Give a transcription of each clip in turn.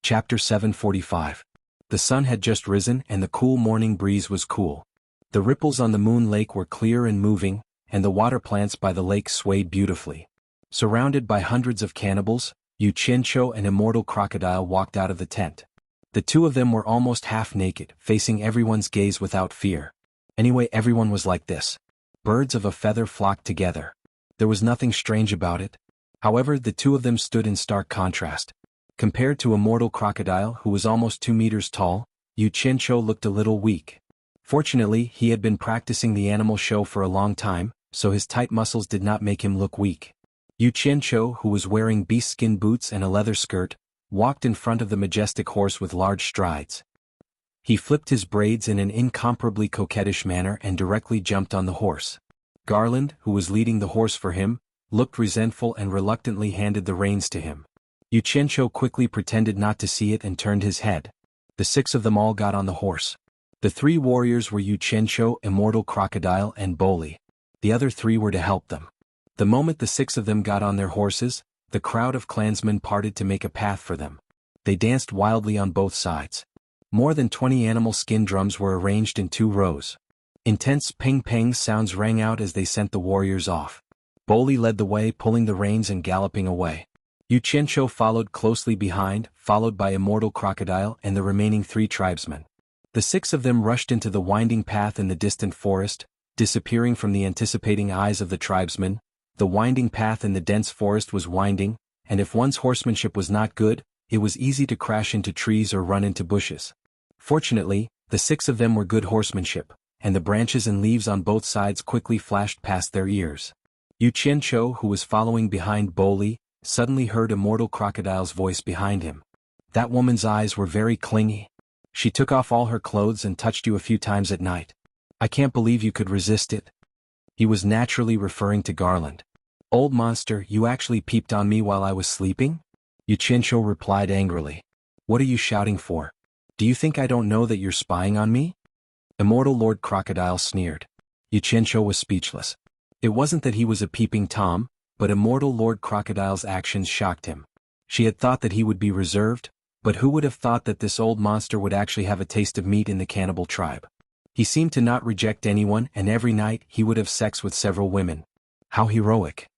Chapter 745. The sun had just risen and the cool morning breeze was cool. The ripples on the moon lake were clear and moving, and the water plants by the lake swayed beautifully. Surrounded by hundreds of cannibals, Wuxia and Immortal Crocodile walked out of the tent. The two of them were almost half naked, facing everyone's gaze without fear. Anyway, everyone was like this. Birds of a feather flocked together. There was nothing strange about it. However, the two of them stood in stark contrast. Compared to Immortal Crocodile, who was almost 2 meters tall, Wuxia looked a little weak. Fortunately, he had been practicing the animal show for a long time, so his tight muscles did not make him look weak. Wuxia, who was wearing beast-skin boots and a leather skirt, walked in front of the majestic horse with large strides. He flipped his braids in an incomparably coquettish manner and directly jumped on the horse. Garland, who was leading the horse for him, looked resentful and reluctantly handed the reins to him. Wuxia quickly pretended not to see it and turned his head. The 6 of them all got on the horse. The 3 warriors were Wuxia, Immortal Crocodile, and Boli. The other 3 were to help them. The moment the 6 of them got on their horses, the crowd of clansmen parted to make a path for them. They danced wildly on both sides. More than 20 animal skin drums were arranged in 2 rows. Intense ping-pang sounds rang out as they sent the warriors off. Boli led the way, pulling the reins and galloping away. Wuxia followed closely behind, followed by Immortal Crocodile and the remaining 3 tribesmen. The 6 of them rushed into the winding path in the distant forest, disappearing from the anticipating eyes of the tribesmen. The winding path in the dense forest was winding, and if one's horsemanship was not good, it was easy to crash into trees or run into bushes. Fortunately, the 6 of them were good horsemanship, and the branches and leaves on both sides quickly flashed past their ears. Wuxia, who was following behind Boli, suddenly heard Immortal Crocodile's voice behind him. That woman's eyes were very clingy. She took off all her clothes and touched you a few times at night. I can't believe you could resist it. He was naturally referring to Garland. Old monster, you actually peeped on me while I was sleeping? Wuxia replied angrily. What are you shouting for? Do you think I don't know that you're spying on me? Immortal Lord Crocodile sneered. Wuxia was speechless. It wasn't that he was a peeping Tom, but Immortal Lord Crocodile's actions shocked him. She had thought that he would be reserved, but who would have thought that this old monster would actually have a taste of meat in the cannibal tribe? He seemed to not reject anyone, and every night he would have sex with several women. How heroic.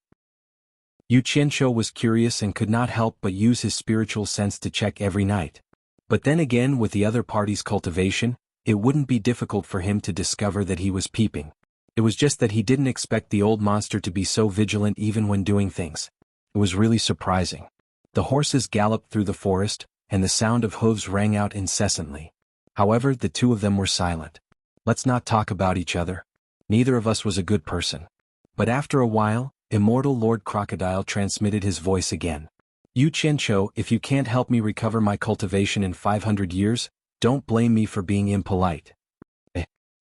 Wuxia was curious and could not help but use his spiritual sense to check every night. But then again, with the other party's cultivation, it wouldn't be difficult for him to discover that he was peeping. It was just that he didn't expect the old monster to be so vigilant even when doing things. It was really surprising. The horses galloped through the forest, and the sound of hooves rang out incessantly. However, the 2 of them were silent. Let's not talk about each other. Neither of us was a good person. But after a while, Immortal Lord Crocodile transmitted his voice again. Wuxia, if you can't help me recover my cultivation in 500 years, don't blame me for being impolite.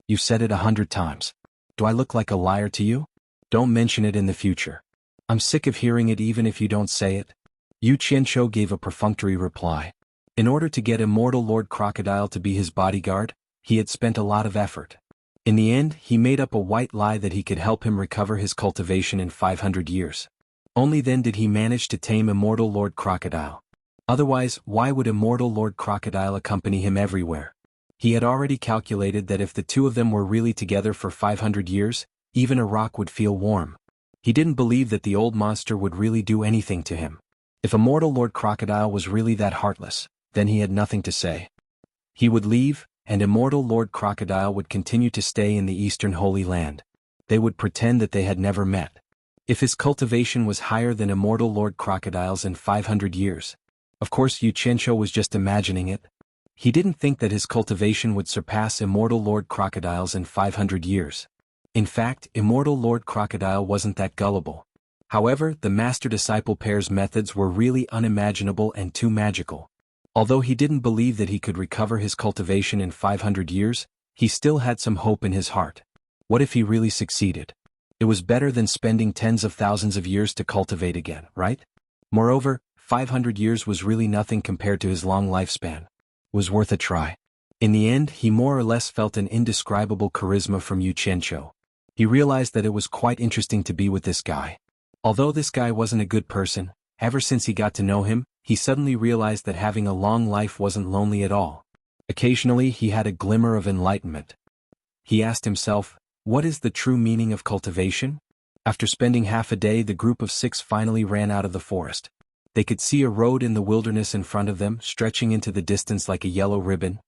You've said it 100 times. Do I look like a liar to you? Don't mention it in the future. I'm sick of hearing it even if you don't say it. Wuxia gave a perfunctory reply. In order to get Immortal Lord Crocodile to be his bodyguard, he had spent a lot of effort. In the end, he made up a white lie that he could help him recover his cultivation in 500 years. Only then did he manage to tame Immortal Lord Crocodile. Otherwise, why would Immortal Lord Crocodile accompany him everywhere? He had already calculated that if the 2 of them were really together for 500 years, even a rock would feel warm. He didn't believe that the old monster would really do anything to him. If Immortal Lord Crocodile was really that heartless, then he had nothing to say. He would leave, and Immortal Lord Crocodile would continue to stay in the Eastern Holy Land. They would pretend that they had never met. If his cultivation was higher than Immortal Lord Crocodile's in 500 years. Of course, Wuxia was just imagining it. He didn't think that his cultivation would surpass Immortal Lord Crocodile's in 500 years. In fact, Immortal Lord Crocodile wasn't that gullible. However, the master-disciple pair's methods were really unimaginable and too magical. Although he didn't believe that he could recover his cultivation in 500 years, he still had some hope in his heart. What if he really succeeded? It was better than spending tens of thousands of years to cultivate again, right? Moreover, 500 years was really nothing compared to his long lifespan. Was worth a try. In the end, he more or less felt an indescribable charisma from Wuxia. He realized that it was quite interesting to be with this guy. Although this guy wasn't a good person, ever since he got to know him, he suddenly realized that having a long life wasn't lonely at all. Occasionally he had a glimmer of enlightenment. He asked himself, what is the true meaning of cultivation? After spending half a day, the group of 6 finally ran out of the forest. They could see a road in the wilderness in front of them, stretching into the distance like a yellow ribbon.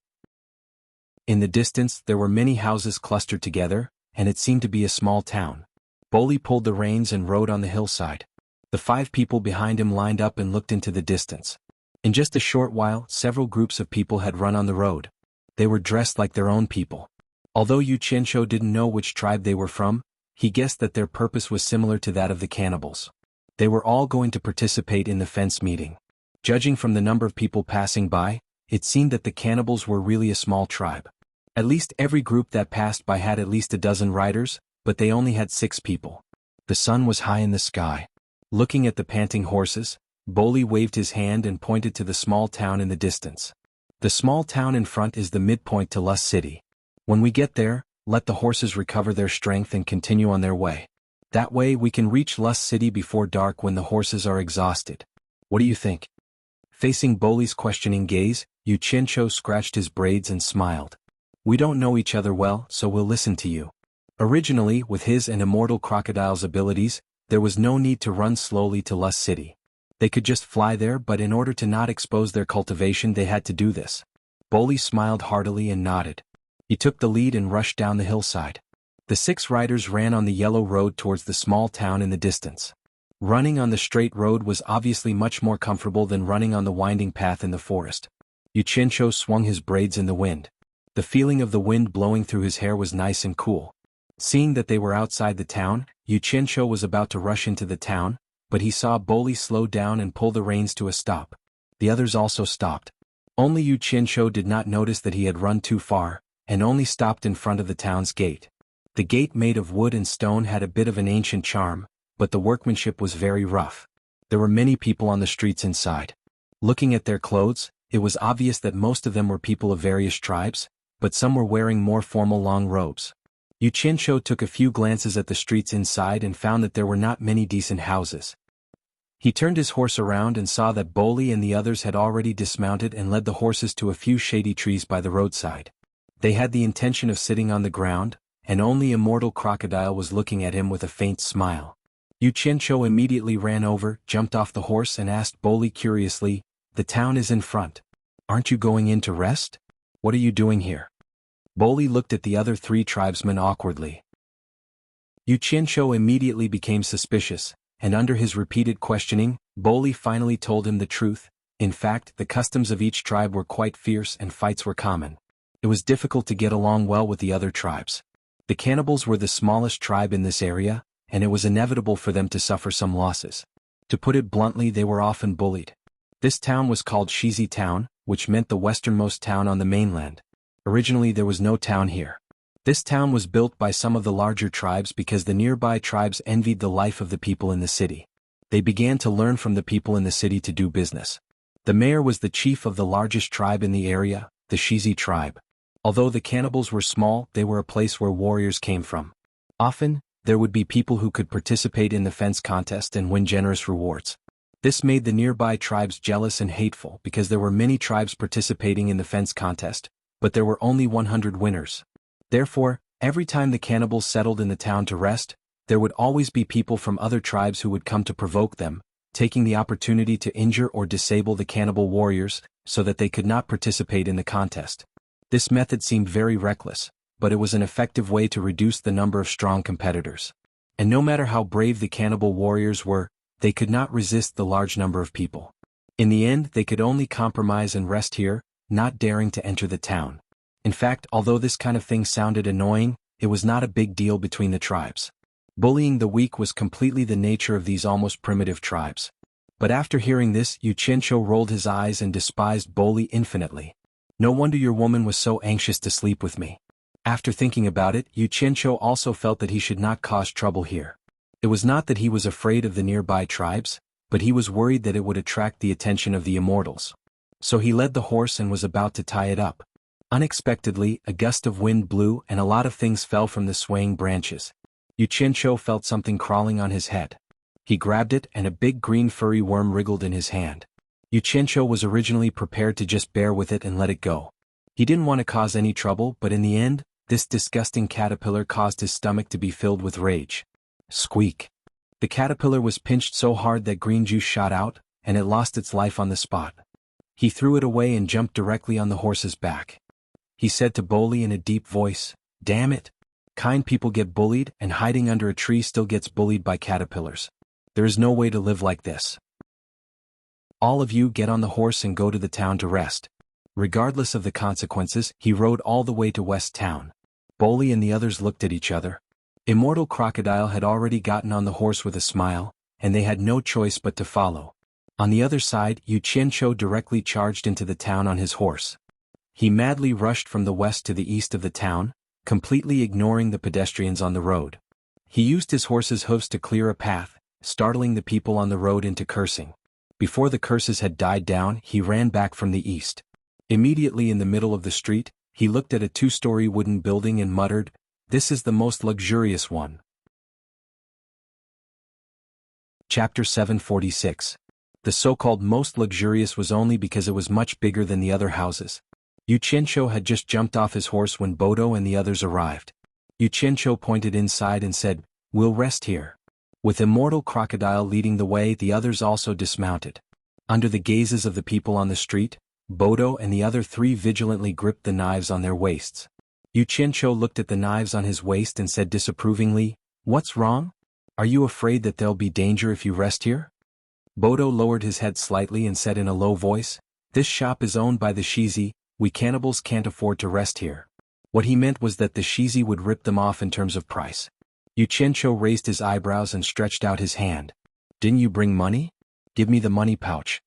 In the distance, there were many houses clustered together, and it seemed to be a small town. Bolly pulled the reins and rode on the hillside. The 5 people behind him lined up and looked into the distance. In just a short while, several groups of people had run on the road. They were dressed like their own people. Although Yu Qianshou didn't know which tribe they were from, he guessed that their purpose was similar to that of the cannibals. They were all going to participate in the fence meeting. Judging from the number of people passing by, it seemed that the cannibals were really a small tribe. At least every group that passed by had at least a dozen riders, but they only had 6 people. The sun was high in the sky. Looking at the panting horses, Bolly waved his hand and pointed to the small town in the distance. The small town in front is the midpoint to Lust City. When we get there, let the horses recover their strength and continue on their way. That way we can reach Lust City before dark when the horses are exhausted. What do you think? Facing Bolly's questioning gaze, Yu Qianshou scratched his braids and smiled. We don't know each other well, so we'll listen to you. Originally, with his and Immortal Crocodile's abilities, there was no need to run slowly to Lust City. They could just fly there, but in order to not expose their cultivation they had to do this. Bolly smiled heartily and nodded. He took the lead and rushed down the hillside. The 6 riders ran on the yellow road towards the small town in the distance. Running on the straight road was obviously much more comfortable than running on the winding path in the forest. Yu Qianshou swung his braids in the wind. The feeling of the wind blowing through his hair was nice and cool. Seeing that they were outside the town, Yu Qianshou was about to rush into the town, but he saw Bolly slow down and pull the reins to a stop. The others also stopped. Only Yu Qianshou did not notice that he had run too far, and only stopped in front of the town's gate. The gate, made of wood and stone, had a bit of an ancient charm, but the workmanship was very rough. There were many people on the streets inside. Looking at their clothes, it was obvious that most of them were people of various tribes, but some were wearing more formal long robes. Yu Qianshou took a few glances at the streets inside and found that there were not many decent houses. He turned his horse around and saw that Bolly and the others had already dismounted and led the horses to a few shady trees by the roadside. They had the intention of sitting on the ground, and only Immortal Crocodile was looking at him with a faint smile. Yu Qianshou immediately ran over, jumped off the horse and asked Bolly curiously, "The town is in front. Aren't you going in to rest? What are you doing here?" Bolly looked at the other 3 tribesmen awkwardly. Yu Qianshou immediately became suspicious, and under his repeated questioning, Bolly finally told him the truth. In fact, the customs of each tribe were quite fierce and fights were common. It was difficult to get along well with the other tribes. The cannibals were the smallest tribe in this area, and it was inevitable for them to suffer some losses. To put it bluntly, they were often bullied. This town was called Shizi Town, which meant the westernmost town on the mainland. Originally there was no town here. This town was built by some of the larger tribes because the nearby tribes envied the life of the people in the city. They began to learn from the people in the city to do business. The mayor was the chief of the largest tribe in the area, the Shizi tribe. Although the cannibals were small, they were a place where warriors came from. Often, there would be people who could participate in the fence contest and win generous rewards. This made the nearby tribes jealous and hateful because there were many tribes participating in the fence contest, but there were only 100 winners. Therefore, every time the cannibals settled in the town to rest, there would always be people from other tribes who would come to provoke them, taking the opportunity to injure or disable the cannibal warriors, so that they could not participate in the contest. This method seemed very reckless, but it was an effective way to reduce the number of strong competitors. And no matter how brave the cannibal warriors were, they could not resist the large number of people. In the end, they could only compromise and rest here, not daring to enter the town. In fact, although this kind of thing sounded annoying, it was not a big deal between the tribes. Bullying the weak was completely the nature of these almost primitive tribes. But after hearing this, Yu Qianshou rolled his eyes and despised Bolly infinitely. No wonder your woman was so anxious to sleep with me. After thinking about it, Yu Qianshou also felt that he should not cause trouble here. It was not that he was afraid of the nearby tribes, but he was worried that it would attract the attention of the immortals. So he led the horse and was about to tie it up. Unexpectedly, a gust of wind blew and a lot of things fell from the swaying branches. Yu Qianshou felt something crawling on his head. He grabbed it and a big green furry worm wriggled in his hand. Yuchencho was originally prepared to just bear with it and let it go. He didn't want to cause any trouble, but in the end, this disgusting caterpillar caused his stomach to be filled with rage. Squeak. The caterpillar was pinched so hard that green juice shot out, and it lost its life on the spot. He threw it away and jumped directly on the horse's back. He said to Bolly in a deep voice, "Damn it! Kind people get bullied, and hiding under a tree still gets bullied by caterpillars. There is no way to live like this. All of you get on the horse and go to the town to rest." Regardless of the consequences, he rode all the way to West Town. Bolly and the others looked at each other. Immortal Crocodile had already gotten on the horse with a smile, and they had no choice but to follow. On the other side, Yuchencho directly charged into the town on his horse. He madly rushed from the west to the east of the town, completely ignoring the pedestrians on the road. He used his horse's hooves to clear a path, startling the people on the road into cursing. Before the curses had died down, he ran back from the east. Immediately in the middle of the street, he looked at a 2-story wooden building and muttered, "This is the most luxurious one." Chapter 746. The so-called most luxurious was only because it was much bigger than the other houses. Yuchencho had just jumped off his horse when Bodo and the others arrived. Yuchencho pointed inside and said, "We'll rest here." With Immortal Crocodile leading the way, the others also dismounted. Under the gazes of the people on the street, Bodo and the other 3 vigilantly gripped the knives on their waists. Yuchencho looked at the knives on his waist and said disapprovingly, "What's wrong? Are you afraid that there'll be danger if you rest here?" Bodo lowered his head slightly and said in a low voice, "This shop is owned by the Shizi. We cannibals can't afford to rest here." What he meant was that the Shizi would rip them off in terms of price. Yuchencho raised his eyebrows and stretched out his hand. "Didn't you bring money? Give me the money pouch."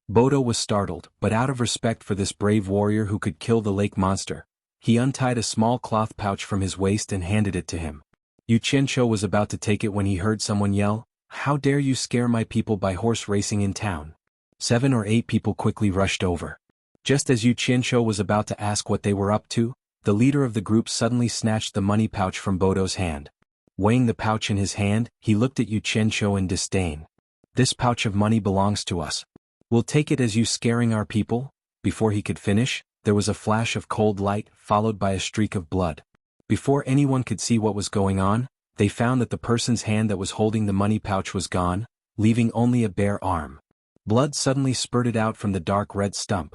Bodo was startled, but out of respect for this brave warrior who could kill the lake monster, he untied a small cloth pouch from his waist and handed it to him. Yuchencho was about to take it when he heard someone yell, "How dare you scare my people by horse racing in town?" 7 or 8 people quickly rushed over. Just as Yuchencho was about to ask what they were up to, the leader of the group suddenly snatched the money pouch from Bodo's hand. Weighing the pouch in his hand, he looked at Yuchencho in disdain. "This pouch of money belongs to us. We'll take it as you scaring our people." Before he could finish, there was a flash of cold light, followed by a streak of blood. Before anyone could see what was going on, they found that the person's hand that was holding the money pouch was gone, leaving only a bare arm. Blood suddenly spurted out from the dark red stump.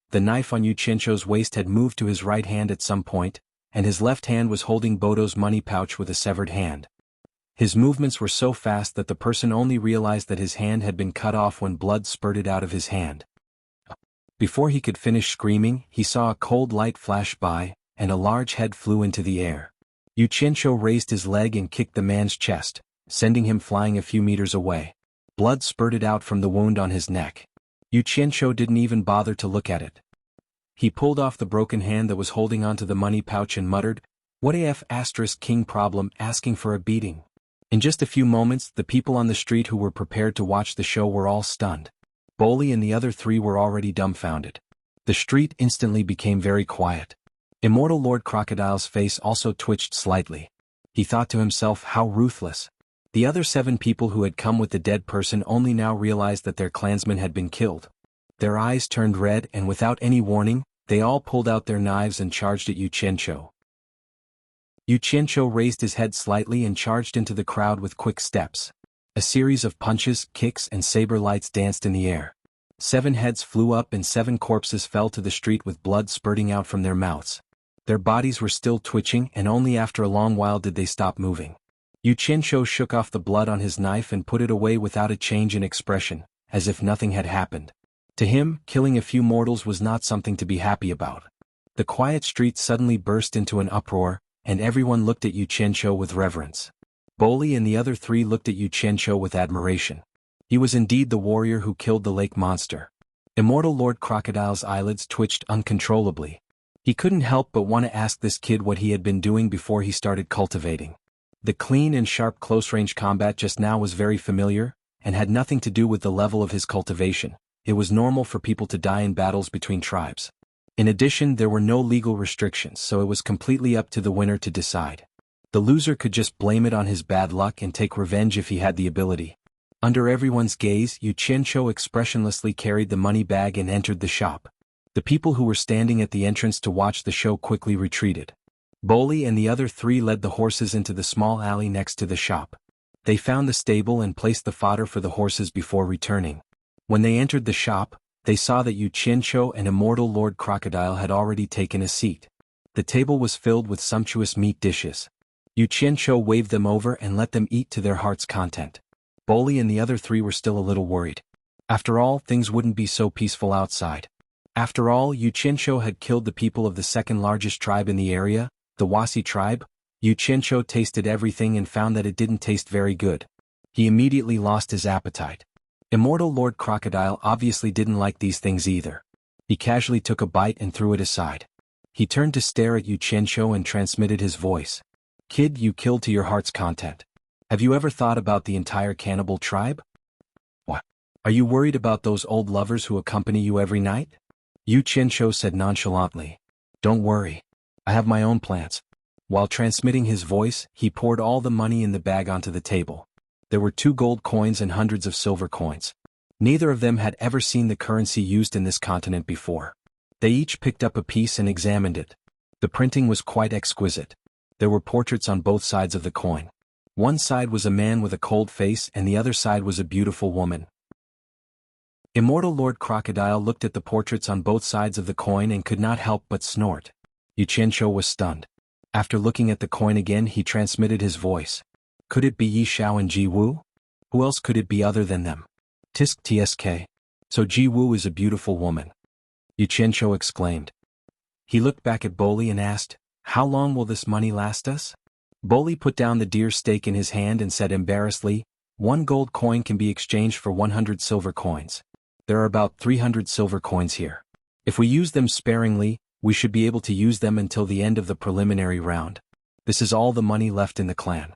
The knife on Yuchencho's waist had moved to his right hand at some point, and his left hand was holding Bodo's money pouch with a severed hand. His movements were so fast that the person only realized that his hand had been cut off when blood spurted out of his hand. Before he could finish screaming, he saw a cold light flash by, and a large head flew into the air. Yuchencho raised his leg and kicked the man's chest, sending him flying a few meters away. Blood spurted out from the wound on his neck. Yuchencho didn't even bother to look at it. He pulled off the broken hand that was holding onto the money pouch and muttered, "What AF asterisk king problem asking for a beating?" In just a few moments, the people on the street who were prepared to watch the show were all stunned. Bolly and the other 3 were already dumbfounded. The street instantly became very quiet. Immortal Lord Crocodile's face also twitched slightly. He thought to himself, how ruthless. The other 7 people who had come with the dead person only now realized that their clansman had been killed. Their eyes turned red, and without any warning, they all pulled out their knives and charged at Yuchencho. Yuchencho raised his head slightly and charged into the crowd with quick steps. A series of punches, kicks, and saber lights danced in the air. 7 heads flew up and 7 corpses fell to the street with blood spurting out from their mouths. Their bodies were still twitching, and only after a long while did they stop moving. Yuchencho shook off the blood on his knife and put it away without a change in expression, as if nothing had happened. To him, killing a few mortals was not something to be happy about. The quiet street suddenly burst into an uproar, and everyone looked at Yuchencho with reverence. Bolly and the other 3 looked at Yuchencho with admiration. He was indeed the warrior who killed the lake monster. Immortal Lord Crocodile's eyelids twitched uncontrollably. He couldn't help but want to ask this kid what he had been doing before he started cultivating. The clean and sharp close-range combat just now was very familiar, and had nothing to do with the level of his cultivation. It was normal for people to die in battles between tribes. In addition, there were no legal restrictions, so it was completely up to the winner to decide. The loser could just blame it on his bad luck and take revenge if he had the ability. Under everyone's gaze, Yu Qianqiu expressionlessly carried the money bag and entered the shop. The people who were standing at the entrance to watch the show quickly retreated. Boli and the other three led the horses into the small alley next to the shop. They found the stable and placed the fodder for the horses before returning. When they entered the shop, they saw that Yu Qianqiu and Immortal Lord Crocodile had already taken a seat. The table was filled with sumptuous meat dishes. Yu Qianqiu waved them over and let them eat to their heart's content. Boli and the other three were still a little worried. After all, things wouldn't be so peaceful outside. After all, Yu Qianqiu had killed the people of the second largest tribe in the area, the Wuxia tribe. Yu Qianqiu tasted everything and found that it didn't taste very good. He immediately lost his appetite. Immortal Lord Crocodile obviously didn't like these things either. He casually took a bite and threw it aside. He turned to stare at Yu Qianqiu and transmitted his voice. "Kid, you killed to your heart's content. Have you ever thought about the entire cannibal tribe? What? Are you worried about those old lovers who accompany you every night?" Yu Qianqiu said nonchalantly. "Don't worry. I have my own plans." While transmitting his voice, he poured all the money in the bag onto the table. There were 2 gold coins and hundreds of silver coins. Neither of them had ever seen the currency used in this continent before. They each picked up a piece and examined it. The printing was quite exquisite. There were portraits on both sides of the coin. One side was a man with a cold face and the other side was a beautiful woman. Immortal Lord Crocodile looked at the portraits on both sides of the coin and could not help but snort. Yu Qianqiu was stunned. After looking at the coin again, he transmitted his voice. "Could it be Yi Xiao and Ji Wu? Who else could it be other than them? Tisk tsk. So Ji Wu is a beautiful woman," Yu Qianqiu exclaimed. He looked back at Boli and asked, "How long will this money last us?" Boli put down the deer steak in his hand and said embarrassedly, "1 gold coin can be exchanged for 100 silver coins. There are about 300 silver coins here. If we use them sparingly, we should be able to use them until the end of the preliminary round. This is all the money left in the clan."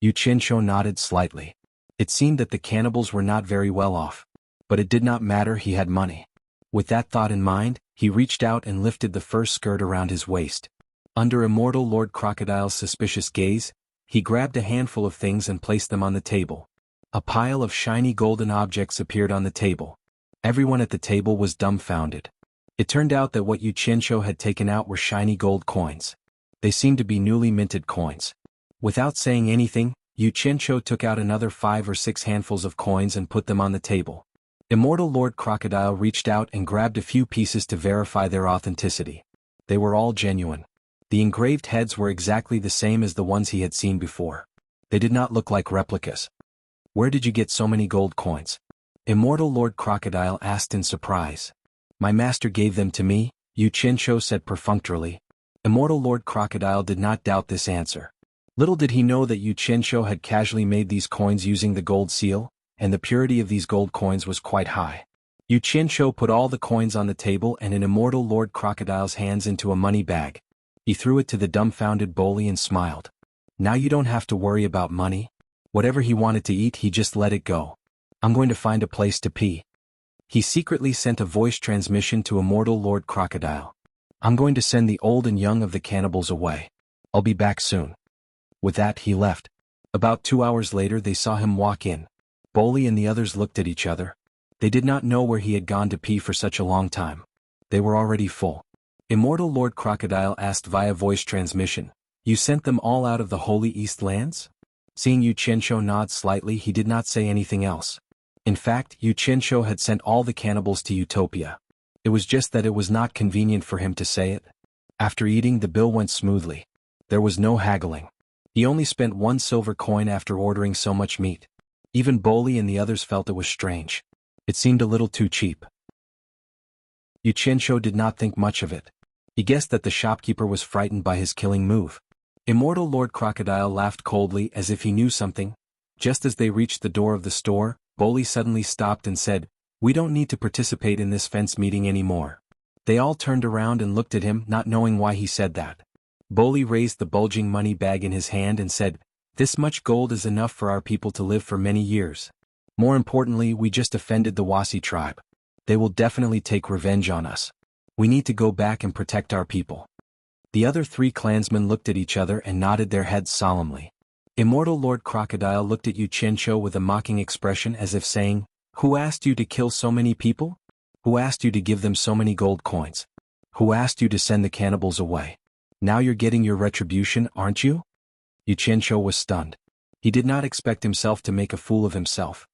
Yu Qianqiu nodded slightly. It seemed that the cannibals were not very well off. But it did not matter, he had money. With that thought in mind, he reached out and lifted the first skirt around his waist. Under Immortal Lord Crocodile's suspicious gaze, he grabbed a handful of things and placed them on the table. A pile of shiny golden objects appeared on the table. Everyone at the table was dumbfounded. It turned out that what Yu Qianqiu had taken out were shiny gold coins. They seemed to be newly minted coins. Without saying anything, Yu Qianqiu took out another 5 or 6 handfuls of coins and put them on the table. Immortal Lord Crocodile reached out and grabbed a few pieces to verify their authenticity. They were all genuine. The engraved heads were exactly the same as the ones he had seen before. They did not look like replicas. "Where did you get so many gold coins?" Immortal Lord Crocodile asked in surprise. "My master gave them to me," Yu Qianqiu said perfunctorily. Immortal Lord Crocodile did not doubt this answer. Little did he know that Yu Qianqiu had casually made these coins using the gold seal, and the purity of these gold coins was quite high. Yu Qianqiu put all the coins on the table and in Immortal Lord Crocodile's hands into a money bag. He threw it to the dumbfounded Boli and smiled. "Now you don't have to worry about money. Whatever he wanted to eat, he just let it go. I'm going to find a place to pee." He secretly sent a voice transmission to Immortal Lord Crocodile. "I'm going to send the old and young of the cannibals away. I'll be back soon." With that, he left. About 2 hours later, they saw him walk in. Boli and the others looked at each other. They did not know where he had gone to pee for such a long time. They were already full. Immortal Lord Crocodile asked via voice transmission, "You sent them all out of the Holy East Lands?" Seeing Yu Qianqiu nod slightly, he did not say anything else. In fact, Yu Qianqiu had sent all the cannibals to Utopia. It was just that it was not convenient for him to say it. After eating, the bill went smoothly. There was no haggling. He only spent 1 silver coin after ordering so much meat. Even Boli and the others felt it was strange. It seemed a little too cheap. Yu Qianqiu did not think much of it. He guessed that the shopkeeper was frightened by his killing move. Immortal Lord Crocodile laughed coldly as if he knew something. Just as they reached the door of the store, Boli suddenly stopped and said, "We don't need to participate in this fence meeting anymore." They all turned around and looked at him, not knowing why he said that. Boli raised the bulging money bag in his hand and said, "This much gold is enough for our people to live for many years. More importantly, we just offended the Wuxia tribe. They will definitely take revenge on us. We need to go back and protect our people." The other 3 clansmen looked at each other and nodded their heads solemnly. Immortal Lord Crocodile looked at Yu Qianqiu with a mocking expression as if saying, "Who asked you to kill so many people? Who asked you to give them so many gold coins? Who asked you to send the cannibals away? Now you're getting your retribution, aren't you?" Yu Qianqiu was stunned. He did not expect himself to make a fool of himself.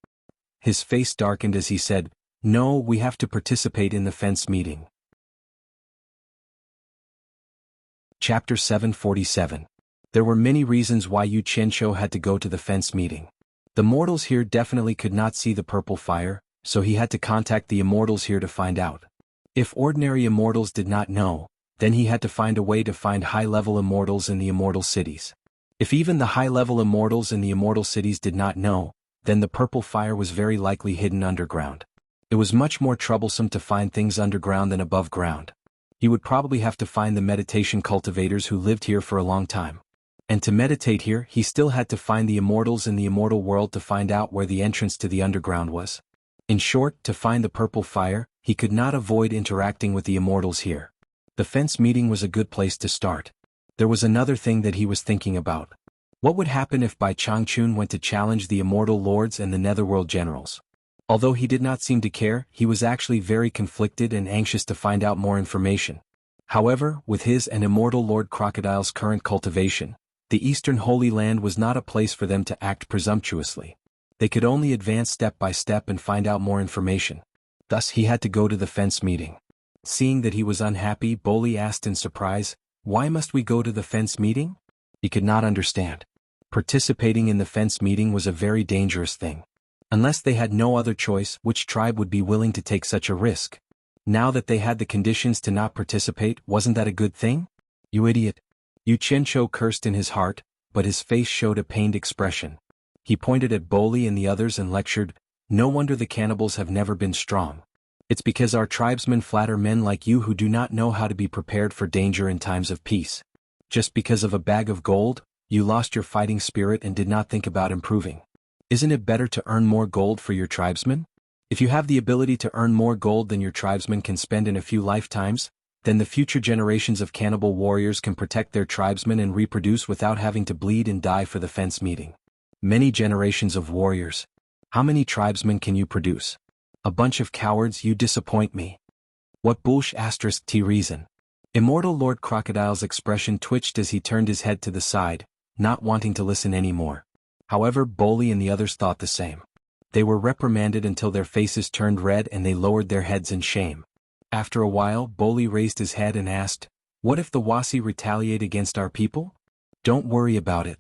His face darkened as he said, "No, we have to participate in the fence meeting." Chapter 747. There were many reasons why Yu Qianqiu had to go to the fence meeting. The mortals here definitely could not see the purple fire, so he had to contact the immortals here to find out. If ordinary immortals did not know, then he had to find a way to find high-level immortals in the immortal cities. If even the high-level immortals in the immortal cities did not know, then the purple fire was very likely hidden underground. It was much more troublesome to find things underground than above ground. He would probably have to find the meditation cultivators who lived here for a long time. And to meditate here, he still had to find the immortals in the immortal world to find out where the entrance to the underground was. In short, to find the purple fire, he could not avoid interacting with the immortals here. The fence meeting was a good place to start. There was another thing that he was thinking about. What would happen if Bai Changchun went to challenge the immortal lords and the netherworld generals? Although he did not seem to care, he was actually very conflicted and anxious to find out more information. However, with his and immortal Lord Crocodile's current cultivation, the Eastern Holy Land was not a place for them to act presumptuously. They could only advance step by step and find out more information. Thus he had to go to the fence meeting. Seeing that he was unhappy, Boli asked in surprise, "Why must we go to the fence meeting?" He could not understand. Participating in the fence meeting was a very dangerous thing. Unless they had no other choice, which tribe would be willing to take such a risk? Now that they had the conditions to not participate, wasn't that a good thing? "You idiot." Yu Qianqiu cursed in his heart, but his face showed a pained expression. He pointed at Boli and the others and lectured, "No wonder the cannibals have never been strong. It's because our tribesmen flatter men like you who do not know how to be prepared for danger in times of peace. Just because of a bag of gold, you lost your fighting spirit and did not think about improving. Isn't it better to earn more gold for your tribesmen? If you have the ability to earn more gold than your tribesmen can spend in a few lifetimes, then the future generations of cannibal warriors can protect their tribesmen and reproduce without having to bleed and die for the fence meeting. Many generations of warriors. How many tribesmen can you produce? A bunch of cowards, you disappoint me." "What bullsh asterisk t reason?" Immortal Lord Crocodile's expression twitched as he turned his head to the side, not wanting to listen anymore. However, Boli and the others thought the same. They were reprimanded until their faces turned red and they lowered their heads in shame. After a while, Boli raised his head and asked, "What if the Wasi retaliate against our people?" "Don't worry about it."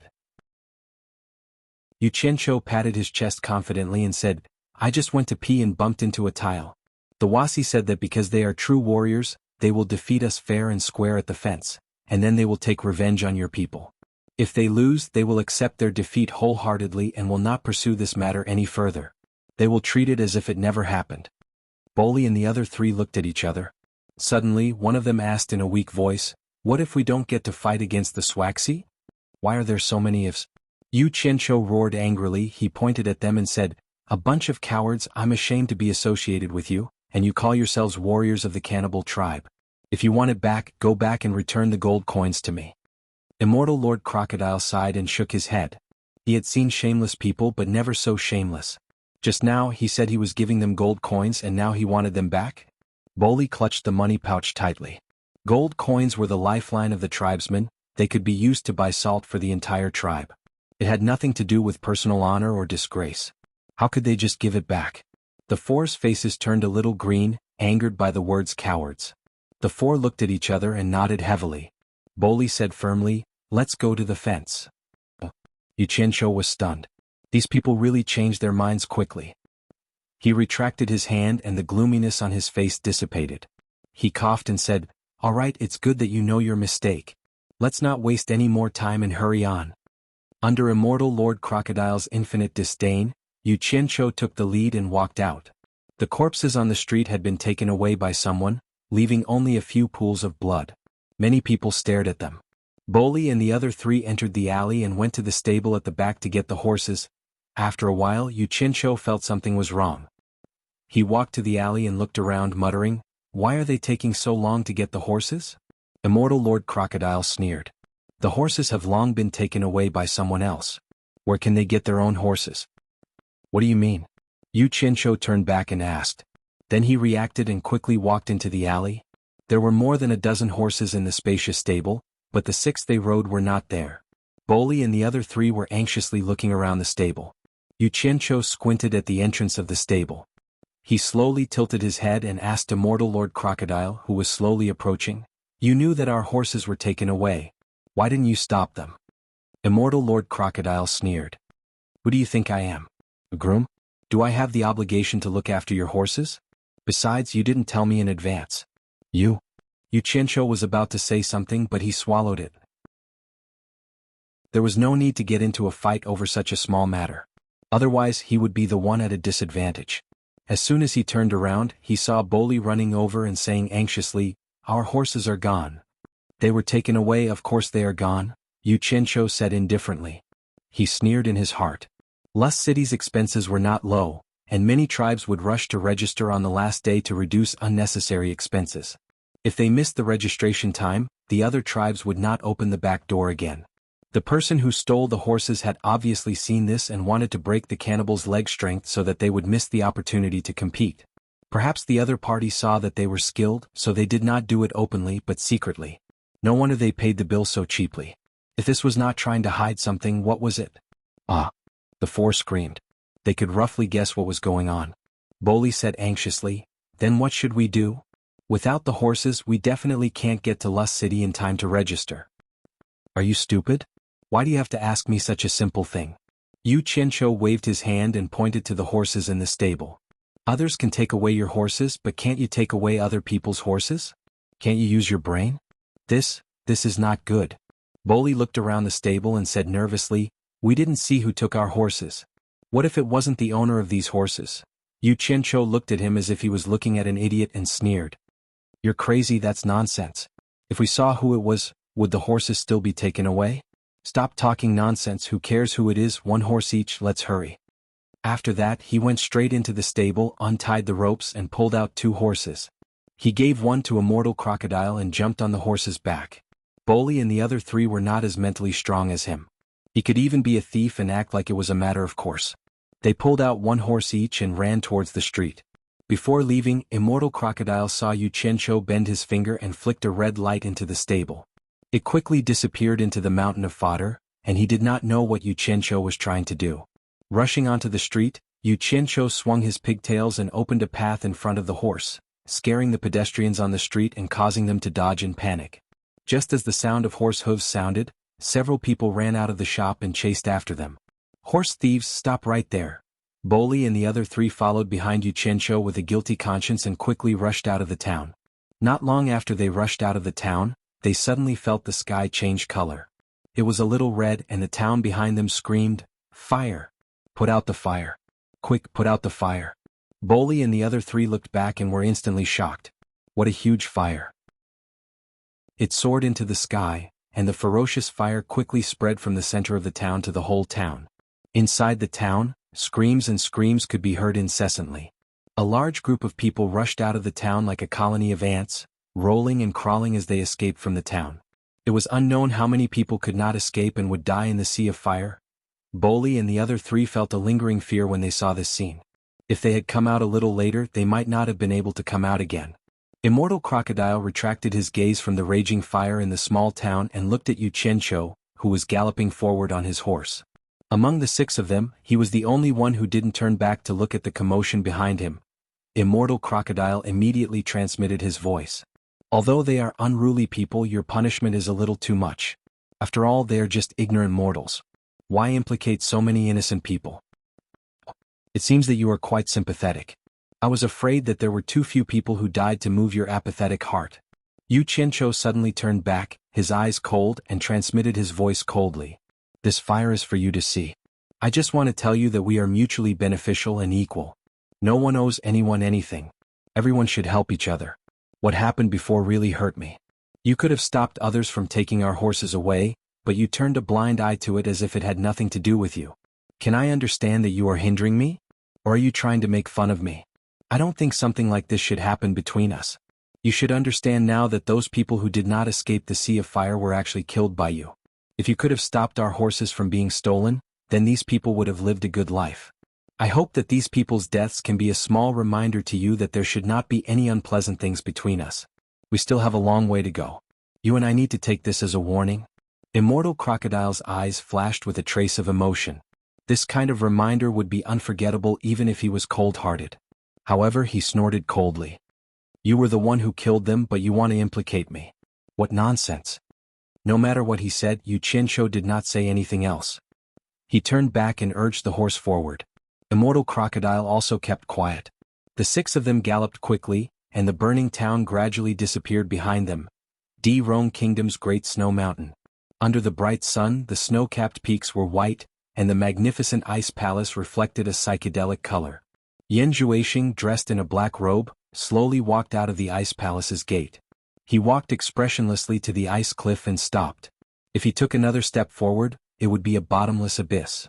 Yu Qianqiu patted his chest confidently and said, "I just went to pee and bumped into a tile. The Wasi said that because they are true warriors, they will defeat us fair and square at the fence, and then they will take revenge on your people. If they lose, they will accept their defeat wholeheartedly and will not pursue this matter any further. They will treat it as if it never happened." Boli and the other three looked at each other. Suddenly, one of them asked in a weak voice, "What if we don't get to fight against the Swaxi? Why are there so many ifs?" Yu Qianqiu roared angrily. He pointed at them and said, "A bunch of cowards, I'm ashamed to be associated with you, and you call yourselves warriors of the cannibal tribe. If you want it back, go back and return the gold coins to me." Immortal Lord Crocodile sighed and shook his head. He had seen shameless people but never so shameless. Just now he said he was giving them gold coins and now he wanted them back? Boli clutched the money pouch tightly. Gold coins were the lifeline of the tribesmen. They could be used to buy salt for the entire tribe. It had nothing to do with personal honor or disgrace. How could they just give it back? The four's faces turned a little green, angered by the words cowards. The four looked at each other and nodded heavily. Boli said firmly, "Let's go to the fence." Yu Qianqiu was stunned. These people really changed their minds quickly. He retracted his hand and the gloominess on his face dissipated. He coughed and said, "All right, it's good that you know your mistake. Let's not waste any more time and hurry on." Under immortal Lord Crocodile's infinite disdain, Yu Qianqiu took the lead and walked out. The corpses on the street had been taken away by someone, leaving only a few pools of blood. Many people stared at them. Boli and the other three entered the alley and went to the stable at the back to get the horses. After a while, Yu Qianqiu felt something was wrong. He walked to the alley and looked around, muttering, "Why are they taking so long to get the horses?" Immortal Lord Crocodile sneered. "The horses have long been taken away by someone else. Where can they get their own horses? What do you mean? Yu Qianqiu turned back and asked. Then he reacted and quickly walked into the alley. There were more than a dozen horses in the spacious stable, but the 6 they rode were not there. Boli and the other 3 were anxiously looking around the stable. Yu Qianqiu squinted at the entrance of the stable. He slowly tilted his head and asked Immortal Lord Crocodile, who was slowly approaching. You knew that our horses were taken away. Why didn't you stop them? Immortal Lord Crocodile sneered. Who do you think I am? A groom? Do I have the obligation to look after your horses? Besides, you didn't tell me in advance. Yu Qianqiu was about to say something, but he swallowed it. There was no need to get into a fight over such a small matter. Otherwise, he would be the one at a disadvantage. As soon as he turned around, he saw Boli running over and saying anxiously, Our horses are gone. They were taken away, of course they are gone, Yu Qianqiu said indifferently. He sneered in his heart. Lust City's expenses were not low, and many tribes would rush to register on the last day to reduce unnecessary expenses. If they missed the registration time, the other tribes would not open the back door again. The person who stole the horses had obviously seen this and wanted to break the cannibals' leg strength so that they would miss the opportunity to compete. Perhaps the other party saw that they were skilled, so they did not do it openly but secretly. No wonder they paid the bill so cheaply. If this was not trying to hide something, what was it? Ah! The 4 screamed. They could roughly guess what was going on. Boli said anxiously, Then what should we do? Without the horses, we definitely can't get to Lust City in time to register. Are you stupid? Why do you have to ask me such a simple thing? Yu Qianqiu waved his hand and pointed to the horses in the stable. Others can take away your horses, but can't you take away other people's horses? Can't you use your brain? This is not good. Boli looked around the stable and said nervously, We didn't see who took our horses. What if it wasn't the owner of these horses? Yu Qianqiu looked at him as if he was looking at an idiot and sneered. You're crazy, that's nonsense. If we saw who it was, would the horses still be taken away? Stop talking nonsense, who cares who it is, 1 horse each, let's hurry. After that, he went straight into the stable, untied the ropes and pulled out 2 horses. He gave one to Immortal Crocodile and jumped on the horse's back. Boli and the other 3 were not as mentally strong as him. He could even be a thief and act like it was a matter of course. They pulled out 1 horse each and ran towards the street. Before leaving, Immortal Crocodile saw Yu Qianqiu bend his finger and flicked a red light into the stable. It quickly disappeared into the mountain of fodder, and he did not know what Yu Qianqiu was trying to do. Rushing onto the street, Yu Qianqiu swung his pigtails and opened a path in front of the horse, scaring the pedestrians on the street and causing them to dodge in panic. Just as the sound of horse hooves sounded, several people ran out of the shop and chased after them. Horse thieves, stop right there. Boli and the other 3 followed behind Yu Qianqiu with a guilty conscience and quickly rushed out of the town. Not long after they rushed out of the town, they suddenly felt the sky change color. It was a little red and the town behind them screamed, Fire! Put out the fire. Quick, put out the fire. Boli and the other 3 looked back and were instantly shocked. What a huge fire. It soared into the sky, and the ferocious fire quickly spread from the center of the town to the whole town. Inside the town, screams and screams could be heard incessantly. A large group of people rushed out of the town like a colony of ants, rolling and crawling as they escaped from the town. It was unknown how many people could not escape and would die in the sea of fire. Boli and the other 3 felt a lingering fear when they saw this scene. If they had come out a little later, they might not have been able to come out again. Immortal Crocodile retracted his gaze from the raging fire in the small town and looked at Yu Qianqiu, who was galloping forward on his horse. Among the 6 of them, he was the only one who didn't turn back to look at the commotion behind him. Immortal Crocodile immediately transmitted his voice. Although they are unruly people, your punishment is a little too much. After all, they are just ignorant mortals. Why implicate so many innocent people? It seems that you are quite sympathetic. I was afraid that there were too few people who died to move your apathetic heart. Yu Qianqiu suddenly turned back, his eyes cold, and transmitted his voice coldly. This fire is for you to see. I just want to tell you that we are mutually beneficial and equal. No one owes anyone anything. Everyone should help each other. What happened before really hurt me. You could have stopped others from taking our horses away, but you turned a blind eye to it as if it had nothing to do with you. Can I understand that you are hindering me? Or are you trying to make fun of me? I don't think something like this should happen between us. You should understand now that those people who did not escape the sea of fire were actually killed by you. If you could have stopped our horses from being stolen, then these people would have lived a good life. I hope that these people's deaths can be a small reminder to you that there should not be any unpleasant things between us. We still have a long way to go. You and I need to take this as a warning." Immortal Crocodile's eyes flashed with a trace of emotion. This kind of reminder would be unforgettable even if he was cold-hearted. However, he snorted coldly. "You were the one who killed them, but you want to implicate me. What nonsense." No matter what he said, Yu Qinsho did not say anything else. He turned back and urged the horse forward. Immortal Crocodile also kept quiet. The six of them galloped quickly, and the burning town gradually disappeared behind them. Rong Kingdom's great snow mountain. Under the bright sun, the snow-capped peaks were white, and the magnificent ice palace reflected a psychedelic color. Yan Zhuixing, dressed in a black robe, slowly walked out of the ice palace's gate. He walked expressionlessly to the ice cliff and stopped. If he took another step forward, it would be a bottomless abyss.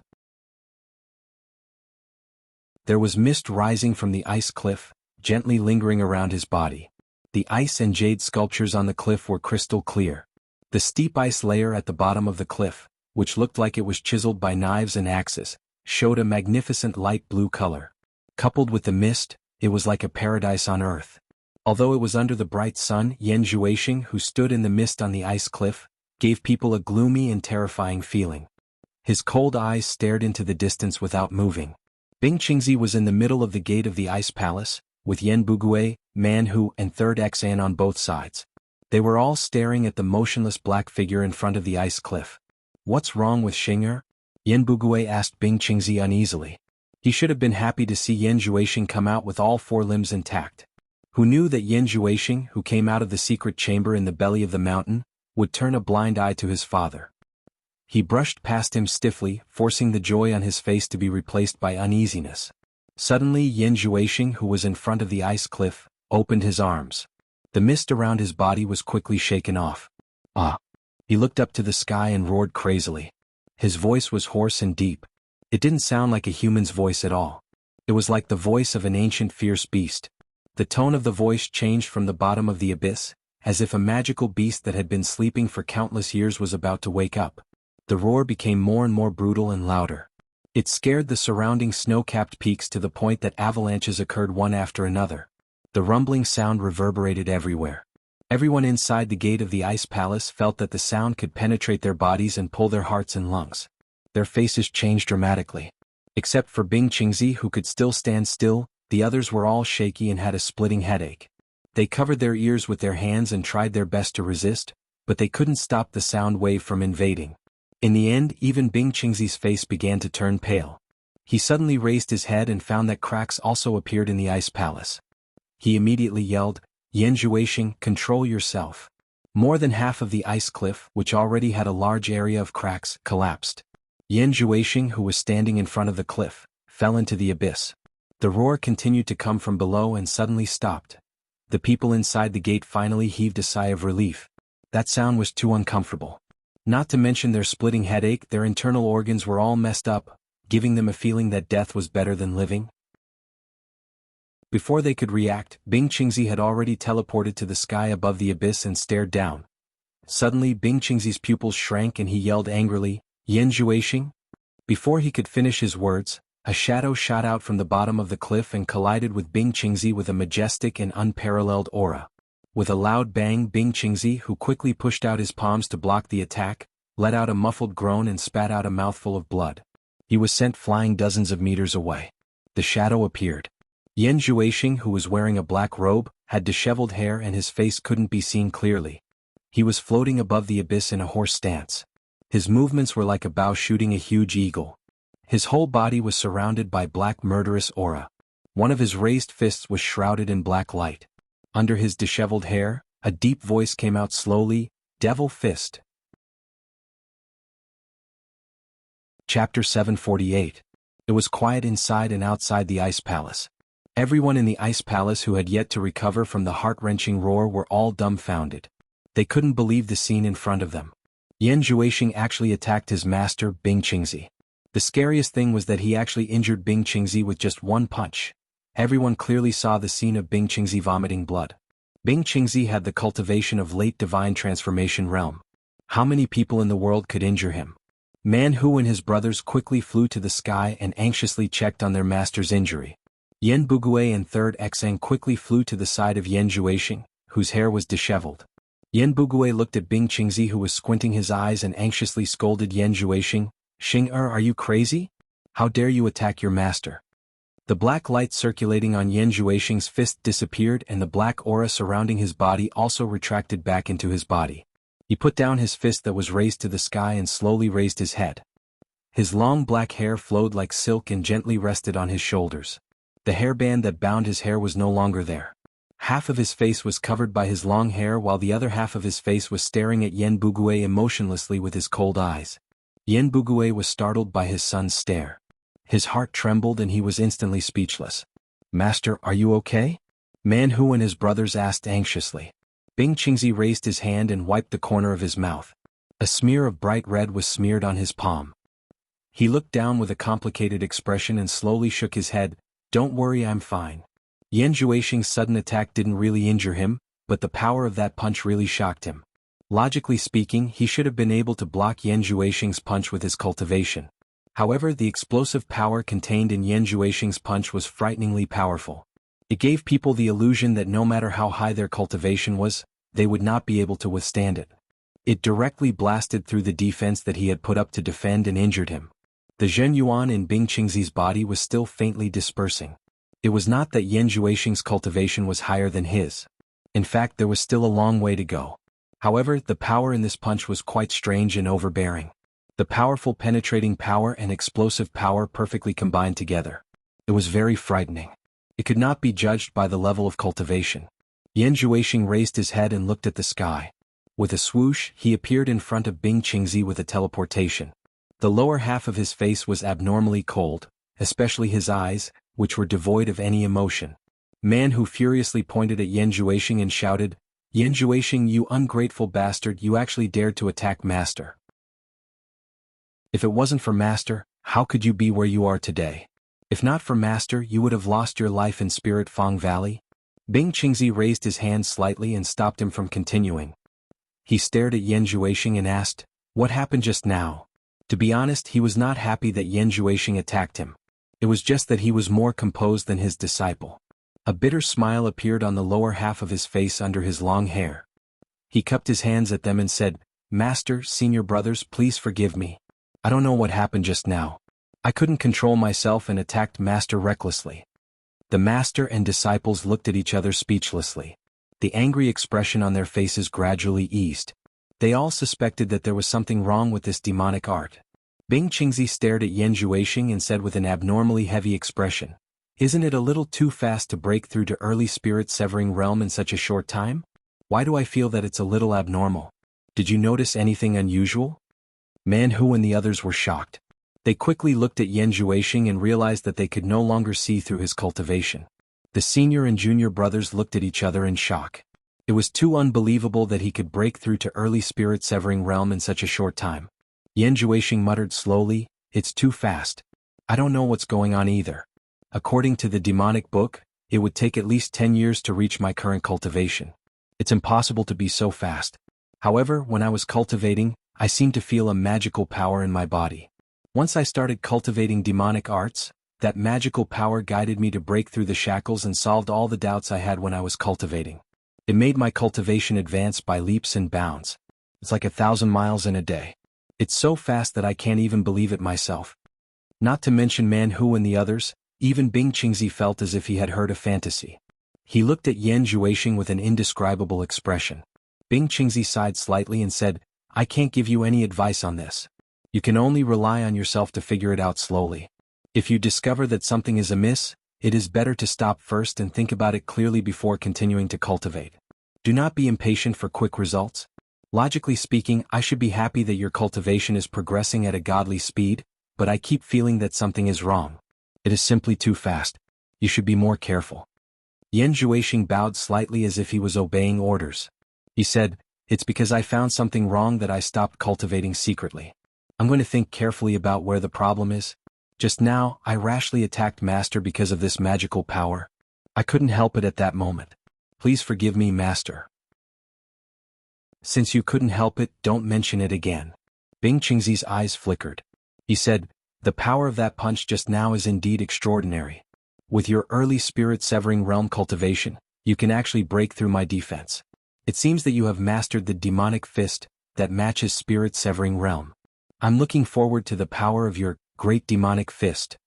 There was mist rising from the ice cliff, gently lingering around his body. The ice and jade sculptures on the cliff were crystal clear. The steep ice layer at the bottom of the cliff, which looked like it was chiseled by knives and axes, showed a magnificent light blue color. Coupled with the mist, it was like a paradise on earth. Although it was under the bright sun, Yan Zhuixing, who stood in the mist on the ice cliff, gave people a gloomy and terrifying feeling. His cold eyes stared into the distance without moving. Bing Qingzi was in the middle of the gate of the ice palace, with Yan Bugui, Manhu, and Third Xan on both sides. They were all staring at the motionless black figure in front of the ice cliff. "What's wrong with Xing'er?" Yan Bugui asked Bing Qingzi uneasily. He should have been happy to see Yan Zhuixing come out with all four limbs intact. Who knew that Yan Zhuixing, who came out of the secret chamber in the belly of the mountain, would turn a blind eye to his father? He brushed past him stiffly, forcing the joy on his face to be replaced by uneasiness. Suddenly Yan Zhuixing, who was in front of the ice cliff, opened his arms. The mist around his body was quickly shaken off. "Ah!" He looked up to the sky and roared crazily. His voice was hoarse and deep. It didn't sound like a human's voice at all. It was like the voice of an ancient fierce beast. The tone of the voice changed from the bottom of the abyss, as if a magical beast that had been sleeping for countless years was about to wake up. The roar became more and more brutal and louder. It scared the surrounding snow-capped peaks to the point that avalanches occurred one after another. The rumbling sound reverberated everywhere. Everyone inside the gate of the ice palace felt that the sound could penetrate their bodies and pull their hearts and lungs. Their faces changed dramatically. Except for Bing Qingzi, who could still stand still, the others were all shaky and had a splitting headache. They covered their ears with their hands and tried their best to resist, but they couldn't stop the sound wave from invading. In the end, even Bing Qingzi's face began to turn pale. He suddenly raised his head and found that cracks also appeared in the ice palace. He immediately yelled, "Yan Zhuixing, control yourself." More than half of the ice cliff, which already had a large area of cracks, collapsed. Yan Zhuixing, who was standing in front of the cliff, fell into the abyss. The roar continued to come from below and suddenly stopped. The people inside the gate finally heaved a sigh of relief. That sound was too uncomfortable. Not to mention their splitting headache, their internal organs were all messed up, giving them a feeling that death was better than living. Before they could react, Bing Qingzi had already teleported to the sky above the abyss and stared down. Suddenly Bing Qingzi's pupils shrank and he yelled angrily, "Yan Zhuixing?" Before he could finish his words, a shadow shot out from the bottom of the cliff and collided with Bing Qingzi with a majestic and unparalleled aura. With a loud bang, Bing Qingzi, who quickly pushed out his palms to block the attack, let out a muffled groan and spat out a mouthful of blood. He was sent flying dozens of meters away. The shadow appeared. Yan Zhuixing, who was wearing a black robe, had disheveled hair and his face couldn't be seen clearly. He was floating above the abyss in a horse stance. His movements were like a bow shooting a huge eagle. His whole body was surrounded by black murderous aura. One of his raised fists was shrouded in black light. Under his disheveled hair, a deep voice came out slowly, "Devil Fist." Chapter 748. It was quiet inside and outside the ice palace. Everyone in the ice palace who had yet to recover from the heart-wrenching roar were all dumbfounded. They couldn't believe the scene in front of them. Yan Zhuixing actually attacked his master, Bing Qingzi. The scariest thing was that he actually injured Bing Qingzi with just one punch. Everyone clearly saw the scene of Bing Qingzi vomiting blood. Bing Qingzi had the cultivation of late divine transformation realm. How many people in the world could injure him? Man Hu and his brothers quickly flew to the sky and anxiously checked on their master's injury. Yan Bugui and Third Xang quickly flew to the side of Yan Juexing, whose hair was disheveled. Yan Bugui looked at Bing Qingzi, who was squinting his eyes, and anxiously scolded Yan Juexing, "Xing-er, are you crazy? How dare you attack your master?" The black light circulating on Yan Juexing's fist disappeared, and the black aura surrounding his body also retracted back into his body. He put down his fist that was raised to the sky and slowly raised his head. His long black hair flowed like silk and gently rested on his shoulders. The hairband that bound his hair was no longer there. Half of his face was covered by his long hair, while the other half of his face was staring at Yan Bugui emotionlessly with his cold eyes. Yan Bugui was startled by his son's stare. His heart trembled and he was instantly speechless. "Master, are you okay?" Man Hu and his brothers asked anxiously. Bing Qingzi raised his hand and wiped the corner of his mouth. A smear of bright red was smeared on his palm. He looked down with a complicated expression and slowly shook his head. "Don't worry, I'm fine." Yan Juexing's sudden attack didn't really injure him, but the power of that punch really shocked him. Logically speaking, he should have been able to block Yan Juexing's punch with his cultivation. However, the explosive power contained in Yan Juexing's punch was frighteningly powerful. It gave people the illusion that no matter how high their cultivation was, they would not be able to withstand it. It directly blasted through the defense that he had put up to defend and injured him. The Zhen Yuan in Bing Qingzi's body was still faintly dispersing. It was not that Yan Juexing's cultivation was higher than his. In fact, there was still a long way to go. However, the power in this punch was quite strange and overbearing. The powerful penetrating power and explosive power perfectly combined together. It was very frightening. It could not be judged by the level of cultivation. Yan Juexing raised his head and looked at the sky. With a swoosh, he appeared in front of Bing Qingzi with a teleportation. The lower half of his face was abnormally cold, especially his eyes, which were devoid of any emotion. Man Hu furiously pointed at Yan Juexing and shouted, "Yan Juexing, you ungrateful bastard, you actually dared to attack Master. If it wasn't for Master, how could you be where you are today? If not for Master, you would have lost your life in Spirit Fang Valley." Bing Qingzi raised his hand slightly and stopped him from continuing. He stared at Yan Juexing and asked, "What happened just now?" To be honest, he was not happy that Yan Juexing attacked him. It was just that he was more composed than his disciple. A bitter smile appeared on the lower half of his face under his long hair. He cupped his hands at them and said, "Master, senior brothers, please forgive me. I don't know what happened just now. I couldn't control myself and attacked Master recklessly." The master and disciples looked at each other speechlessly. The angry expression on their faces gradually eased. They all suspected that there was something wrong with this demonic art. Bing Qingzi stared at Yan Juexing and said with an abnormally heavy expression, "Isn't it a little too fast to break through to early spirit severing realm in such a short time? Why do I feel that it's a little abnormal? Did you notice anything unusual?" Man Hu and the others were shocked. They quickly looked at Yan Juexing and realized that they could no longer see through his cultivation. The senior and junior brothers looked at each other in shock. It was too unbelievable that he could break through to early spirit severing realm in such a short time. Yan Juexing muttered slowly, "It's too fast. I don't know what's going on either. According to the demonic book, it would take at least 10 years to reach my current cultivation. It's impossible to be so fast. However, when I was cultivating, I seemed to feel a magical power in my body. Once I started cultivating demonic arts, that magical power guided me to break through the shackles and solved all the doubts I had when I was cultivating. It made my cultivation advance by leaps and bounds. It's like 1,000 miles in a day. It's so fast that I can't even believe it myself." Not to mention Man Hu and the others, even Bing Qingzi felt as if he had heard a fantasy. He looked at Yan Juexing with an indescribable expression. Bing Qingzi sighed slightly and said, "I can't give you any advice on this. You can only rely on yourself to figure it out slowly. If you discover that something is amiss, it is better to stop first and think about it clearly before continuing to cultivate. Do not be impatient for quick results. Logically speaking, I should be happy that your cultivation is progressing at a godly speed, but I keep feeling that something is wrong. It is simply too fast. You should be more careful." Yan Juexing bowed slightly as if he was obeying orders. He said, "It's because I found something wrong that I stopped cultivating secretly. I'm going to think carefully about where the problem is. Just now, I rashly attacked Master because of this magical power. I couldn't help it at that moment. Please forgive me, Master." "Since you couldn't help it, don't mention it again. Bing Qingzi's eyes flickered. He said, "The power of that punch just now is indeed extraordinary. With your early spirit-severing realm cultivation, you can actually break through my defense. It seems that you have mastered the demonic fist that matches spirit-severing realm. I'm looking forward to the power of your great demonic fist."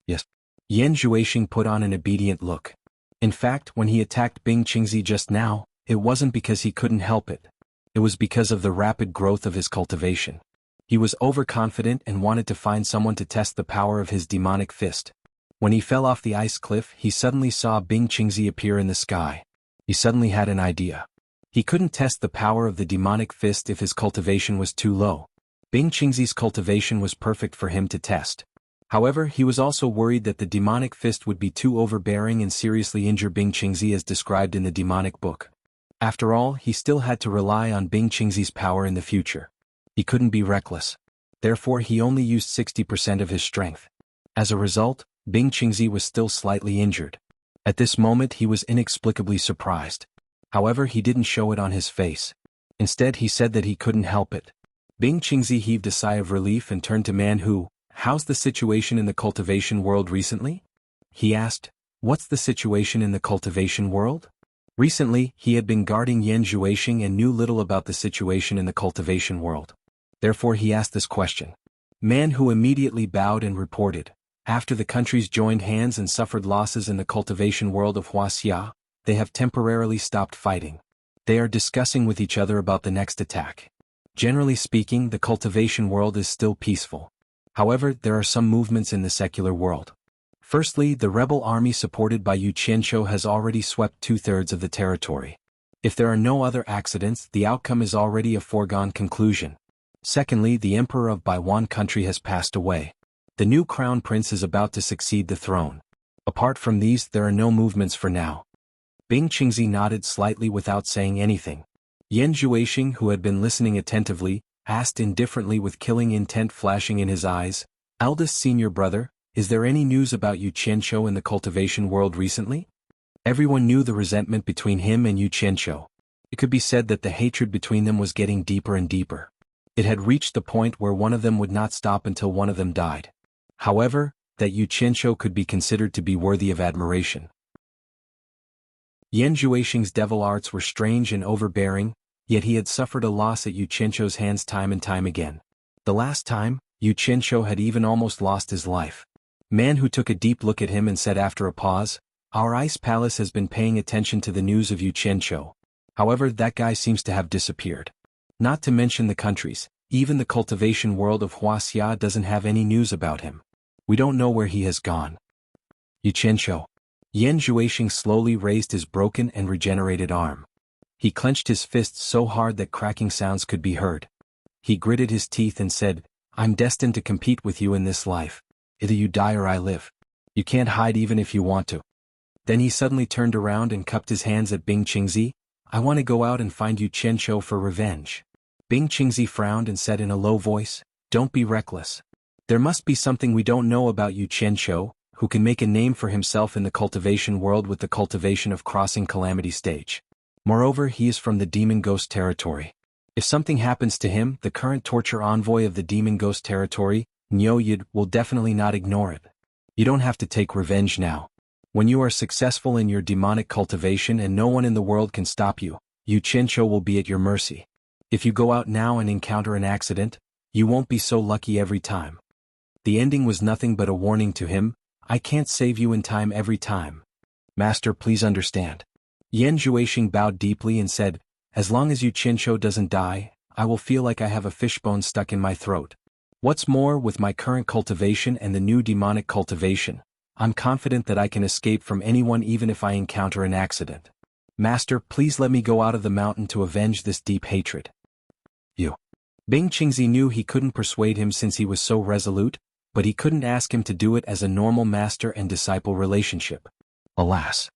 Yes. Yan Zhuixing put on an obedient look. In fact, when he attacked Bing Qingzi just now, it wasn't because he couldn't help it. It was because of the rapid growth of his cultivation. He was overconfident and wanted to find someone to test the power of his demonic fist. When he fell off the ice cliff, he suddenly saw Bing Qingzi appear in the sky. He suddenly had an idea. He couldn't test the power of the demonic fist if his cultivation was too low. Bing Qingzi's cultivation was perfect for him to test. However, he was also worried that the demonic fist would be too overbearing and seriously injure Bing Qingzi as described in the demonic book. After all, he still had to rely on Bing Qingzi's power in the future. He couldn't be reckless. Therefore, he only used 60% of his strength. As a result, Bing Qingzi was still slightly injured. At this moment he was inexplicably surprised. However, he didn't show it on his face. Instead, he said that he couldn't help it. Bing Qingzi heaved a sigh of relief and turned to Man Hu. "How's the situation in the cultivation world recently?" he asked. "What's the situation in the cultivation world?" Recently, he had been guarding Yan Zhuixing and knew little about the situation in the cultivation world. Therefore he asked this question. Man Hu immediately bowed and reported, "After the countries joined hands and suffered losses in the cultivation world of Wuxia, they have temporarily stopped fighting. They are discussing with each other about the next attack. Generally speaking, the cultivation world is still peaceful. However, there are some movements in the secular world. Firstly, the rebel army supported by Yu Qianqiu has already swept 2/3 of the territory. If there are no other accidents, the outcome is already a foregone conclusion. Secondly, the emperor of Baiwan country has passed away. The new crown prince is about to succeed the throne. Apart from these, there are no movements for now." Bing Qingzi nodded slightly without saying anything. Yan Zhuixing, who had been listening attentively, asked indifferently with killing intent flashing in his eyes, "Eldest senior brother, is there any news about Yu Qianqiu in the cultivation world recently?" Everyone knew the resentment between him and Yu Qianqiu. It could be said that the hatred between them was getting deeper and deeper. It had reached the point where one of them would not stop until one of them died. However, that Yu Qianqiu could be considered to be worthy of admiration. Yan Zhuixing's devil arts were strange and overbearing, yet he had suffered a loss at Yu Qianqiu's hands time and time again. The last time, Yu Qianqiu had even almost lost his life. Man Hu took a deep look at him and said after a pause, "Our ice palace has been paying attention to the news of Yu Qianqiu. However, that guy seems to have disappeared. Not to mention the countries, even the cultivation world of Wuxia doesn't have any news about him. We don't know where he has gone." Yu Qianqiu. Yan Zhuixing slowly raised his broken and regenerated arm. He clenched his fists so hard that cracking sounds could be heard. He gritted his teeth and said, "I'm destined to compete with you in this life. Either you die or I live. You can't hide even if you want to." Then he suddenly turned around and cupped his hands at Bing Qingzi. "I want to go out and find Yu Qianqiu for revenge." Bing Qingzi frowned and said in a low voice, "Don't be reckless. There must be something we don't know about Yu Qianqiu, who can make a name for himself in the cultivation world with the cultivation of crossing calamity stage. Moreover, he is from the demon ghost territory. If something happens to him, the current torture envoy of the demon ghost territory, Niu Yid, will definitely not ignore it. You don't have to take revenge now. When you are successful in your demonic cultivation and no one in the world can stop you, Yu Qianqiu will be at your mercy. If you go out now and encounter an accident, you won't be so lucky every time." The ending was nothing but a warning to him. "I can't save you in time every time. Master, please understand." Yan Zhuixing bowed deeply and said, "As long as Yu Qianqiu doesn't die, I will feel like I have a fishbone stuck in my throat. What's more, with my current cultivation and the new demonic cultivation, I'm confident that I can escape from anyone even if I encounter an accident. Master, please let me go out of the mountain to avenge this deep hatred." "You." Bing Qingzi knew he couldn't persuade him since he was so resolute, but he couldn't ask him to do it as a normal master and disciple relationship. Alas.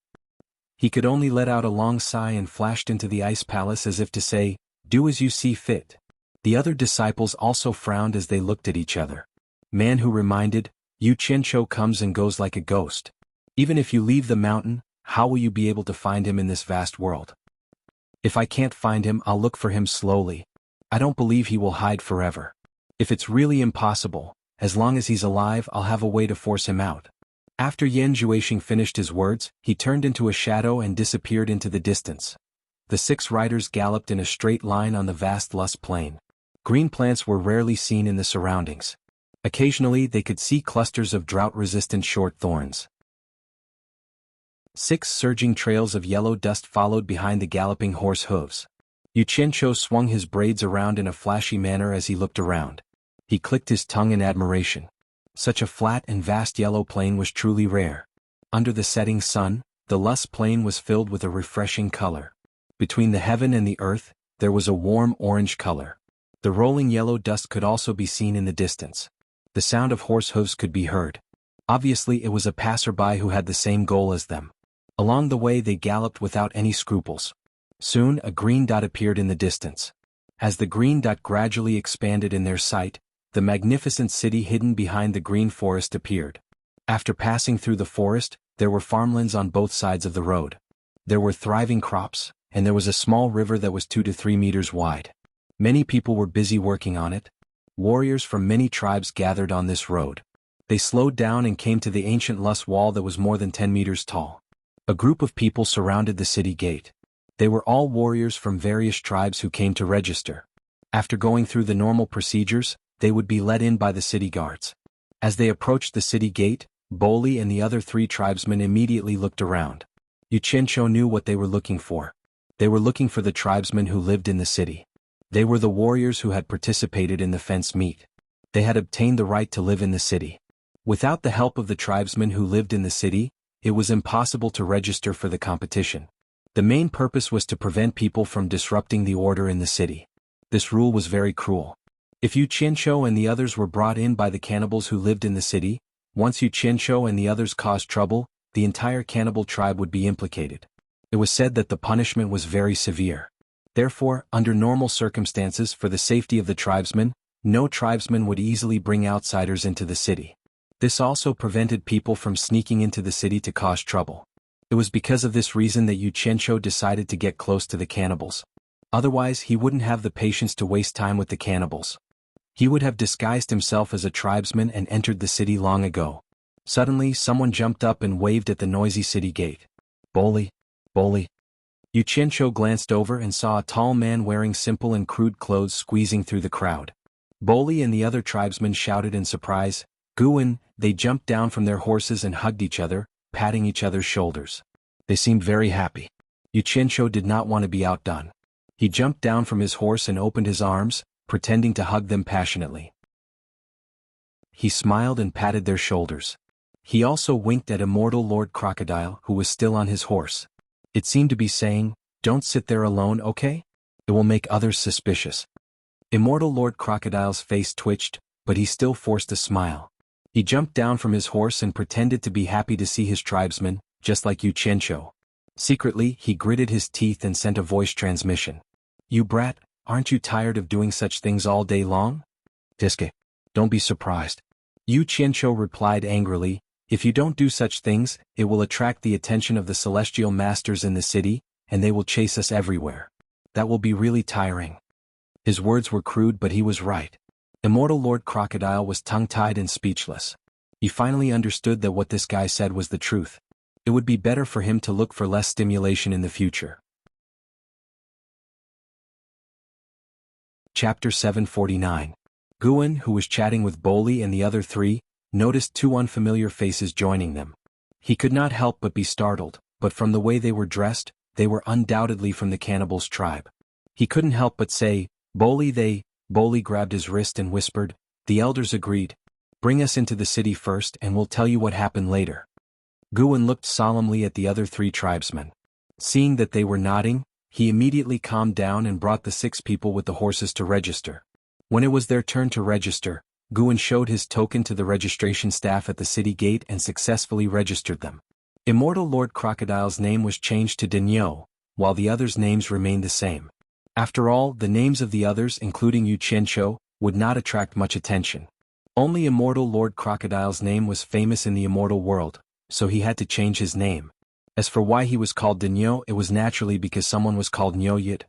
He could only let out a long sigh and flashed into the ice palace as if to say, "Do as you see fit." The other disciples also frowned as they looked at each other. Man Hu reminded, "Yu Qianqiu comes and goes like a ghost. Even if you leave the mountain, how will you be able to find him in this vast world?" "If I can't find him, I'll look for him slowly. I don't believe he will hide forever. If it's really impossible, as long as he's alive I'll have a way to force him out. After Yan Zhuixing finished his words, he turned into a shadow and disappeared into the distance. The 6 riders galloped in a straight line on the vast lush plain. Green plants were rarely seen in the surroundings. Occasionally they could see clusters of drought-resistant short thorns. 6 surging trails of yellow dust followed behind the galloping horse hooves. Yu Qianqiu swung his braids around in a flashy manner as he looked around. He clicked his tongue in admiration. Such a flat and vast yellow plain was truly rare. Under the setting sun, the lush plain was filled with a refreshing color. Between the heaven and the earth, there was a warm orange color. The rolling yellow dust could also be seen in the distance. The sound of horse hooves could be heard. Obviously it was a passerby who had the same goal as them. Along the way they galloped without any scruples. Soon a green dot appeared in the distance. As the green dot gradually expanded in their sight, the magnificent city hidden behind the green forest appeared. After passing through the forest, there were farmlands on both sides of the road. There were thriving crops, and there was a small river that was 2 to 3 meters wide. Many people were busy working on it. Warriors from many tribes gathered on this road. They slowed down and came to the ancient lush wall that was more than 10 meters tall. A group of people surrounded the city gate. They were all warriors from various tribes who came to register. After going through the normal procedures, they would be let in by the city guards. As they approached the city gate, Boli and the other 3 tribesmen immediately looked around. Yu Qianqiu knew what they were looking for. They were looking for the tribesmen who lived in the city. They were the warriors who had participated in the fence meet. They had obtained the right to live in the city. Without the help of the tribesmen who lived in the city, it was impossible to register for the competition. The main purpose was to prevent people from disrupting the order in the city. This rule was very cruel. If Yu Qianqiu and the others were brought in by the cannibals who lived in the city, once Yu Qianqiu and the others caused trouble, the entire cannibal tribe would be implicated. It was said that the punishment was very severe. Therefore, under normal circumstances for the safety of the tribesmen, no tribesman would easily bring outsiders into the city. This also prevented people from sneaking into the city to cause trouble. It was because of this reason that Yu Qianqiu decided to get close to the cannibals. Otherwise he wouldn't have the patience to waste time with the cannibals. He would have disguised himself as a tribesman and entered the city long ago. Suddenly someone jumped up and waved at the noisy city gate. Boli, Boli. Yu Qianqiu glanced over and saw a tall man wearing simple and crude clothes squeezing through the crowd. Boli and the other tribesmen shouted in surprise, "Guan!" They jumped down from their horses and hugged each other, patting each other's shoulders. They seemed very happy. Yu Qianqiu did not want to be outdone. He jumped down from his horse and opened his arms, pretending to hug them passionately. He smiled and patted their shoulders. He also winked at Immortal Lord Crocodile, who was still on his horse. It seemed to be saying, "Don't sit there alone, okay? It will make others suspicious." Immortal Lord Crocodile's face twitched, but he still forced a smile. He jumped down from his horse and pretended to be happy to see his tribesmen, just like Yu Qianqiu. Secretly, he gritted his teeth and sent a voice transmission. "You brat, aren't you tired of doing such things all day long? Diske. Don't be surprised." Yu Qianqiu replied angrily, "If you don't do such things, it will attract the attention of the celestial masters in the city, and they will chase us everywhere. That will be really tiring." His words were crude, but he was right. Immortal Lord Crocodile was tongue-tied and speechless. He finally understood that what this guy said was the truth. It would be better for him to look for less stimulation in the future. Chapter 749. Guan, who was chatting with Boli and the other 3, noticed 2 unfamiliar faces joining them. He could not help but be startled, but from the way they were dressed, they were undoubtedly from the cannibals' tribe. He couldn't help but say, "Boli." Boli grabbed his wrist and whispered, "The elders agreed. Bring us into the city first and we'll tell you what happened later." Guan looked solemnly at the other 3 tribesmen. Seeing that they were nodding, he immediately calmed down and brought the 6 people with the horses to register. When it was their turn to register, Guan showed his token to the registration staff at the city gate and successfully registered them. Immortal Lord Crocodile's name was changed to Dinyo, while the others' names remained the same. After all, the names of the others, including Yu Qianqiu, would not attract much attention. Only Immortal Lord Crocodile's name was famous in the immortal world, so he had to change his name. As for why he was called Dinyo, it was naturally because someone was called Nyoyit.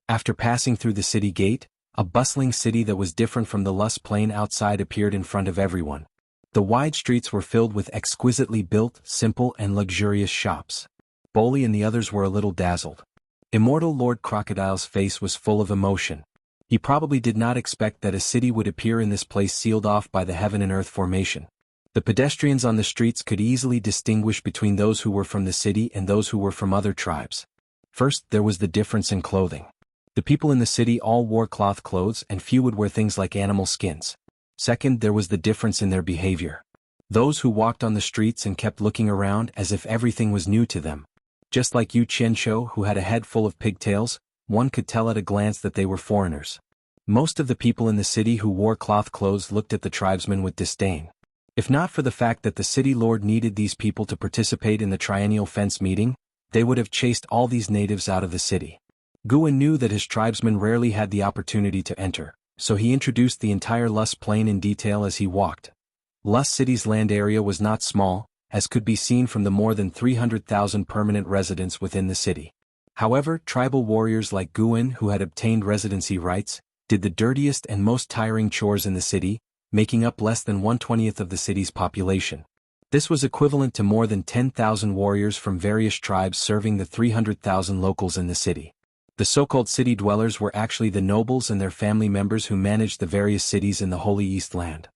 After passing through the city gate, A bustling city that was different from the lush plain outside appeared in front of everyone. The wide streets were filled with exquisitely built, simple and luxurious shops. Bolly and the others were a little dazzled. Immortal Lord Crocodile's face was full of emotion. He probably did not expect that a city would appear in this place sealed off by the heaven and earth formation. The pedestrians on the streets could easily distinguish between those who were from the city and those who were from other tribes. First, there was the difference in clothing. The people in the city all wore cloth clothes and few would wear things like animal skins. Second, there was the difference in their behavior. Those who walked on the streets and kept looking around as if everything was new to them. Just like Yu Qianshou, who had a head full of pigtails, one could tell at a glance that they were foreigners. Most of the people in the city who wore cloth clothes looked at the tribesmen with disdain. If not for the fact that the city lord needed these people to participate in the triennial fence meeting, they would have chased all these natives out of the city. Guan knew that his tribesmen rarely had the opportunity to enter, so he introduced the entire Lust Plain in detail as he walked. Lust City's land area was not small, as could be seen from the more than 300,000 permanent residents within the city. However, tribal warriors like Guan, who had obtained residency rights, did the dirtiest and most tiring chores in the city, making up less than 1/20th of the city's population. This was equivalent to more than 10,000 warriors from various tribes serving the 300,000 locals in the city. The so-called city dwellers were actually the nobles and their family members who managed the various cities in the Holy East Land.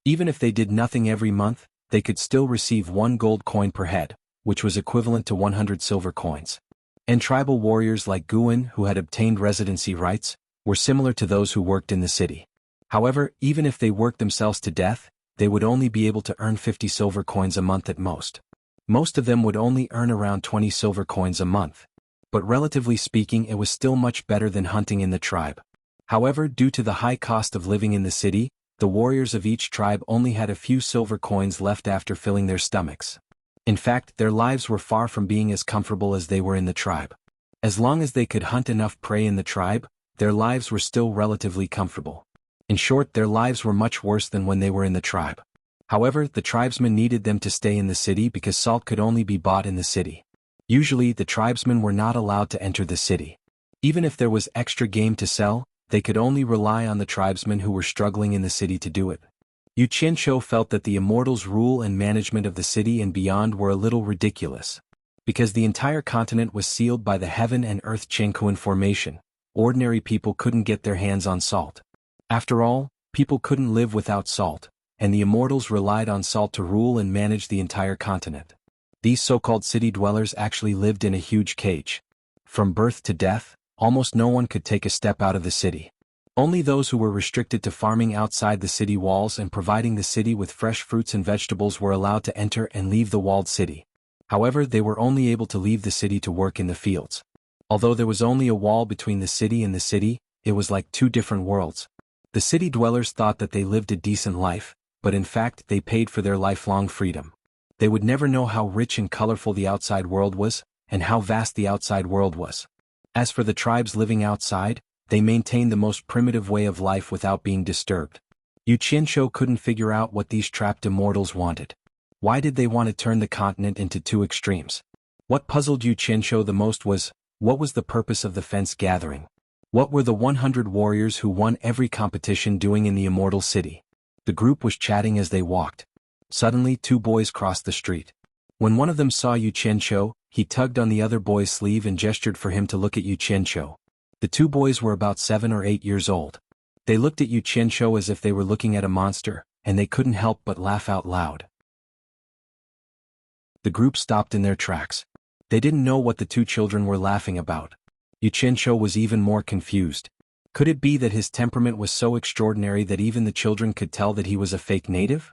Even if they did nothing every month, they could still receive 1 gold coin per head, which was equivalent to 100 silver coins. And tribal warriors like Guan, who had obtained residency rights, were similar to those who worked in the city. However, even if they worked themselves to death, they would only be able to earn 50 silver coins a month at most. Most of them would only earn around 20 silver coins a month. But relatively speaking, it was still much better than hunting in the tribe. However, due to the high cost of living in the city, the warriors of each tribe only had a few silver coins left after filling their stomachs. In fact, their lives were far from being as comfortable as they were in the tribe. As long as they could hunt enough prey in the tribe, their lives were still relatively comfortable. In short, their lives were much worse than when they were in the tribe. However, the tribesmen needed them to stay in the city because salt could only be bought in the city. Usually, the tribesmen were not allowed to enter the city. Even if there was extra game to sell, they could only rely on the tribesmen who were struggling in the city to do it. Yu Qianshou felt that the immortals' rule and management of the city and beyond were a little ridiculous. Because the entire continent was sealed by the heaven and earth Chengkuan formation, ordinary people couldn't get their hands on salt. After all, people couldn't live without salt, and the immortals relied on salt to rule and manage the entire continent. These so-called city dwellers actually lived in a huge cage. From birth to death, almost no one could take a step out of the city. Only those who were restricted to farming outside the city walls and providing the city with fresh fruits and vegetables were allowed to enter and leave the walled city. However, they were only able to leave the city to work in the fields. Although there was only a wall between the city and the city, it was like two different worlds. The city dwellers thought that they lived a decent life, but in fact they paid for their lifelong freedom. They would never know how rich and colorful the outside world was, and how vast the outside world was. As for the tribes living outside, they maintained the most primitive way of life without being disturbed. Yu Qianshou couldn't figure out what these trapped immortals wanted. Why did they want to turn the continent into two extremes? What puzzled Yu Qianshou the most was, what was the purpose of the fence gathering? What were the 100 warriors who won every competition doing in the immortal city? The group was chatting as they walked. Suddenly 2 boys crossed the street. When one of them saw Yu Qianshou, he tugged on the other boy's sleeve and gestured for him to look at Yu Qianshou. The 2 boys were about 7 or 8 years old. They looked at Yu Qianshou as if they were looking at a monster, and they couldn't help but laugh out loud. The group stopped in their tracks. They didn't know what the 2 children were laughing about. Yu Qianshou was even more confused. Could it be that his temperament was so extraordinary that even the children could tell that he was a fake native?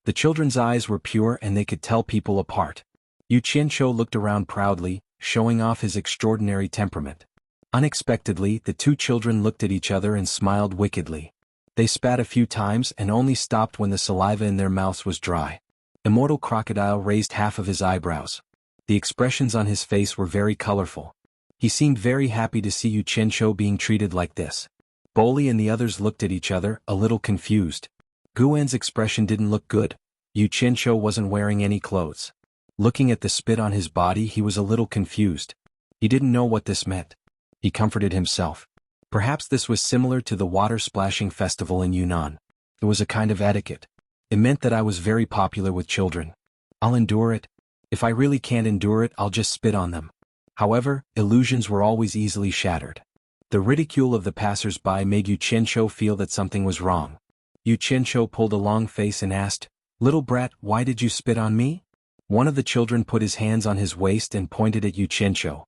The children's eyes were pure and they could tell people apart. Yu Qianshou looked around proudly, showing off his extraordinary temperament. Unexpectedly, the 2 children looked at each other and smiled wickedly. They spat a few times and only stopped when the saliva in their mouths was dry. Immortal Crocodile raised half of his eyebrows. The expressions on his face were very colorful. He seemed very happy to see Yu Qianshou being treated like this. Bolly and the others looked at each other, a little confused. Guan's expression didn't look good. Yu Qianshou wasn't wearing any clothes. Looking at the spit on his body, he was a little confused. He didn't know what this meant. He comforted himself. Perhaps this was similar to the water splashing festival in Yunnan. It was a kind of etiquette. It meant that I was very popular with children. I'll endure it. If I really can't endure it, I'll just spit on them. However, illusions were always easily shattered. The ridicule of the passers-by made Yu Qianshou feel that something was wrong. Yu Qianshou pulled a long face and asked, "Little brat, why did you spit on me?" One of the children put his hands on his waist and pointed at Yu Qianshou.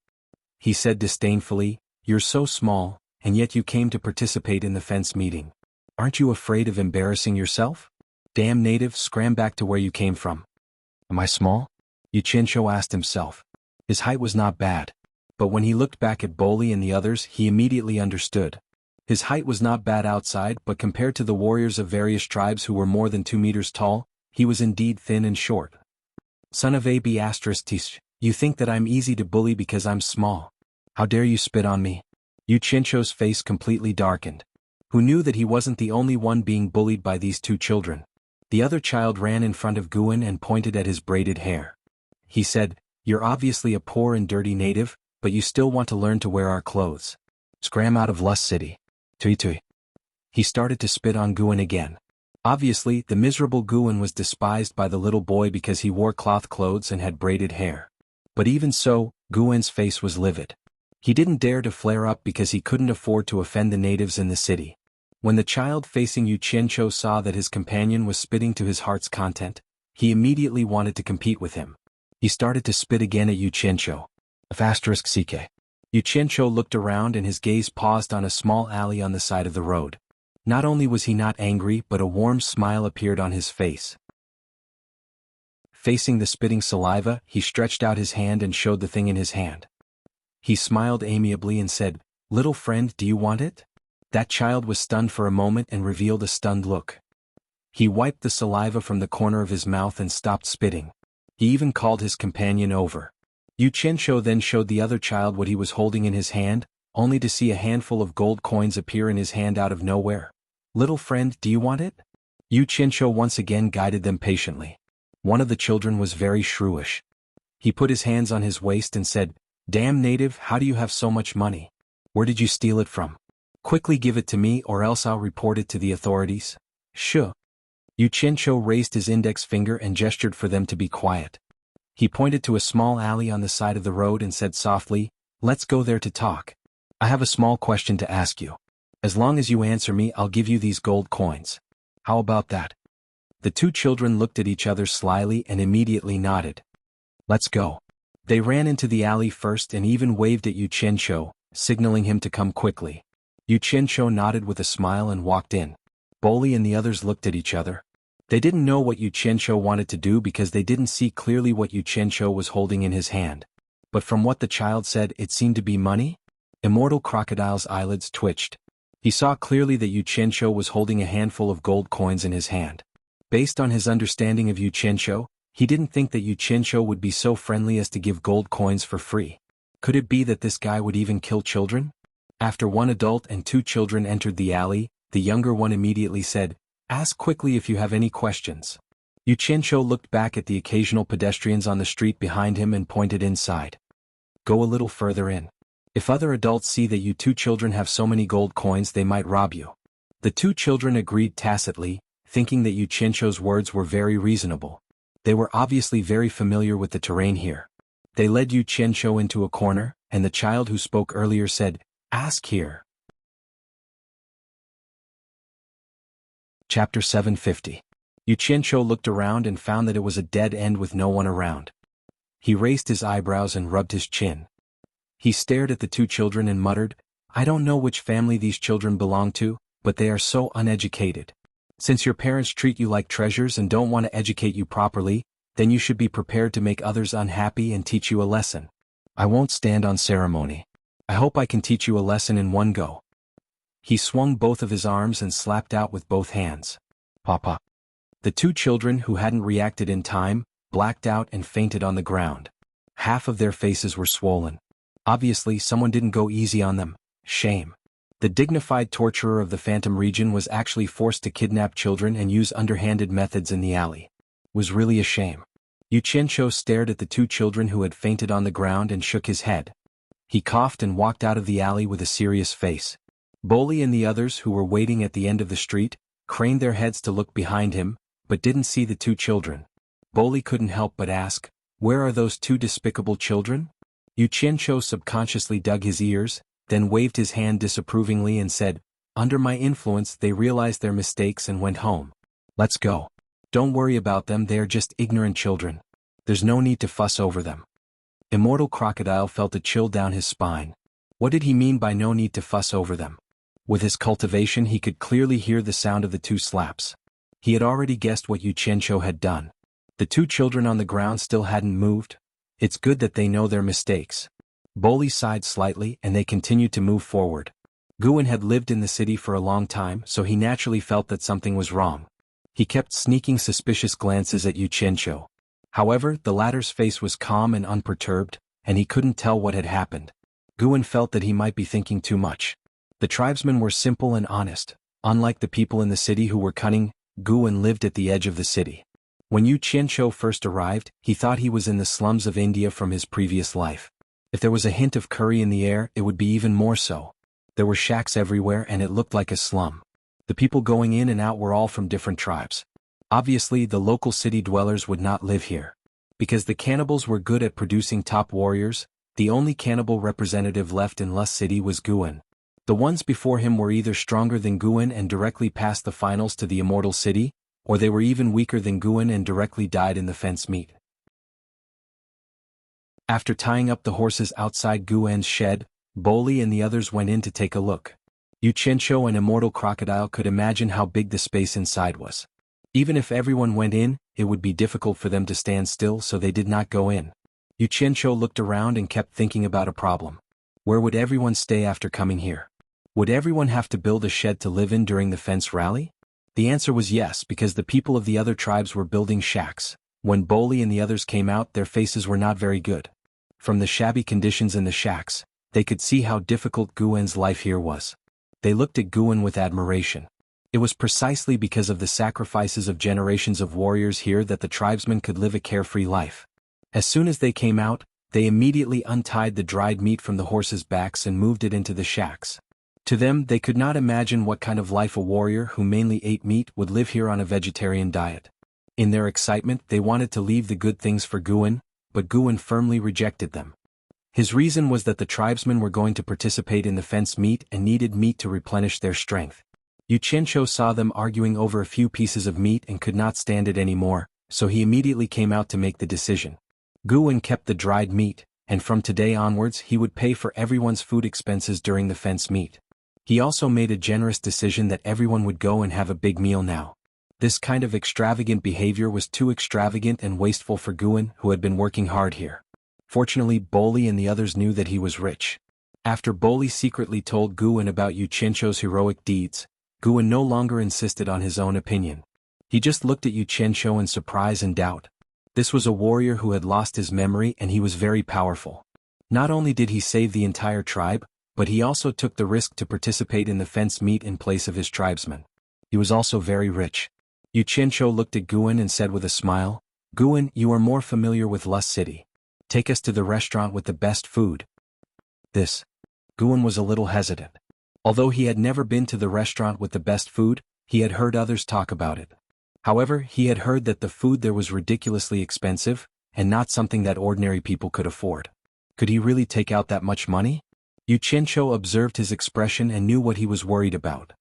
He said disdainfully, "You're so small, and yet you came to participate in the fence meeting. Aren't you afraid of embarrassing yourself? Damn native, scram back to where you came from." Am I small? Yu Qianshou asked himself. His height was not bad. But when he looked back at Boli and the others, he immediately understood. His height was not bad outside, but compared to the warriors of various tribes who were more than 2 meters tall, he was indeed thin and short. Son of AB***, you think that I'm easy to bully because I'm small. How dare you spit on me? Yu Qianshou's face completely darkened. Who knew that he wasn't the only one being bullied by these two children? The other child ran in front of Guan and pointed at his braided hair. He said, "You're obviously a poor and dirty native, but you still want to learn to wear our clothes. Scram out of Lust City. Tui tui." He started to spit on Guan again. Obviously, the miserable Guan was despised by the little boy because he wore cloth clothes and had braided hair. But even so, Guan's face was livid. He didn't dare to flare up because he couldn't afford to offend the natives in the city. When the child facing Yu Qianshou saw that his companion was spitting to his heart's content, he immediately wanted to compete with him. He started to spit again at Yu Qianshou. *CK. Yu Qianshou looked around and his gaze paused on a small alley on the side of the road. Not only was he not angry, but a warm smile appeared on his face. Facing the spitting saliva, he stretched out his hand and showed the thing in his hand. He smiled amiably and said, "Little friend, do you want it?" That child was stunned for a moment and revealed a stunned look. He wiped the saliva from the corner of his mouth and stopped spitting. He even called his companion over. Yu Qianshou then showed the other child what he was holding in his hand, only to see a handful of gold coins appear in his hand out of nowhere. "Little friend, do you want it?" Yu Qianshou once again guided them patiently. One of the children was very shrewish. He put his hands on his waist and said, "Damn native, how do you have so much money? Where did you steal it from? Quickly give it to me or else I'll report it to the authorities." "Shh." Yu Qianshou raised his index finger and gestured for them to be quiet. He pointed to a small alley on the side of the road and said softly, "Let's go there to talk. I have a small question to ask you. As long as you answer me, I'll give you these gold coins. How about that?" The two children looked at each other slyly and immediately nodded. "Let's go." They ran into the alley first and even waved at Yu Qianshou, signaling him to come quickly. Yu Qianshou nodded with a smile and walked in. Boli and the others looked at each other. They didn't know what Yu Qianshou wanted to do because they didn't see clearly what Yu Qianshou was holding in his hand. But from what the child said, it seemed to be money? Immortal Crocodile's eyelids twitched. He saw clearly that Yu Qianshou was holding a handful of gold coins in his hand. Based on his understanding of Yu Qianshou, he didn't think that Yu Qianshou would be so friendly as to give gold coins for free. Could it be that this guy would even kill children? After one adult and two children entered the alley, the younger one immediately said, "Ask quickly if you have any questions." Yu Qianshou looked back at the occasional pedestrians on the street behind him and pointed inside. "Go a little further in. If other adults see that you two children have so many gold coins, they might rob you." The two children agreed tacitly, thinking that Yu Qianshou's words were very reasonable. They were obviously very familiar with the terrain here. They led Yu Qianshou into a corner, and the child who spoke earlier said, "Ask here." Chapter 750. Yu Qianshou looked around and found that it was a dead end with no one around. He raised his eyebrows and rubbed his chin. He stared at the two children and muttered, "I don't know which family these children belong to, but they are so uneducated. Since your parents treat you like treasures and don't want to educate you properly, then you should be prepared to make others unhappy and teach you a lesson. I won't stand on ceremony. I hope I can teach you a lesson in one go." He swung both of his arms and slapped out with both hands. Papa. The two children who hadn't reacted in time, blacked out and fainted on the ground. Half of their faces were swollen. Obviously someone didn't go easy on them. Shame. The dignified torturer of the Phantom region was actually forced to kidnap children and use underhanded methods in the alley. It was really a shame. Yu Qianshou stared at the two children who had fainted on the ground and shook his head. He coughed and walked out of the alley with a serious face. Bolly and the others who were waiting at the end of the street craned their heads to look behind him, but didn't see the two children. Bolly couldn't help but ask, "Where are those two despicable children?" Yu Qianqiu subconsciously dug his ears, then waved his hand disapprovingly and said, "Under my influence they realized their mistakes and went home. Let's go. Don't worry about them, they are just ignorant children. There's no need to fuss over them." Immortal Crocodile felt a chill down his spine. What did he mean by no need to fuss over them? With his cultivation he could clearly hear the sound of the two slaps. He had already guessed what Yu Qianqiu had done. The two children on the ground still hadn't moved. It's good that they know their mistakes. Bolly sighed slightly and they continued to move forward. Guan had lived in the city for a long time, so he naturally felt that something was wrong. He kept sneaking suspicious glances at Yu Qianqiu. However, the latter's face was calm and unperturbed, and he couldn't tell what had happened. Guan felt that he might be thinking too much. The tribesmen were simple and honest. Unlike the people in the city who were cunning, Guan lived at the edge of the city. When Yu Qianqiu first arrived, he thought he was in the slums of India from his previous life. If there was a hint of curry in the air, it would be even more so. There were shacks everywhere and it looked like a slum. The people going in and out were all from different tribes. Obviously, the local city dwellers would not live here. Because the cannibals were good at producing top warriors, the only cannibal representative left in Lust City was Guan. The ones before him were either stronger than Guan and directly passed the finals to the Immortal City, or they were even weaker than Guan and directly died in the fence meet. After tying up the horses outside Guan's shed, Bolly and the others went in to take a look. Yu Qianqiu and Immortal Crocodile could imagine how big the space inside was. Even if everyone went in, it would be difficult for them to stand still, so they did not go in. Yu Qianqiu looked around and kept thinking about a problem. Where would everyone stay after coming here? Would everyone have to build a shed to live in during the fence rally? The answer was yes, because the people of the other tribes were building shacks. When Bolly and the others came out, their faces were not very good. From the shabby conditions in the shacks, they could see how difficult Guan's life here was. They looked at Guan with admiration. It was precisely because of the sacrifices of generations of warriors here that the tribesmen could live a carefree life. As soon as they came out, they immediately untied the dried meat from the horses' backs and moved it into the shacks. To them, they could not imagine what kind of life a warrior who mainly ate meat would live here on a vegetarian diet. In their excitement, they wanted to leave the good things for Guan, but Guan firmly rejected them. His reason was that the tribesmen were going to participate in the fence meet and needed meat to replenish their strength. Yu Qianqiu saw them arguing over a few pieces of meat and could not stand it anymore, so he immediately came out to make the decision. Guan kept the dried meat, and from today onwards he would pay for everyone's food expenses during the fence meet. He also made a generous decision that everyone would go and have a big meal now. This kind of extravagant behavior was too extravagant and wasteful for Guan, who had been working hard here. Fortunately, Bolly and the others knew that he was rich. After Bolly secretly told Guan about Yu Qianqiu's heroic deeds, Guan no longer insisted on his own opinion. He just looked at Yu Qianqiu in surprise and doubt. This was a warrior who had lost his memory and he was very powerful. Not only did he save the entire tribe, but he also took the risk to participate in the fence meet in place of his tribesmen. He was also very rich. Yu Qianqiu looked at Guan and said with a smile, "Guan, you are more familiar with Lust City. Take us to the restaurant with the best food." Guan was a little hesitant. Although he had never been to the restaurant with the best food, he had heard others talk about it. However, he had heard that the food there was ridiculously expensive, and not something that ordinary people could afford. Could he really take out that much money? Yu Qianqiu observed his expression and knew what he was worried about.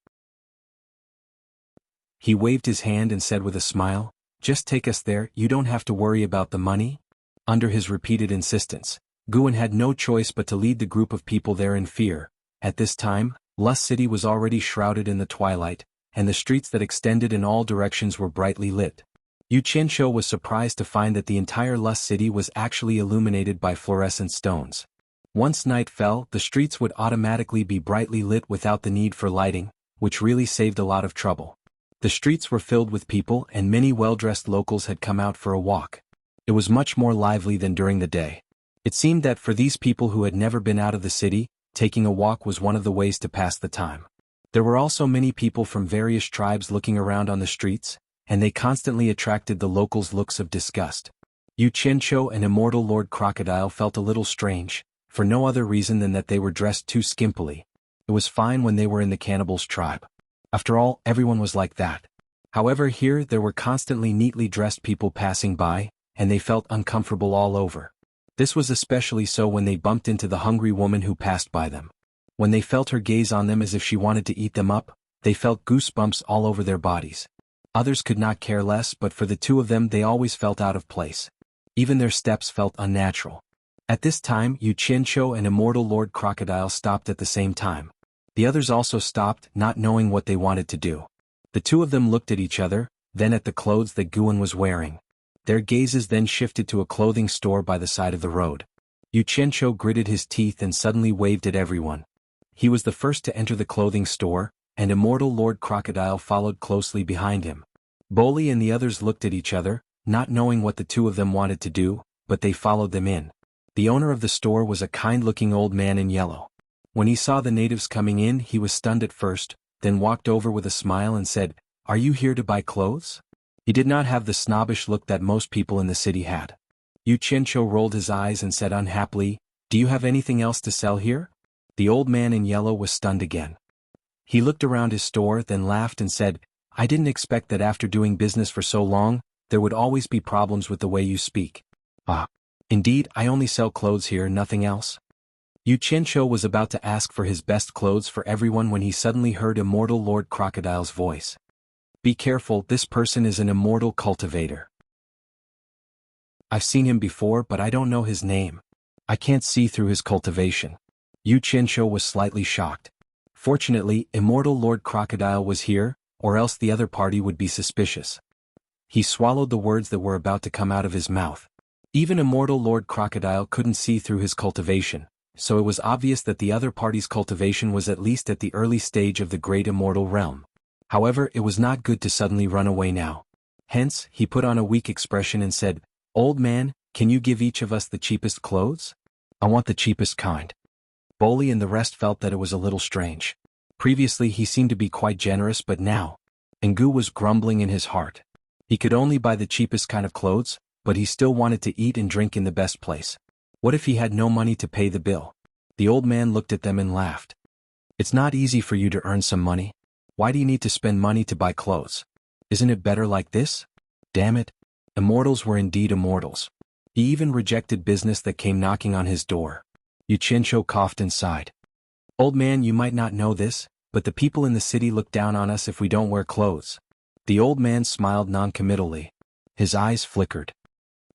He waved his hand and said with a smile, "Just take us there, you don't have to worry about the money." Under his repeated insistence, Guan had no choice but to lead the group of people there in fear. At this time, Lust City was already shrouded in the twilight, and the streets that extended in all directions were brightly lit. Yu Qianqiu was surprised to find that the entire Lust City was actually illuminated by fluorescent stones. Once night fell, the streets would automatically be brightly lit without the need for lighting, which really saved a lot of trouble. The streets were filled with people and many well-dressed locals had come out for a walk. It was much more lively than during the day. It seemed that for these people who had never been out of the city, taking a walk was one of the ways to pass the time. There were also many people from various tribes looking around on the streets, and they constantly attracted the locals' looks of disgust. Yu Qianqiu and Immortal Lord Crocodile felt a little strange, for no other reason than that they were dressed too skimpily. It It was fine when they were in the cannibals' tribe. After all, everyone was like that. However, here there were constantly neatly dressed people passing by, and they felt uncomfortable all over. This was especially so when they bumped into the hungry woman who passed by them. When they felt her gaze on them as if she wanted to eat them up, they felt goosebumps all over their bodies. Others could not care less, but for the two of them they always felt out of place. Even their steps felt unnatural. At this time, Yu Qianqiu and Immortal Lord Crocodile stopped at the same time. The others also stopped, not knowing what they wanted to do. The two of them looked at each other, then at the clothes that Guan was wearing. Their gazes then shifted to a clothing store by the side of the road. Yu Qianqiu gritted his teeth and suddenly waved at everyone. He was the first to enter the clothing store, and Immortal Lord Crocodile followed closely behind him. Bolly and the others looked at each other, not knowing what the two of them wanted to do, but they followed them in. The owner of the store was a kind-looking old man in yellow. When he saw the natives coming in, he was stunned at first, then walked over with a smile and said, "Are you here to buy clothes?" He did not have the snobbish look that most people in the city had. Yu Qianqiu rolled his eyes and said unhappily, "Do you have anything else to sell here?" The old man in yellow was stunned again. He looked around his store, then laughed and said, "I didn't expect that after doing business for so long, there would always be problems with the way you speak." "Ah. Indeed, I only sell clothes here, nothing else." Yu Qianqiu was about to ask for his best clothes for everyone when he suddenly heard Immortal Lord Crocodile's voice. "Be careful, this person is an immortal cultivator. I've seen him before, but I don't know his name. I can't see through his cultivation." Yu Qianqiu was slightly shocked. Fortunately, Immortal Lord Crocodile was here, or else the other party would be suspicious. He swallowed the words that were about to come out of his mouth. Even Immortal Lord Crocodile couldn't see through his cultivation, so it was obvious that the other party's cultivation was at least at the early stage of the great immortal realm. However, it was not good to suddenly run away now. Hence, he put on a weak expression and said, "Old man, can you give each of us the cheapest clothes? I want the cheapest kind." Bolly and the rest felt that it was a little strange. Previously he seemed to be quite generous, but now, Ngu was grumbling in his heart. He could only buy the cheapest kind of clothes, but he still wanted to eat and drink in the best place. What if he had no money to pay the bill? The old man looked at them and laughed. "It's not easy for you to earn some money. Why do you need to spend money to buy clothes? Isn't it better like this?" Damn it. Immortals were indeed immortals. He even rejected business that came knocking on his door. Yu Qianqiu coughed and sighed. "Old man, you might not know this, but the people in the city look down on us if we don't wear clothes." The old man smiled noncommittally. His eyes flickered.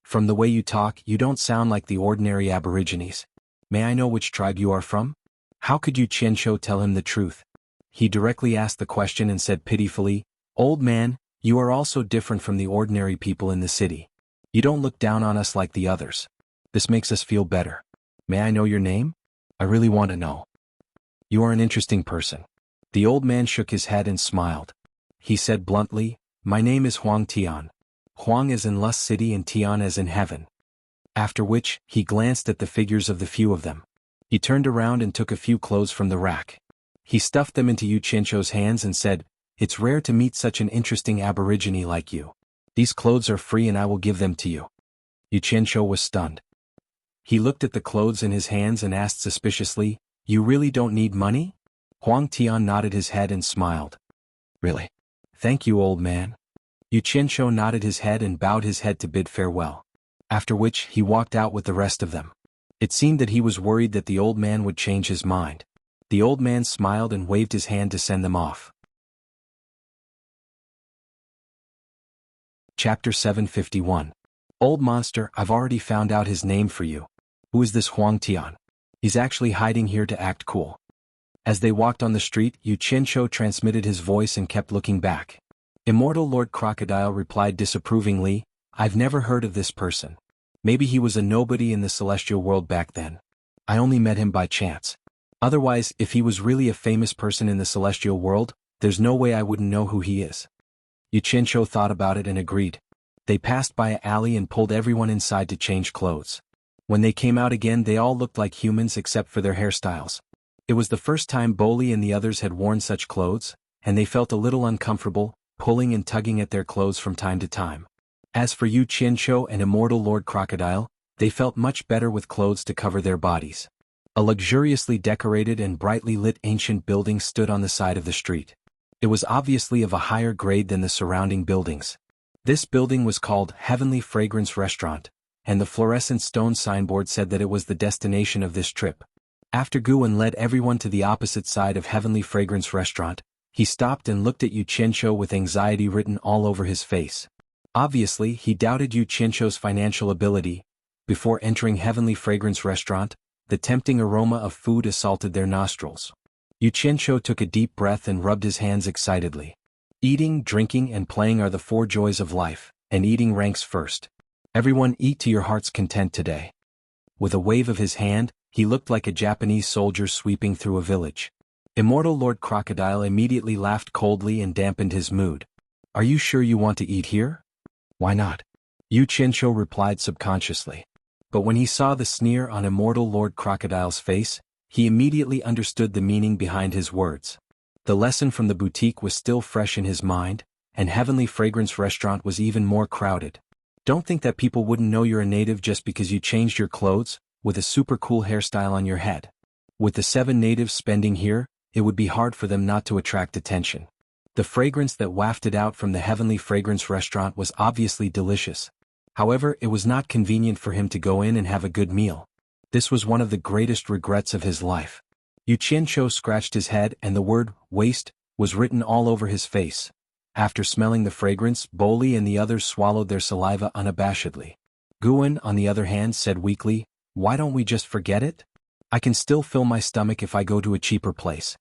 "From the way you talk, you don't sound like the ordinary aborigines. May I know which tribe you are from?" How could Yu Qianqiu tell him the truth? He directly asked the question and said pitifully, "Old man, you are also different from the ordinary people in the city. You don't look down on us like the others. This makes us feel better. May I know your name? I really want to know. You are an interesting person." The old man shook his head and smiled. He said bluntly, "My name is Huang Tian. Huang as in Lust City and Tian as in heaven." After which, he glanced at the figures of the few of them. He turned around and took a few clothes from the rack. He stuffed them into Yu Qianqiu's hands and said, "It's rare to meet such an interesting aborigine like you. These clothes are free and I will give them to you." Yu Qianqiu was stunned. He looked at the clothes in his hands and asked suspiciously, "You really don't need money?" Huang Tian nodded his head and smiled. "Really? Thank you, old man." Yu Qianqiu nodded his head and bowed his head to bid farewell. After which, he walked out with the rest of them. It seemed that he was worried that the old man would change his mind. The old man smiled and waved his hand to send them off. Chapter 751. Old monster, I've already found out his name for you. Who is this Huang Tian? He's actually hiding here to act cool. As they walked on the street, Yu Qianqiu transmitted his voice and kept looking back. Immortal Lord Crocodile replied disapprovingly, "I've never heard of this person. Maybe he was a nobody in the celestial world back then. I only met him by chance. Otherwise, if he was really a famous person in the celestial world, there's no way I wouldn't know who he is." Yu Qianqiu thought about it and agreed. They passed by an alley and pulled everyone inside to change clothes. When they came out again, they all looked like humans except for their hairstyles. It was the first time Bolly and the others had worn such clothes, and they felt a little uncomfortable, pulling and tugging at their clothes from time to time. As for Yu Qianqiu and Immortal Lord Crocodile, they felt much better with clothes to cover their bodies. A luxuriously decorated and brightly lit ancient building stood on the side of the street. It was obviously of a higher grade than the surrounding buildings. This building was called Heavenly Fragrance Restaurant, and the fluorescent stone signboard said that it was the destination of this trip. After Guan led everyone to the opposite side of Heavenly Fragrance Restaurant, he stopped and looked at Yu Qianqiu with anxiety written all over his face. Obviously, he doubted Yu Qianqiu's financial ability. Before entering Heavenly Fragrance Restaurant, the tempting aroma of food assaulted their nostrils. Yu Qianqiu took a deep breath and rubbed his hands excitedly. Eating, drinking, and playing are the 4 joys of life, and eating ranks first. Everyone eat to your heart's content today. With a wave of his hand, he looked like a Japanese soldier sweeping through a village. Immortal Lord Crocodile immediately laughed coldly and dampened his mood. Are you sure you want to eat here? Why not? Yu Qianqiu replied subconsciously. But when he saw the sneer on Immortal Lord Crocodile's face, he immediately understood the meaning behind his words. The lesson from the boutique was still fresh in his mind, and Heavenly Fragrance Restaurant was even more crowded. Don't think that people wouldn't know you're a native just because you changed your clothes, with a super cool hairstyle on your head. With the 7 natives spending here, it would be hard for them not to attract attention. The fragrance that wafted out from the Heavenly Fragrance Restaurant was obviously delicious. However, it was not convenient for him to go in and have a good meal. This was one of the greatest regrets of his life. Yu Qianqiu scratched his head and the word, waste, was written all over his face. After smelling the fragrance, Boli and the others swallowed their saliva unabashedly. Guan, on the other hand, said weakly, why don't we just forget it? I can still fill my stomach if I go to a cheaper place.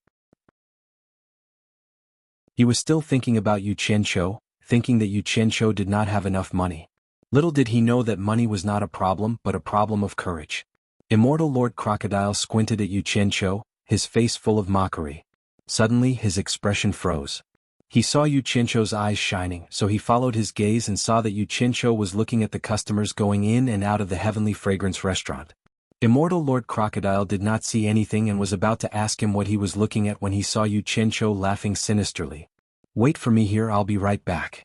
He was still thinking about Yu Qianqiu, thinking that Yu Qianqiu did not have enough money. Little did he know that money was not a problem but a problem of courage. Immortal Lord Crocodile squinted at Yu Qianqiu, his face full of mockery. Suddenly his expression froze. He saw Yu Qianqiu's eyes shining, so he followed his gaze and saw that Yu Qianqiu was looking at the customers going in and out of the Heavenly Fragrance Restaurant. Immortal Lord Crocodile did not see anything and was about to ask him what he was looking at when he saw Yu Qianqiu laughing sinisterly. Wait for me here, I'll be right back.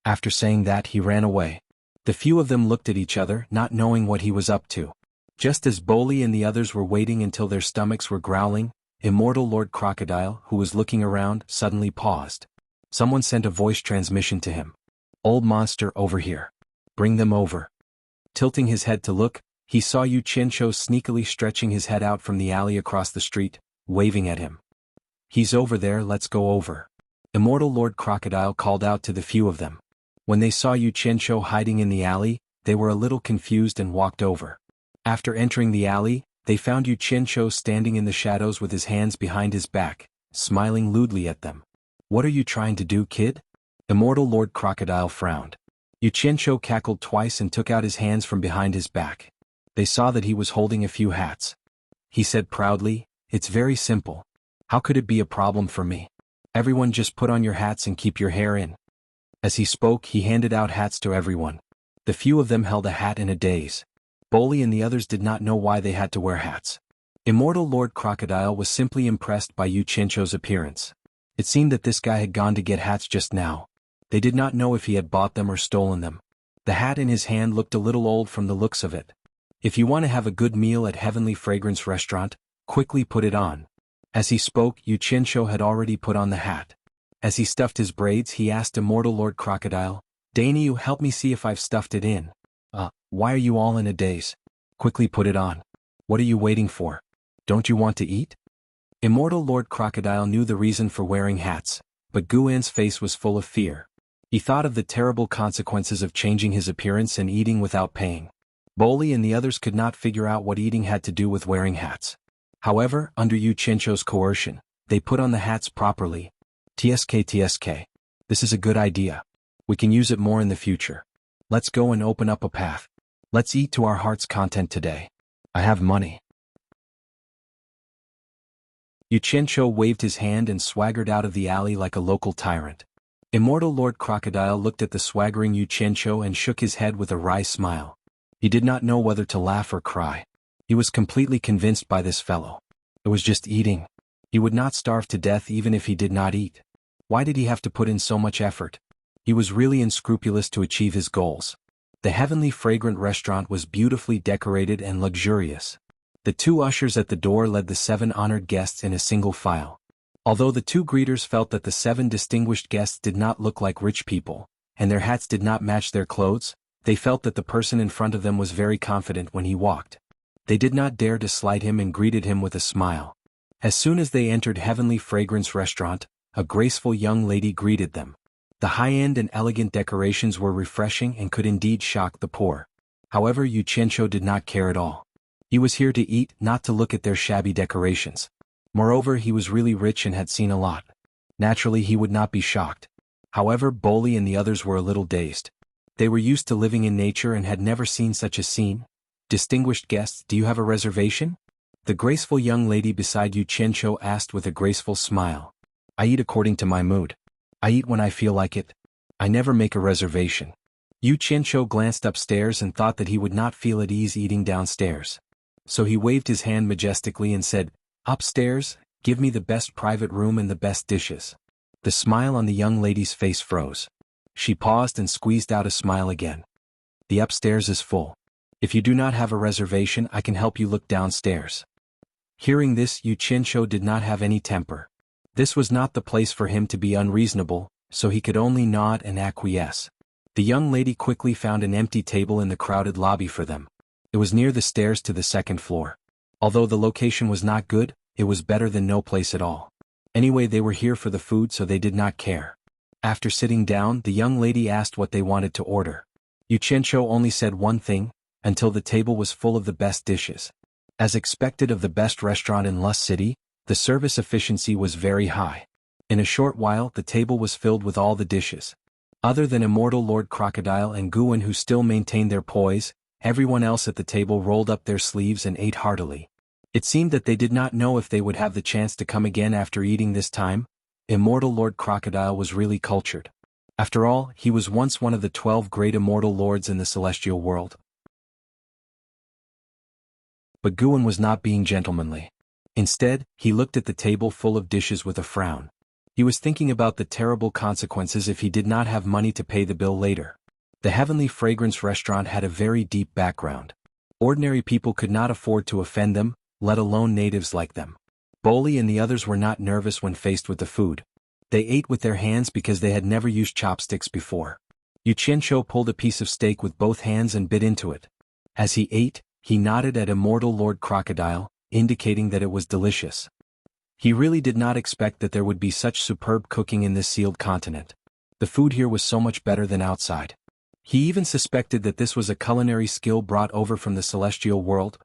After saying that, he ran away. The few of them looked at each other, not knowing what he was up to. Just as Boli and the others were waiting until their stomachs were growling, Immortal Lord Crocodile, who was looking around, suddenly paused. Someone sent a voice transmission to him. Old monster, over here. Bring them over. Tilting his head to look, he saw Yu Qianqiu sneakily stretching his head out from the alley across the street, waving at him. He's over there, let's go over. Immortal Lord Crocodile called out to the few of them. When they saw Yu Qianqiu hiding in the alley, they were a little confused and walked over. After entering the alley, they found Yu Qianqiu standing in the shadows with his hands behind his back, smiling lewdly at them. What are you trying to do, kid? Immortal Lord Crocodile frowned. Yu Qianqiu cackled twice and took out his hands from behind his back. They saw that he was holding a few hats. He said proudly, it's very simple. How could it be a problem for me? Everyone just put on your hats and keep your hair in. As he spoke, he handed out hats to everyone. The few of them held a hat in a daze. Boli and the others did not know why they had to wear hats. Immortal Lord Crocodile was simply impressed by Yu Qianqiu's appearance. It seemed that this guy had gone to get hats just now. They did not know if he had bought them or stolen them. The hat in his hand looked a little old from the looks of it. If you want to have a good meal at Heavenly Fragrance Restaurant, quickly put it on. As he spoke, Yu Qianqiu had already put on the hat. As he stuffed his braids, he asked Immortal Lord Crocodile, Dana, you help me see if I've stuffed it in. Why are you all in a daze? Quickly put it on. What are you waiting for? Don't you want to eat? Immortal Lord Crocodile knew the reason for wearing hats, but Guan's face was full of fear. He thought of the terrible consequences of changing his appearance and eating without paying. Boli and the others could not figure out what eating had to do with wearing hats. However, under Yu Qianqiu's coercion, they put on the hats properly. TSK. This is a good idea. We can use it more in the future. Let's go and open up a path. Let's eat to our heart's content today. I have money. Yu Qianqiu waved his hand and swaggered out of the alley like a local tyrant. Immortal Lord Crocodile looked at the swaggering Yu Qianqiu and shook his head with a wry smile. He did not know whether to laugh or cry. He was completely convinced by this fellow. It was just eating. He would not starve to death even if he did not eat. Why did he have to put in so much effort? He was really unscrupulous to achieve his goals. The Heavenly Fragrant Restaurant was beautifully decorated and luxurious. The two ushers at the door led the 7 honored guests in a single file. Although the 2 greeters felt that the 7 distinguished guests did not look like rich people, and their hats did not match their clothes, they felt that the person in front of them was very confident when he walked. They did not dare to slight him and greeted him with a smile. As soon as they entered Heavenly Fragrance Restaurant, a graceful young lady greeted them. The high-end and elegant decorations were refreshing and could indeed shock the poor. However, Yu Qianqiu did not care at all. He was here to eat, not to look at their shabby decorations. Moreover, he was really rich and had seen a lot. Naturally, he would not be shocked. However, Boli and the others were a little dazed. They were used to living in nature and had never seen such a scene. Distinguished guests, do you have a reservation? The graceful young lady beside Yu Qianqiu asked with a graceful smile. I eat according to my mood. I eat when I feel like it. I never make a reservation. Yu Qianqiu glanced upstairs and thought that he would not feel at ease eating downstairs. So he waved his hand majestically and said, Upstairs, give me the best private room and the best dishes. The smile on the young lady's face froze. She paused and squeezed out a smile again. The upstairs is full. If you do not have a reservation, I can help you look downstairs. Hearing this, Yu Qianqiu did not have any temper. This was not the place for him to be unreasonable, so he could only nod and acquiesce. The young lady quickly found an empty table in the crowded lobby for them. It was near the stairs to the 2nd floor. Although the location was not good, it was better than no place at all. Anyway, they were here for the food, so they did not care. After sitting down, the young lady asked what they wanted to order. Yu Qianqiu only said one thing, until the table was full of the best dishes. As expected of the best restaurant in Lust City, the service efficiency was very high. In a short while, the table was filled with all the dishes. Other than Immortal Lord Crocodile and Guan, who still maintained their poise, everyone else at the table rolled up their sleeves and ate heartily. It seemed that they did not know if they would have the chance to come again after eating this time. Immortal Lord Crocodile was really cultured. After all, he was once one of the 12 great immortal lords in the celestial world. But Guan was not being gentlemanly. Instead, he looked at the table full of dishes with a frown. He was thinking about the terrible consequences if he did not have money to pay the bill later. The Heavenly Fragrance Restaurant had a very deep background. Ordinary people could not afford to offend them, let alone natives like them. Boli and the others were not nervous when faced with the food. They ate with their hands because they had never used chopsticks before. Yu Qianqiu pulled a piece of steak with both hands and bit into it. As he ate, he nodded at Immortal Lord Crocodile, indicating that it was delicious. He really did not expect that there would be such superb cooking in this sealed continent. The food here was so much better than outside. He even suspected that this was a culinary skill brought over from the celestial world.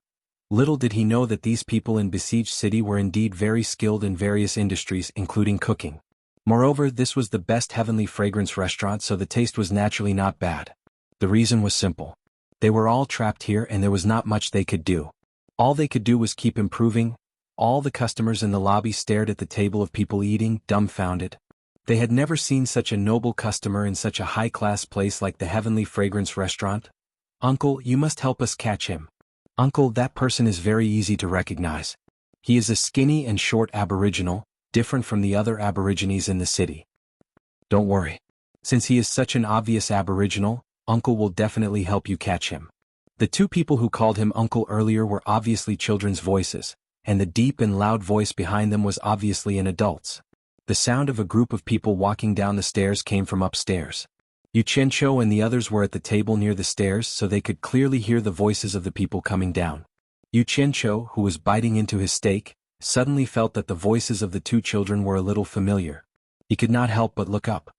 Little did he know that these people in besieged city were indeed very skilled in various industries, including cooking. Moreover, this was the best Heavenly Fragrance restaurant, so the taste was naturally not bad. The reason was simple. They were all trapped here and there was not much they could do. All they could do was keep improving. All the customers in the lobby stared at the table of people eating, dumbfounded. They had never seen such a noble customer in such a high-class place like the Heavenly Fragrance restaurant. Uncle, you must help us catch him. Uncle, that person is very easy to recognize. He is a skinny and short aboriginal, different from the other aborigines in the city. Don't worry. Since he is such an obvious aboriginal, Uncle will definitely help you catch him. The 2 people who called him Uncle earlier were obviously children's voices, and the deep and loud voice behind them was obviously an adult's. The sound of a group of people walking down the stairs came from upstairs. Yu Qianqiu and the others were at the table near the stairs, so they could clearly hear the voices of the people coming down. Yu Qianqiu, who was biting into his steak, suddenly felt that the voices of the 2 children were a little familiar. He could not help but look up.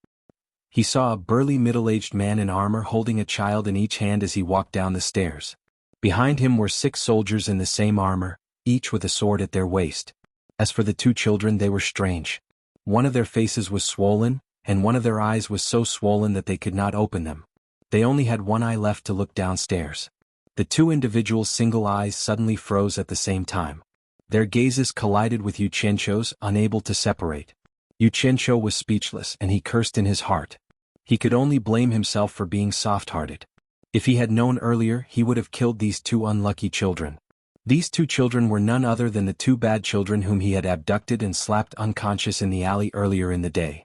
He saw a burly middle-aged man in armor holding a child in each hand as he walked down the stairs. Behind him were 6 soldiers in the same armor, each with a sword at their waist. As for the 2 children, they were strange. One of their faces was swollen, and one of their eyes was so swollen that they could not open them. They only had one eye left to look downstairs. The 2 individuals' single eyes suddenly froze at the same time. Their gazes collided with Yu Qianqiu's, unable to separate. Yu Qianqiu was speechless and he cursed in his heart. He could only blame himself for being soft-hearted. If he had known earlier, he would have killed these 2 unlucky children. These 2 children were none other than the 2 bad children whom he had abducted and slapped unconscious in the alley earlier in the day.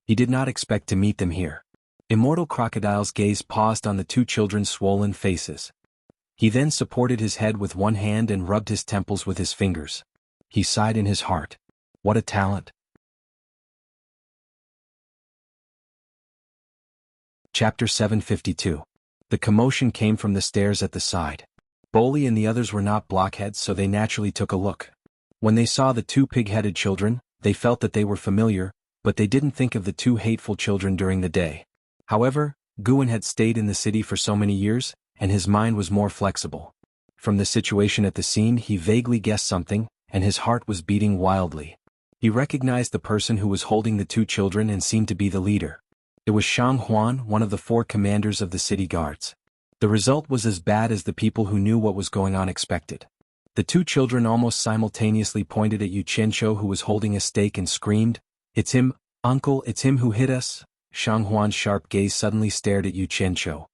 He did not expect to meet them here. Immortal Crocodile's gaze paused on the 2 children's swollen faces. He then supported his head with one hand and rubbed his temples with his fingers. He sighed in his heart. What a talent. Chapter 752. The commotion came from the stairs at the side. Bolly and the others were not blockheads, so they naturally took a look. When they saw the two pig-headed children, they felt that they were familiar, but they didn't think of the two hateful children during the day. However, Guan had stayed in the city for so many years, and his mind was more flexible. From the situation at the scene, he vaguely guessed something, and his heart was beating wildly. He recognized the person who was holding the two children and seemed to be the leader. It was Shang Huan, one of the 4 commanders of the city guards. The result was as bad as the people who knew what was going on expected. The two children almost simultaneously pointed at Yu Qianqiu, who was holding a stake, and screamed, "It's him, uncle, it's him who hit us." Shang Huan's sharp gaze suddenly stared at Yu Qianqiu.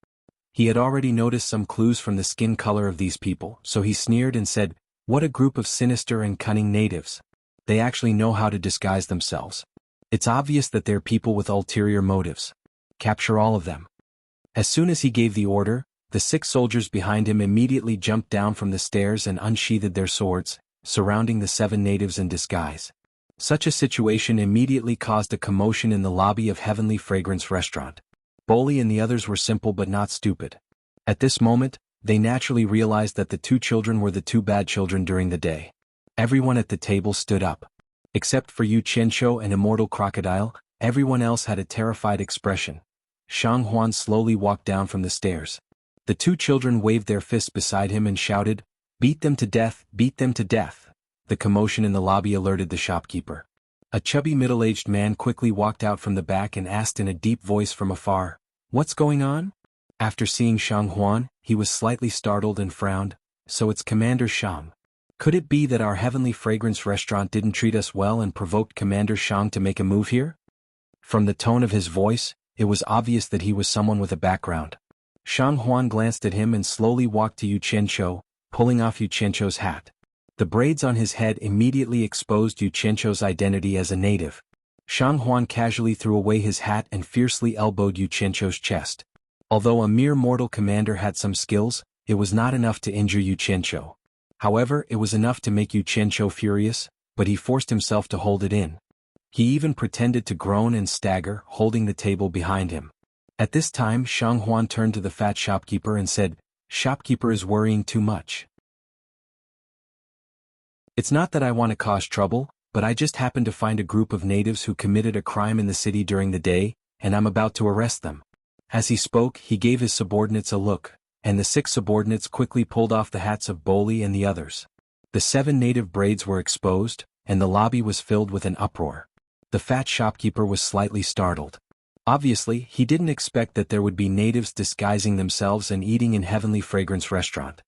He had already noticed some clues from the skin color of these people, so he sneered and said, "What a group of sinister and cunning natives. They actually know how to disguise themselves. It's obvious that they're people with ulterior motives. Capture all of them." As soon as he gave the order, the 6 soldiers behind him immediately jumped down from the stairs and unsheathed their swords, surrounding the 7 natives in disguise. Such a situation immediately caused a commotion in the lobby of Heavenly Fragrance Restaurant. Bolly and the others were simple but not stupid. At this moment, they naturally realized that the 2 children were the 2 bad children during the day. Everyone at the table stood up. Except for Yu Qianqiu and Immortal Crocodile, everyone else had a terrified expression. Shang Huan slowly walked down from the stairs. The 2 children waved their fists beside him and shouted, "Beat them to death, beat them to death." The commotion in the lobby alerted the shopkeeper. A chubby middle-aged man quickly walked out from the back and asked in a deep voice from afar, "What's going on?" After seeing Shang Huan, he was slightly startled and frowned. "So it's Commander Shang. Could it be that our Heavenly Fragrance Restaurant didn't treat us well and provoked Commander Shang to make a move here?" From the tone of his voice, it was obvious that he was someone with a background. Shang Huan glanced at him and slowly walked to Yu Qianqiu, pulling off Yu Qianqiu's hat. The braids on his head immediately exposed Yu Qianqiu's identity as a native. Shang Huan casually threw away his hat and fiercely elbowed Yu Qianqiu's chest. Although a mere mortal commander had some skills, it was not enough to injure Yu Qianqiu. However, it was enough to make Yu Qianqiu furious, but he forced himself to hold it in. He even pretended to groan and stagger, holding the table behind him. At this time, Shang Huan turned to the fat shopkeeper and said, "Shopkeeper is worrying too much. It's not that I want to cause trouble, but I just happened to find a group of natives who committed a crime in the city during the day, and I'm about to arrest them." As he spoke, he gave his subordinates a look, and the 6 subordinates quickly pulled off the hats of Bolly and the others. The 7 native braids were exposed, and the lobby was filled with an uproar. The fat shopkeeper was slightly startled. Obviously, he didn't expect that there would be natives disguising themselves and eating in Heavenly Fragrance Restaurant.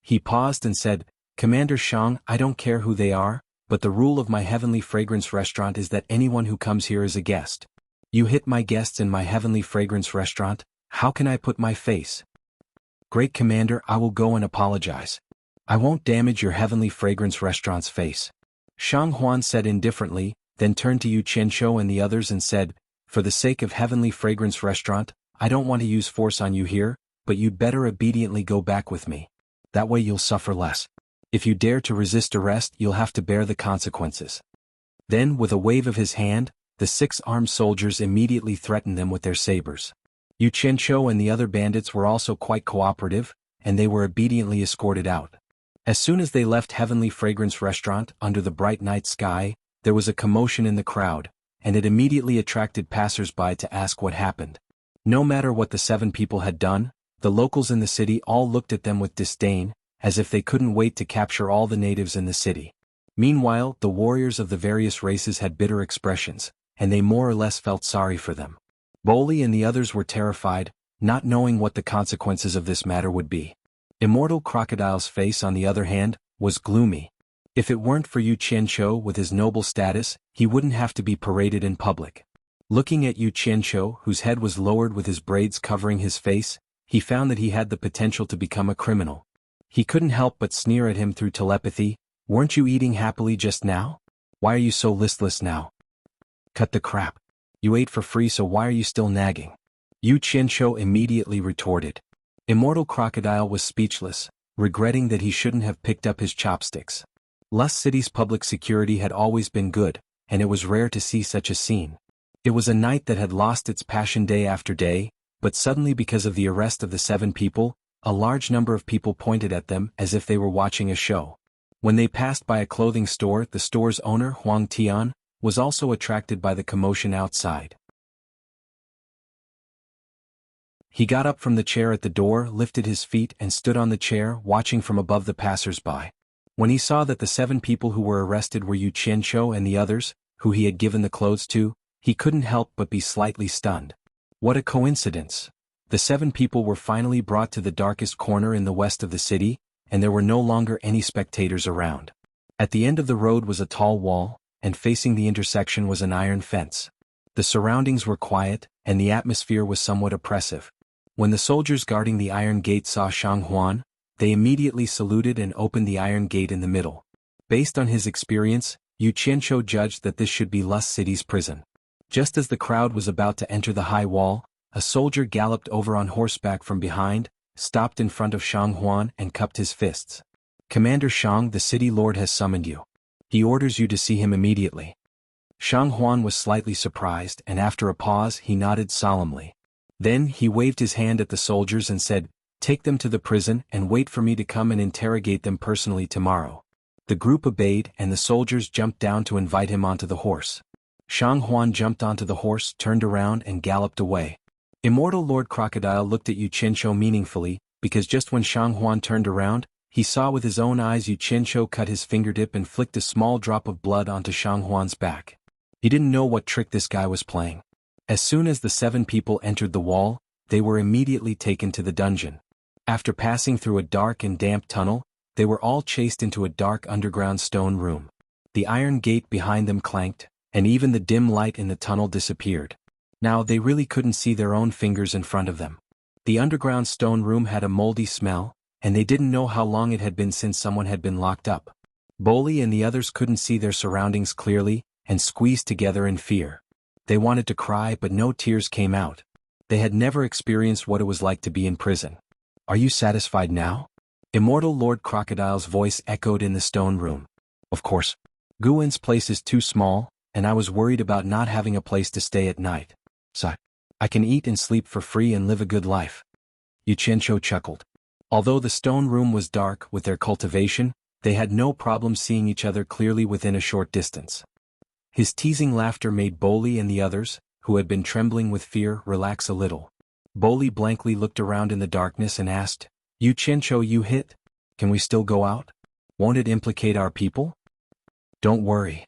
He paused and said, "Commander Shang, I don't care who they are, but the rule of my Heavenly Fragrance Restaurant is that anyone who comes here is a guest. You hit my guests in my Heavenly Fragrance Restaurant, how can I put my face?" "Great Commander, I will go and apologize. I won't damage your Heavenly Fragrance Restaurant's face." Shang Huan said indifferently, then turned to Yu Qianqiu and the others and said, "For the sake of Heavenly Fragrance Restaurant, I don't want to use force on you here, but you'd better obediently go back with me. That way you'll suffer less. If you dare to resist arrest, you'll have to bear the consequences." Then, with a wave of his hand, the 6 armed soldiers immediately threatened them with their sabers. Yu Qianqiu and the other bandits were also quite cooperative, and they were obediently escorted out. As soon as they left Heavenly Fragrance Restaurant under the bright night sky, there was a commotion in the crowd, and it immediately attracted passers-by to ask what happened. No matter what the 7 people had done, the locals in the city all looked at them with disdain, as if they couldn't wait to capture all the natives in the city. Meanwhile, the warriors of the various races had bitter expressions, and they more or less felt sorry for them. Bolly and the others were terrified, not knowing what the consequences of this matter would be. Immortal Crocodile's face, on the other hand, was gloomy. If it weren't for Yu Qianqiu with his noble status, he wouldn't have to be paraded in public. Looking at Yu Qianqiu, whose head was lowered with his braids covering his face, he found that he had the potential to become a criminal. He couldn't help but sneer at him through telepathy. "Weren't you eating happily just now? Why are you so listless now? Cut the crap. You ate for free, so why are you still nagging?" Yu Qianqiu immediately retorted. Immortal Crocodile was speechless, regretting that he shouldn't have picked up his chopsticks. Lust City's public security had always been good, and it was rare to see such a scene. It was a night that had lost its passion day after day, but suddenly because of the arrest of the 7 people, a large number of people pointed at them as if they were watching a show. When they passed by a clothing store, the store's owner, Huang Tian, was also attracted by the commotion outside. He got up from the chair at the door, lifted his feet and stood on the chair, watching from above the passers-by. When he saw that the 7 people who were arrested were Yu Qianqiu and the others, who he had given the clothes to, he couldn't help but be slightly stunned. What a coincidence! The 7 people were finally brought to the darkest corner in the west of the city, and there were no longer any spectators around. At the end of the road was a tall wall, and facing the intersection was an iron fence. The surroundings were quiet, and the atmosphere was somewhat oppressive. When the soldiers guarding the iron gate saw Shang Huan, they immediately saluted and opened the iron gate in the middle. Based on his experience, Yu Qianqiu judged that this should be Lust City's prison. Just as the crowd was about to enter the high wall, a soldier galloped over on horseback from behind, stopped in front of Shang Huan and cupped his fists. "Commander Shang, the city lord has summoned you. He orders you to see him immediately." Shang Huan was slightly surprised, and after a pause he nodded solemnly. Then he waved his hand at the soldiers and said, "Take them to the prison and wait for me to come and interrogate them personally tomorrow." The group obeyed and the soldiers jumped down to invite him onto the horse. Shang Huan jumped onto the horse, turned around and galloped away. Immortal Lord Crocodile looked at Yu Qianqiu meaningfully, because just when Shang Huan turned around, he saw with his own eyes Yu Qianqiu cut his fingertip and flicked a small drop of blood onto Shang Huan's back. He didn't know what trick this guy was playing. As soon as the 7 people entered the wall, they were immediately taken to the dungeon. After passing through a dark and damp tunnel, they were all chased into a dark underground stone room. The iron gate behind them clanked, and even the dim light in the tunnel disappeared. Now they really couldn't see their own fingers in front of them. The underground stone room had a moldy smell, and they didn't know how long it had been since someone had been locked up. Bolly and the others couldn't see their surroundings clearly, and squeezed together in fear. They wanted to cry but no tears came out. They had never experienced what it was like to be in prison. "Are you satisfied now?" Immortal Lord Crocodile's voice echoed in the stone room. "Of course. Guwen's place is too small, and I was worried about not having a place to stay at night. So I can eat and sleep for free and live a good life." Yu Qianqiu chuckled. Although the stone room was dark with their cultivation, they had no problem seeing each other clearly within a short distance. His teasing laughter made Bolly and the others, who had been trembling with fear, relax a little. Bolly blankly looked around in the darkness and asked, "Yu Qianqiu, you hit? Can we still go out? Won't it implicate our people?" "Don't worry.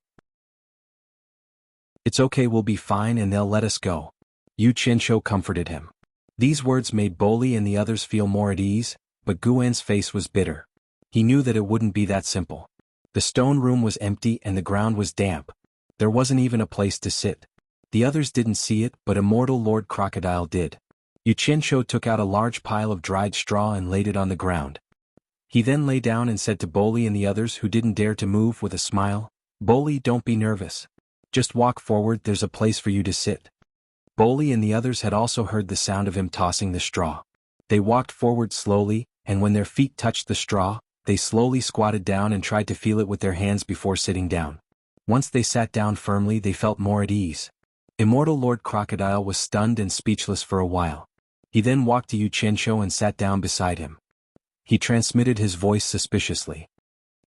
It's okay, we'll be fine and they'll let us go." Yu Qianqiu comforted him. These words made Bolly and the others feel more at ease, but Guwen's face was bitter. He knew that it wouldn't be that simple. The stone room was empty and the ground was damp. There wasn't even a place to sit. The others didn't see it, but Immortal Lord Crocodile did. Yu Qianqiu took out a large pile of dried straw and laid it on the ground. He then lay down and said to Bolly and the others who didn't dare to move with a smile, "Bolly, don't be nervous. Just walk forward, there's a place for you to sit." Bolly and the others had also heard the sound of him tossing the straw. They walked forward slowly, and when their feet touched the straw, they slowly squatted down and tried to feel it with their hands before sitting down. Once they sat down firmly, they felt more at ease. Immortal Lord Crocodile was stunned and speechless for a while. He then walked to Yu Qianqiu and sat down beside him. He transmitted his voice suspiciously.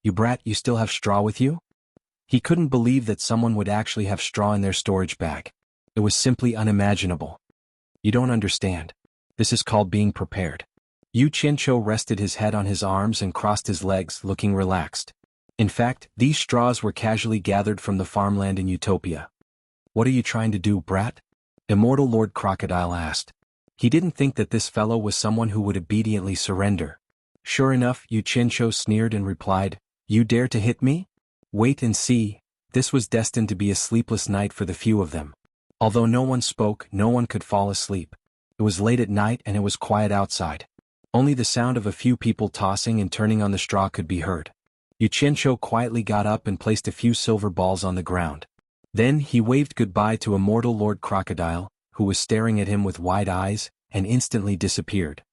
"You brat, you still have straw with you?" He couldn't believe that someone would actually have straw in their storage bag. It was simply unimaginable. "You don't understand. This is called being prepared." Yu Qianqiu rested his head on his arms and crossed his legs, looking relaxed. In fact, these straws were casually gathered from the farmland in Utopia. "What are you trying to do, brat?" Immortal Lord Crocodile asked. He didn't think that this fellow was someone who would obediently surrender. Sure enough, Yu Qianqiu sneered and replied, "You dare to hit me? Wait and see." This was destined to be a sleepless night for the few of them. Although no one spoke, no one could fall asleep. It was late at night and it was quiet outside. Only the sound of a few people tossing and turning on the straw could be heard. Yu Qianqiu quietly got up and placed a few silver balls on the ground. Then he waved goodbye to Immortal Lord Crocodile, who was staring at him with wide eyes, and instantly disappeared.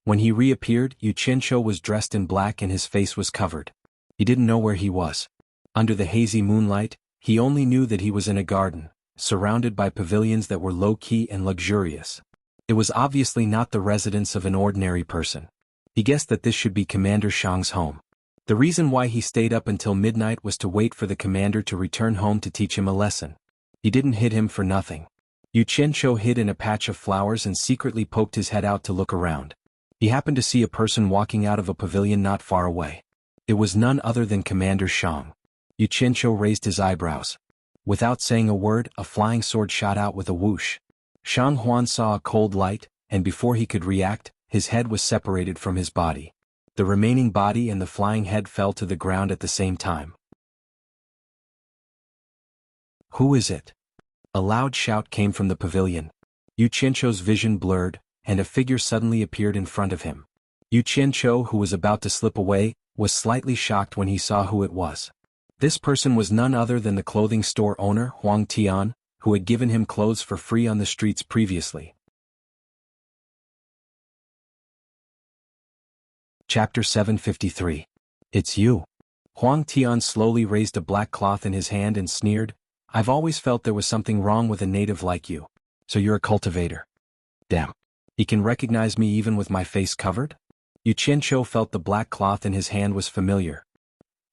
When he reappeared, Yu Qianqiu was dressed in black and his face was covered. He didn't know where he was. Under the hazy moonlight, he only knew that he was in a garden, surrounded by pavilions that were low-key and luxurious. It was obviously not the residence of an ordinary person. He guessed that this should be Commander Shang's home. The reason why he stayed up until midnight was to wait for the commander to return home to teach him a lesson. He didn't hit him for nothing. Yu Qianqiu hid in a patch of flowers and secretly poked his head out to look around. He happened to see a person walking out of a pavilion not far away. It was none other than Commander Shang. Yu Qianqiu raised his eyebrows. Without saying a word, a flying sword shot out with a whoosh. Shang Huan saw a cold light, and before he could react, his head was separated from his body. The remaining body and the flying head fell to the ground at the same time. "Who is it?" A loud shout came from the pavilion. Yu Qianqiu's vision blurred, and a figure suddenly appeared in front of him. Yu Qianqiu, who was about to slip away, was slightly shocked when he saw who it was. This person was none other than the clothing store owner, Huang Tian, who had given him clothes for free on the streets previously. Chapter 753. It's you. Huang Tian slowly raised a black cloth in his hand and sneered, "I've always felt there was something wrong with a native like you. So you're a cultivator. Damn. He can recognize me even with my face covered?" Yu Qianqiu felt the black cloth in his hand was familiar.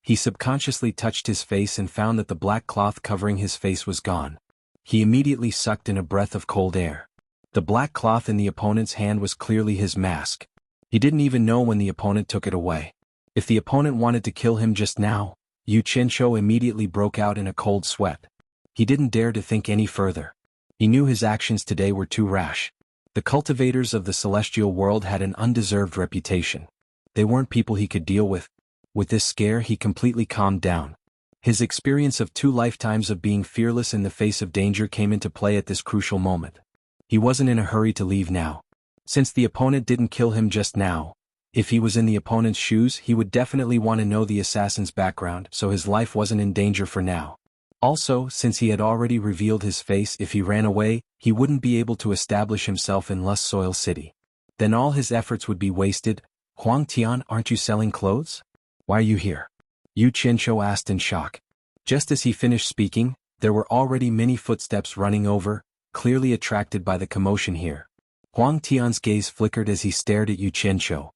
He subconsciously touched his face and found that the black cloth covering his face was gone. He immediately sucked in a breath of cold air. The black cloth in the opponent's hand was clearly his mask. He didn't even know when the opponent took it away. If the opponent wanted to kill him just now, Yu Qianqiu immediately broke out in a cold sweat. He didn't dare to think any further. He knew his actions today were too rash. The cultivators of the celestial world had an undeserved reputation. They weren't people he could deal with. With this scare, he completely calmed down. His experience of 2 lifetimes of being fearless in the face of danger came into play at this crucial moment. He wasn't in a hurry to leave now. Since the opponent didn't kill him just now, if he was in the opponent's shoes, he would definitely want to know the assassin's background, so his life wasn't in danger for now. Also, since he had already revealed his face, if he ran away, he wouldn't be able to establish himself in Lust Soil City. Then all his efforts would be wasted. "Huang Tian, aren't you selling clothes? Why are you here?" Yu Qianqiu asked in shock. Just as he finished speaking, there were already many footsteps running over, clearly attracted by the commotion here. Huang Tian's gaze flickered as he stared at Yu Qianqiu.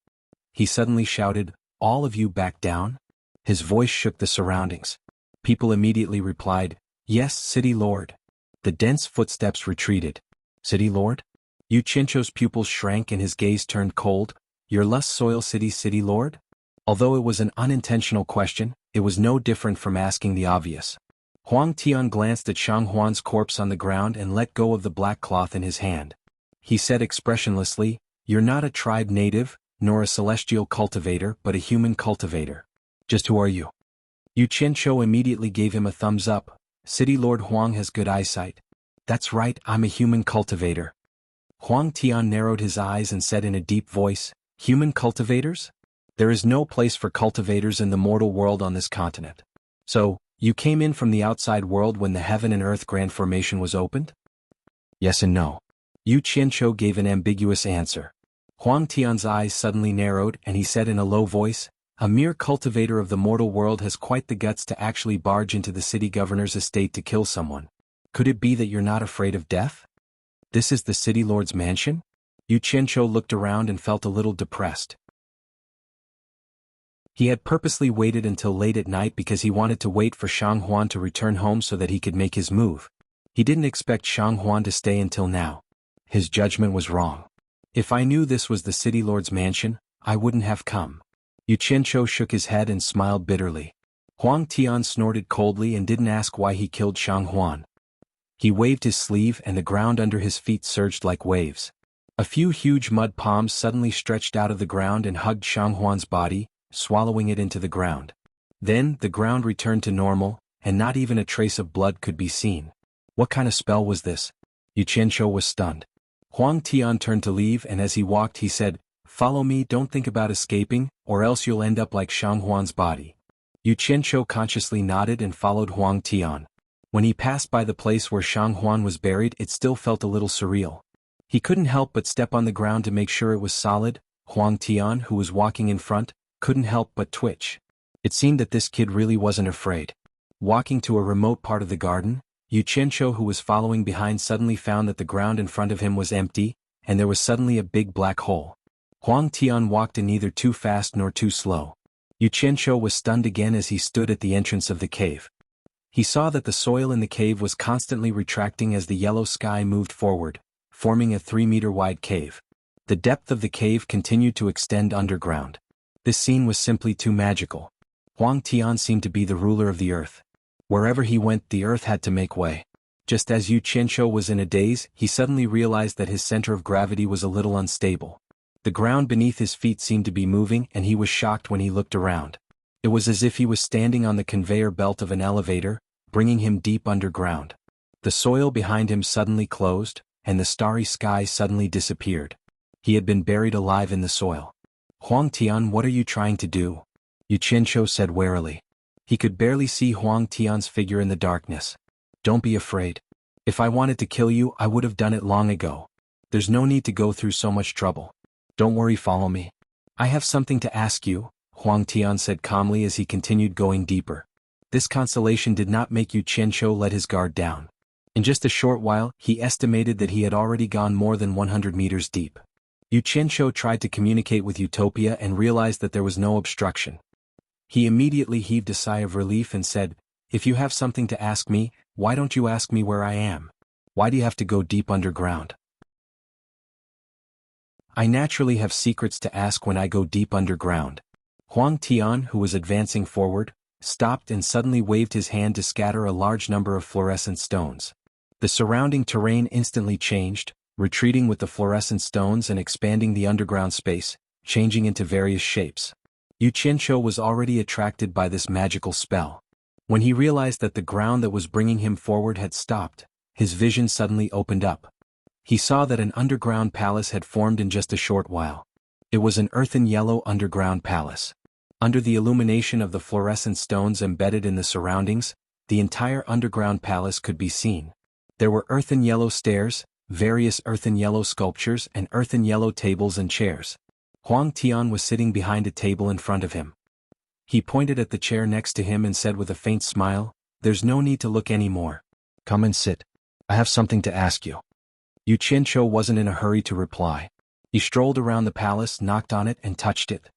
He suddenly shouted, "All of you back down?" His voice shook the surroundings. People immediately replied, "Yes, City Lord." The dense footsteps retreated. "City Lord?" Yu Qianqiu's pupils shrank and his gaze turned cold. "Your Lust Soil City Lord?" Although it was an unintentional question, it was no different from asking the obvious. Huang Tian glanced at Shang Huan's corpse on the ground and let go of the black cloth in his hand. He said expressionlessly, "You're not a tribe native, nor a celestial cultivator, but a human cultivator. Just who are you?" Yu Qianqiu immediately gave him a thumbs up. "City Lord Huang has good eyesight." "That's right, I'm a human cultivator." Huang Tian narrowed his eyes and said in a deep voice, "Human cultivators? There is no place for cultivators in the mortal world on this continent. So, you came in from the outside world when the Heaven and Earth Grand Formation was opened?" "Yes and no." Yu Qianqiu gave an ambiguous answer. Huang Tian's eyes suddenly narrowed and he said in a low voice, "A mere cultivator of the mortal world has quite the guts to actually barge into the city governor's estate to kill someone. Could it be that you're not afraid of death? This is the city lord's mansion?" Yu Qianqiu looked around and felt a little depressed. He had purposely waited until late at night because he wanted to wait for Shang Huan to return home so that he could make his move. He didn't expect Shang Huan to stay until now. His judgment was wrong. "If I knew this was the city lord's mansion, I wouldn't have come." Yu Qianqiu shook his head and smiled bitterly. Huang Tian snorted coldly and didn't ask why he killed Shang Huan. He waved his sleeve and the ground under his feet surged like waves. A few huge mud palms suddenly stretched out of the ground and hugged Shang Huan's body, swallowing it into the ground. Then, the ground returned to normal, and not even a trace of blood could be seen. What kind of spell was this? Yu Qianqiu was stunned. Huang Tian turned to leave and as he walked he said, "Follow me, don't think about escaping, or else you'll end up like Shang Huan's body." Yu Qianqiu consciously nodded and followed Huang Tian. When he passed by the place where Shang Huan was buried, it still felt a little surreal. He couldn't help but step on the ground to make sure it was solid. Huang Tian, who was walking in front, couldn't help but twitch. It seemed that this kid really wasn't afraid. Walking to a remote part of the garden, Yu Qianzhou, who was following behind, suddenly found that the ground in front of him was empty, and there was suddenly a big black hole. Huang Tian walked in neither too fast nor too slow. Yu Qianzhou was stunned again as he stood at the entrance of the cave. He saw that the soil in the cave was constantly retracting as the yellow sky moved forward, forming a 3-meter-wide cave. The depth of the cave continued to extend underground. This scene was simply too magical. Huang Tian seemed to be the ruler of the earth. Wherever he went, the earth had to make way. Just as Yu Qianzhou was in a daze, he suddenly realized that his center of gravity was a little unstable. The ground beneath his feet seemed to be moving, and he was shocked when he looked around. It was as if he was standing on the conveyor belt of an elevator, bringing him deep underground. The soil behind him suddenly closed, and the starry sky suddenly disappeared. He had been buried alive in the soil. Huang Tian, what are you trying to do? Yu Qianzhou said warily. He could barely see Huang Tian's figure in the darkness. Don't be afraid. If I wanted to kill you, I would have done it long ago. There's no need to go through so much trouble. Don't worry, follow me. I have something to ask you, Huang Tian said calmly as he continued going deeper. This consolation did not make Yu Qianzhou let his guard down. In just a short while, he estimated that he had already gone more than 100 meters deep. Yu Qianzhou tried to communicate with Utopia and realized that there was no obstruction. He immediately heaved a sigh of relief and said, "If you have something to ask me, why don't you ask me where I am? Why do you have to go deep underground?" I naturally have secrets to ask when I go deep underground. Huang Tian, who was advancing forward, stopped and suddenly waved his hand to scatter a large number of fluorescent stones. The surrounding terrain instantly changed, retreating with the fluorescent stones and expanding the underground space, changing into various shapes. Yu Qianzhou was already attracted by this magical spell. When he realized that the ground that was bringing him forward had stopped, his vision suddenly opened up. He saw that an underground palace had formed in just a short while. It was an earthen yellow underground palace. Under the illumination of the fluorescent stones embedded in the surroundings, the entire underground palace could be seen. There were earthen yellow stairs, various earthen yellow sculptures, and earthen yellow tables and chairs. Huang Tian was sitting behind a table in front of him. He pointed at the chair next to him and said with a faint smile, "There's no need to look anymore. Come and sit. I have something to ask you." Yu Qianzhou wasn't in a hurry to reply. He strolled around the palace, knocked on it, and touched it.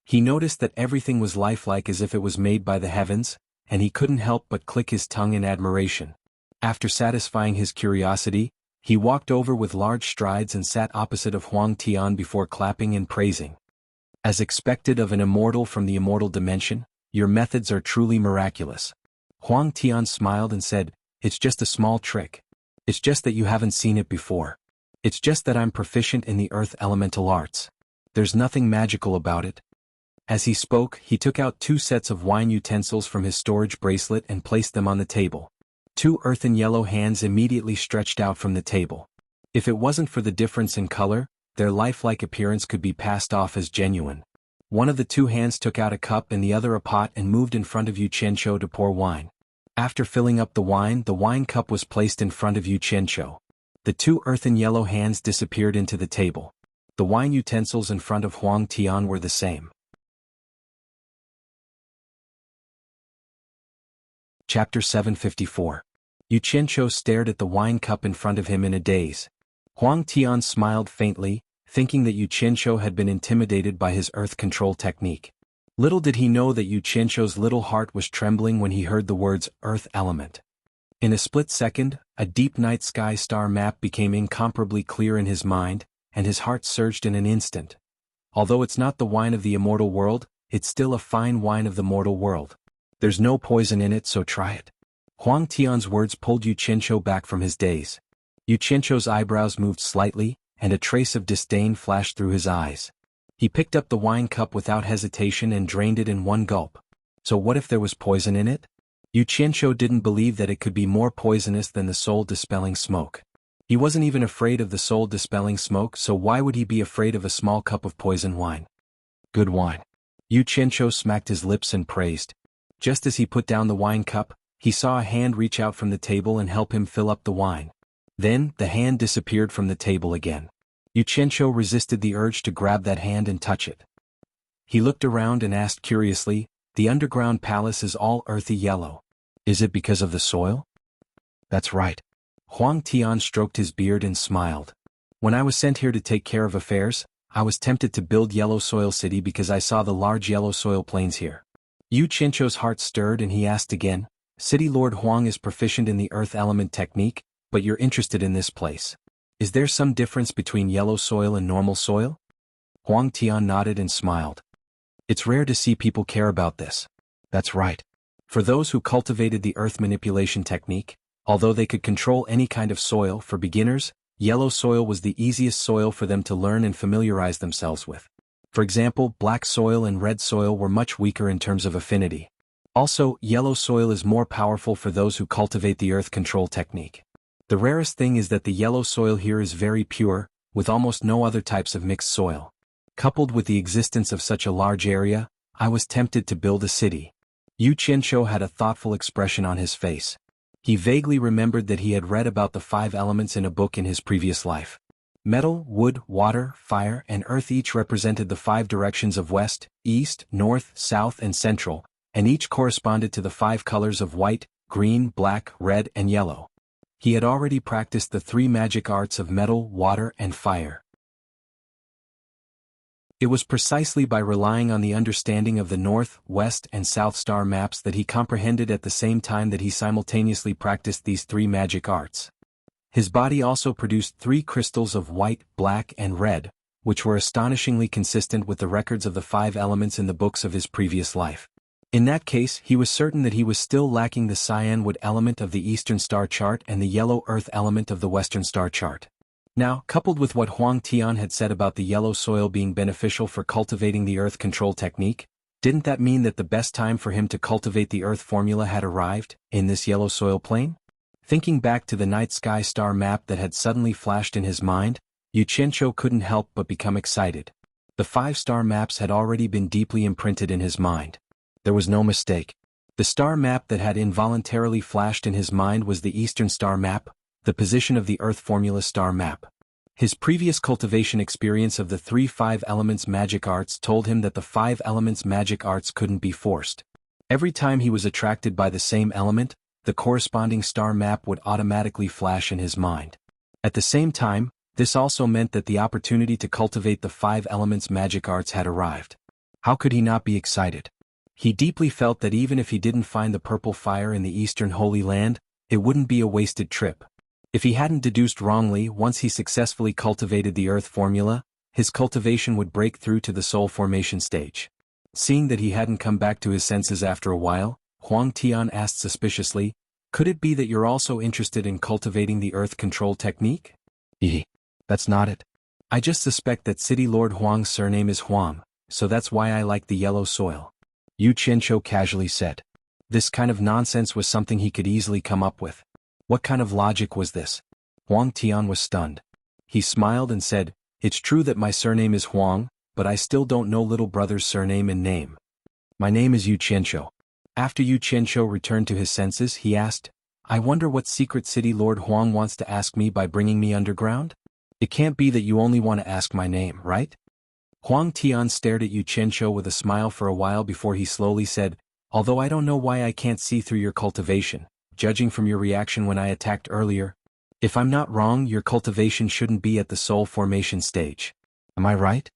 He noticed that everything was lifelike as if it was made by the heavens, and he couldn't help but click his tongue in admiration. After satisfying his curiosity, he walked over with large strides and sat opposite of Huang Tian before clapping and praising. "As expected of an immortal from the immortal dimension, your methods are truly miraculous." Huang Tian smiled and said, "It's just a small trick. It's just that you haven't seen it before. It's just that I'm proficient in the earth elemental arts. There's nothing magical about it." As he spoke, he took out 2 sets of wine utensils from his storage bracelet and placed them on the table. 2 earthen yellow hands immediately stretched out from the table. If it wasn't for the difference in color, their lifelike appearance could be passed off as genuine. One of the 2 hands took out a cup and the other a pot and moved in front of Yu Qianzhou to pour wine. After filling up the wine cup was placed in front of Yu Qianzhou. The 2 earthen yellow hands disappeared into the table. The wine utensils in front of Huang Tian were the same. Chapter 754. Yu Qianzhou stared at the wine cup in front of him in a daze. Huang Tian smiled faintly, thinking that Yu Qianzhou had been intimidated by his earth control technique. Little did he know that Yu Qianzhou's little heart was trembling when he heard the words earth element. In a split second, a deep night sky star map became incomparably clear in his mind, and his heart surged in an instant. Although it's not the wine of the immortal world, it's still a fine wine of the mortal world. There's no poison in it, so try it. Huang Tian's words pulled Yu Qianzhou back from his daze. Yu Qianzhou's eyebrows moved slightly, and a trace of disdain flashed through his eyes. He picked up the wine cup without hesitation and drained it in one gulp. So what if there was poison in it? Yu Qianzhou didn't believe that it could be more poisonous than the soul-dispelling smoke. He wasn't even afraid of the soul-dispelling smoke, so why would he be afraid of a small cup of poison wine? Good wine. Yu Qianzhou smacked his lips and praised. Just as he put down the wine cup, he saw a hand reach out from the table and help him fill up the wine. Then, the hand disappeared from the table again. Yu Qianqiu resisted the urge to grab that hand and touch it. He looked around and asked curiously, "The underground palace is all earthy yellow. Is it because of the soil?" "That's right." Huang Tian stroked his beard and smiled. "When I was sent here to take care of affairs, I was tempted to build Yellow Soil City because I saw the large yellow soil plains here." Yu Qianqiu's heart stirred and he asked again, "City Lord Huang is proficient in the earth element technique, but you're interested in this place. Is there some difference between yellow soil and normal soil?" Huang Tian nodded and smiled. "It's rare to see people care about this." "That's right. For those who cultivated the earth manipulation technique, although they could control any kind of soil, for beginners, yellow soil was the easiest soil for them to learn and familiarize themselves with. For example, black soil and red soil were much weaker in terms of affinity. Also, yellow soil is more powerful for those who cultivate the earth control technique. The rarest thing is that the yellow soil here is very pure, with almost no other types of mixed soil. Coupled with the existence of such a large area, I was tempted to build a city." Yu Qianqiu had a thoughtful expression on his face. He vaguely remembered that he had read about the 5 elements in a book in his previous life. Metal, wood, water, fire, and earth each represented the 5 directions of west, east, north, south, and central, and each corresponded to the 5 colors of white, green, black, red, and yellow. He had already practiced the 3 magic arts of metal, water, and fire. It was precisely by relying on the understanding of the north, west, and south star maps that he comprehended at the same time that he simultaneously practiced these 3 magic arts. His body also produced 3 crystals of white, black, and red, which were astonishingly consistent with the records of the 5 elements in the books of his previous life. In that case, he was certain that he was still lacking the cyan wood element of the Eastern Star Chart and the yellow earth element of the Western Star Chart. Now, coupled with what Huang Tian had said about the yellow soil being beneficial for cultivating the earth control technique, didn't that mean that the best time for him to cultivate the earth formula had arrived, in this yellow soil plain? Thinking back to the night sky star map that had suddenly flashed in his mind, Yu Qianqiu couldn't help but become excited. The 5 star maps had already been deeply imprinted in his mind. There was no mistake. The star map that had involuntarily flashed in his mind was the Eastern Star Map, the position of the Earth Formula Star Map. His previous cultivation experience of the 3 5 elements magic arts told him that the 5 elements magic arts couldn't be forced. Every time he was attracted by the same element, the corresponding star map would automatically flash in his mind. At the same time, this also meant that the opportunity to cultivate the 5 elements magic arts had arrived. How could he not be excited? He deeply felt that even if he didn't find the purple fire in the Eastern Holy Land, it wouldn't be a wasted trip. If he hadn't deduced wrongly, once he successfully cultivated the earth formula, his cultivation would break through to the soul formation stage. Seeing that he hadn't come back to his senses after a while, Huang Tian asked suspiciously, "Could it be that you're also interested in cultivating the earth control technique?" That's not it. I just suspect that City Lord Huang's surname is Huang, so that's why I like the yellow soil," Yu Qianqiu casually said. This kind of nonsense was something he could easily come up with. What kind of logic was this? Huang Tian was stunned. He smiled and said, "It's true that my surname is Huang, but I still don't know little brother's surname and name. My name is Yu Qianqiu." After Yu Qianqiu returned to his senses, he asked, "I wonder what secret City Lord Huang wants to ask me by bringing me underground? It can't be that you only want to ask my name, right?" Huang Tian stared at Yu Qianqiu with a smile for a while before he slowly said, "Although I don't know why I can't see through your cultivation, judging from your reaction when I attacked earlier, if I'm not wrong, your cultivation shouldn't be at the soul formation stage. Am I right?"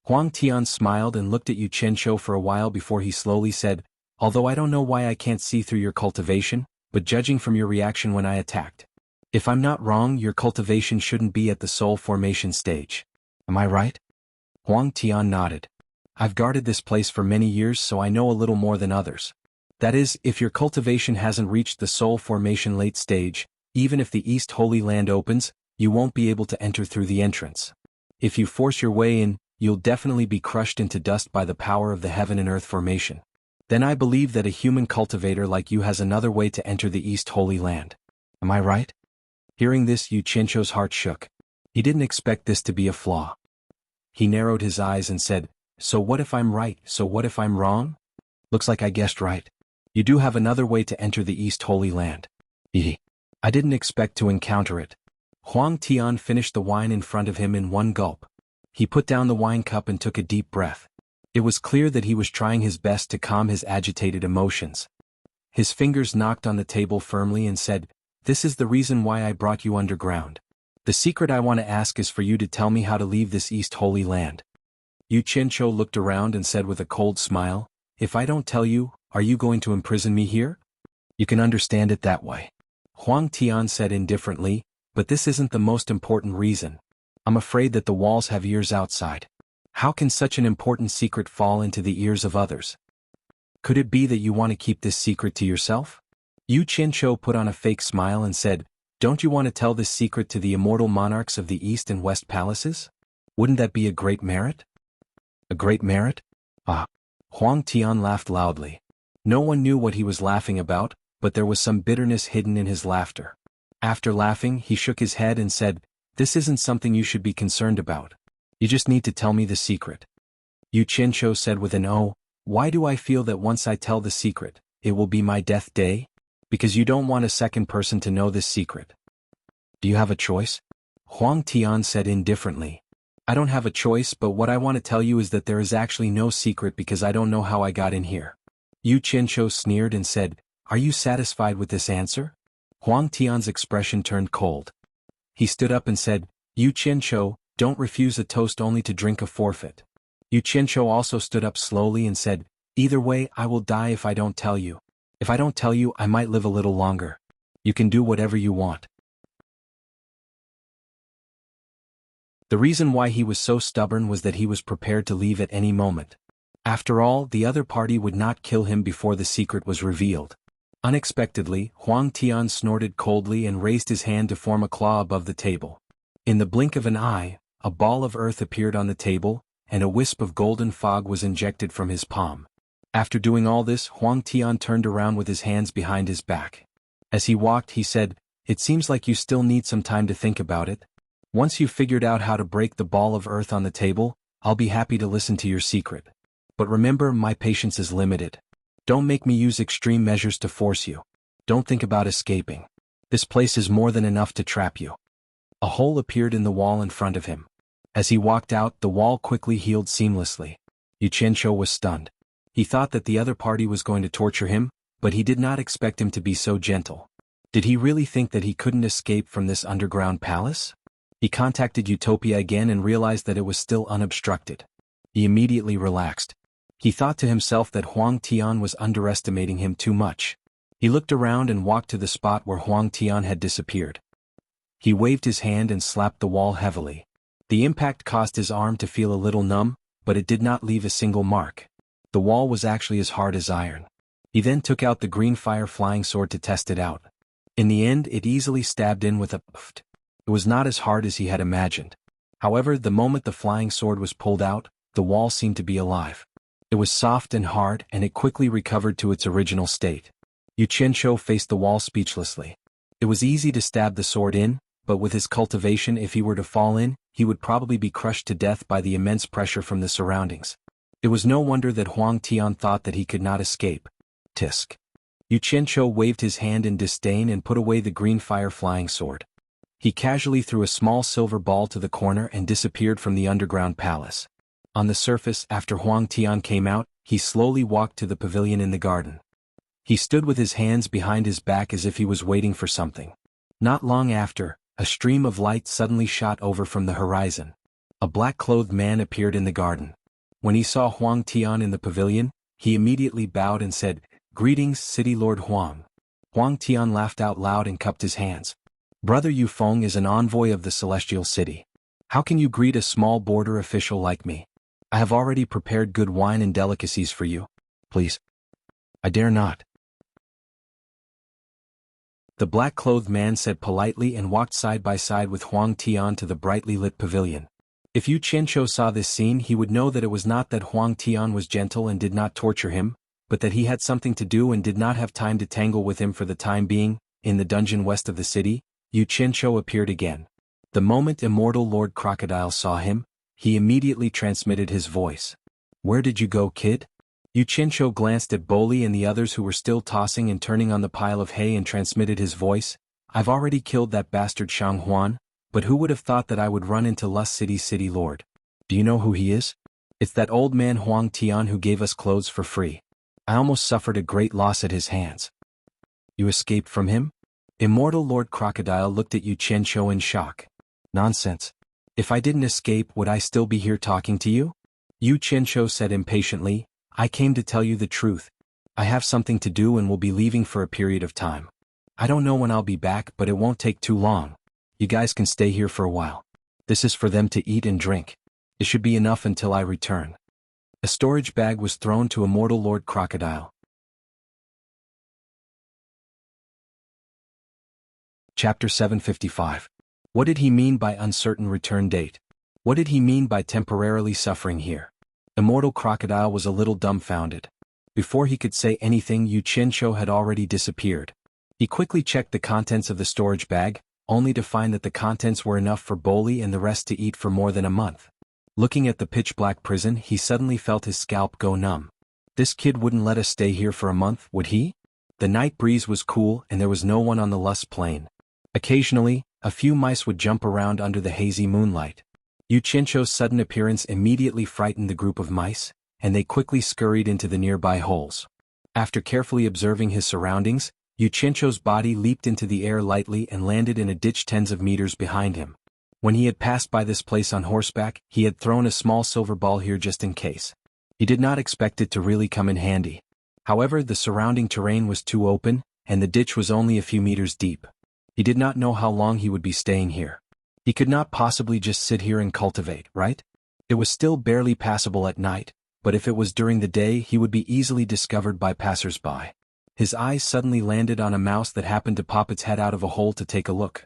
Huang Tian smiled and looked at Yu Qianqiu for a while before he slowly said, "Although I don't know why I can't see through your cultivation, but judging from your reaction when I attacked, if I'm not wrong, your cultivation shouldn't be at the soul formation stage. Am I right?" Huang Tian nodded. "I've guarded this place for many years, so I know a little more than others. That is, if your cultivation hasn't reached the soul formation late stage, even if the East Holy Land opens, you won't be able to enter through the entrance. If you force your way in, you'll definitely be crushed into dust by the power of the heaven and earth formation. Then I believe that a human cultivator like you has another way to enter the East Holy Land. Am I right?" Hearing this, Yu Qianqiu's heart shook. He didn't expect this to be a flaw. He narrowed his eyes and said, "So what if I'm right, so what if I'm wrong? Looks like I guessed right. You do have another way to enter the East Holy Land." I didn't expect to encounter it." Huang Tian finished the wine in front of him in one gulp. He put down the wine cup and took a deep breath. It was clear that he was trying his best to calm his agitated emotions. His fingers knocked on the table firmly and said, "This is the reason why I brought you underground. The secret I want to ask is for you to tell me how to leave this East Holy Land." Yu Qianzhou looked around and said with a cold smile, "If I don't tell you, are you going to imprison me here?" "You can understand it that way," Huang Tian said indifferently, "but this isn't the most important reason. I'm afraid that the walls have ears outside. How can such an important secret fall into the ears of others? Could it be that you want to keep this secret to yourself?" Yu Qianzhou put on a fake smile and said, "Don't you want to tell this secret to the immortal monarchs of the East and West palaces? Wouldn't that be a great merit?" "A great merit? Ah." Huang Tian laughed loudly. No one knew what he was laughing about, but there was some bitterness hidden in his laughter. After laughing, he shook his head and said, "This isn't something you should be concerned about. You just need to tell me the secret." Yu Qianzhou said with an "Oh, why do I feel that once I tell the secret, it will be my death day? Because you don't want a second person to know this secret. Do you have a choice?" Huang Tian said indifferently. "I don't have a choice, but what I want to tell you is that there is actually no secret because I don't know how I got in here." Yu Qianzhou sneered and said, "Are you satisfied with this answer?" Huang Tian's expression turned cold. He stood up and said, "Yu Qianzhou, don't refuse a toast only to drink a forfeit." Yu Qianzhou also stood up slowly and said, "Either way, I will die if I don't tell you. If I don't tell you, I might live a little longer. You can do whatever you want." The reason why he was so stubborn was that he was prepared to leave at any moment. After all, the other party would not kill him before the secret was revealed. Unexpectedly, Huang Tian snorted coldly and raised his hand to form a claw above the table. In the blink of an eye, a ball of earth appeared on the table, and a wisp of golden fog was injected from his palm. After doing all this, Huang Tian turned around with his hands behind his back. As he walked, he said, "It seems like you still need some time to think about it. Once you've figured out how to break the ball of earth on the table, I'll be happy to listen to your secret. But remember, my patience is limited. Don't make me use extreme measures to force you. Don't think about escaping. This place is more than enough to trap you." A hole appeared in the wall in front of him. As he walked out, the wall quickly healed seamlessly. Yu Qianzhou was stunned. He thought that the other party was going to torture him, but he did not expect him to be so gentle. Did he really think that he couldn't escape from this underground palace? He contacted Utopia again and realized that it was still unobstructed. He immediately relaxed. He thought to himself that Huang Tian was underestimating him too much. He looked around and walked to the spot where Huang Tian had disappeared. He waved his hand and slapped the wall heavily. The impact caused his arm to feel a little numb, but it did not leave a single mark. The wall was actually as hard as iron. He then took out the green fire flying sword to test it out. In the end, it easily stabbed in with a pft. It was not as hard as he had imagined. However, the moment the flying sword was pulled out, the wall seemed to be alive. It was soft and hard, and it quickly recovered to its original state. Yu Qianzhou faced the wall speechlessly. It was easy to stab the sword in, but with his cultivation, if he were to fall in, he would probably be crushed to death by the immense pressure from the surroundings. It was no wonder that Huang Tian thought that he could not escape. Tisk. Yu Qianzhou waved his hand in disdain and put away the green fire flying sword. He casually threw a small silver ball to the corner and disappeared from the underground palace. On the surface, after Huang Tian came out, he slowly walked to the pavilion in the garden. He stood with his hands behind his back as if he was waiting for something. Not long after, a stream of light suddenly shot over from the horizon. A black-clothed man appeared in the garden. When he saw Huang Tian in the pavilion, he immediately bowed and said, "Greetings, City Lord Huang." Huang Tian laughed out loud and cupped his hands. "Brother Yu Feng is an envoy of the Celestial City. How can you greet a small border official like me? I have already prepared good wine and delicacies for you. Please." "I dare not." The black-clothed man said politely and walked side by side with Huang Tian to the brightly lit pavilion. If Yu Qianzhou saw this scene, he would know that it was not that Huang Tian was gentle and did not torture him, but that he had something to do and did not have time to tangle with him for the time being. In the dungeon west of the city, Yu Qianzhou appeared again. The moment immortal Lord Crocodile saw him, he immediately transmitted his voice. "Where did you go, kid?" Yu Qianzhou glanced at Boli and the others who were still tossing and turning on the pile of hay and transmitted his voice. "I've already killed that bastard Shang Huan. But who would have thought that I would run into Lust City's city lord? Do you know who he is? It's that old man Huang Tian who gave us clothes for free. I almost suffered a great loss at his hands. You escaped from him? Immortal Lord Crocodile looked at Yu Qianqiu in shock. Nonsense. If I didn't escape, would I still be here talking to you? Yu Qianqiu said impatiently, I came to tell you the truth. I have something to do and will be leaving for a period of time. I don't know when I'll be back, but it won't take too long. You guys can stay here for a while. This is for them to eat and drink. It should be enough until I return. A storage bag was thrown to Immortal Lord Crocodile. Chapter 755. What did he mean by uncertain return date? What did he mean by temporarily suffering here? Immortal Crocodile was a little dumbfounded. Before he could say anything, Yu Qianqiu had already disappeared. He quickly checked the contents of the storage bag, only to find that the contents were enough for Boli and the rest to eat for more than a month. Looking at the pitch-black prison, he suddenly felt his scalp go numb. This kid wouldn't let us stay here for a month, would he? The night breeze was cool and there was no one on the Lust Plain. Occasionally, a few mice would jump around under the hazy moonlight. Yu Qianqiu's sudden appearance immediately frightened the group of mice, and they quickly scurried into the nearby holes. After carefully observing his surroundings, Yu Qianqiu's body leaped into the air lightly and landed in a ditch tens of meters behind him. When he had passed by this place on horseback, he had thrown a small silver ball here just in case. He did not expect it to really come in handy. However, the surrounding terrain was too open, and the ditch was only a few meters deep. He did not know how long he would be staying here. He could not possibly just sit here and cultivate, right? It was still barely passable at night, but if it was during the day, he would be easily discovered by passers-by. His eyes suddenly landed on a mouse that happened to pop its head out of a hole to take a look.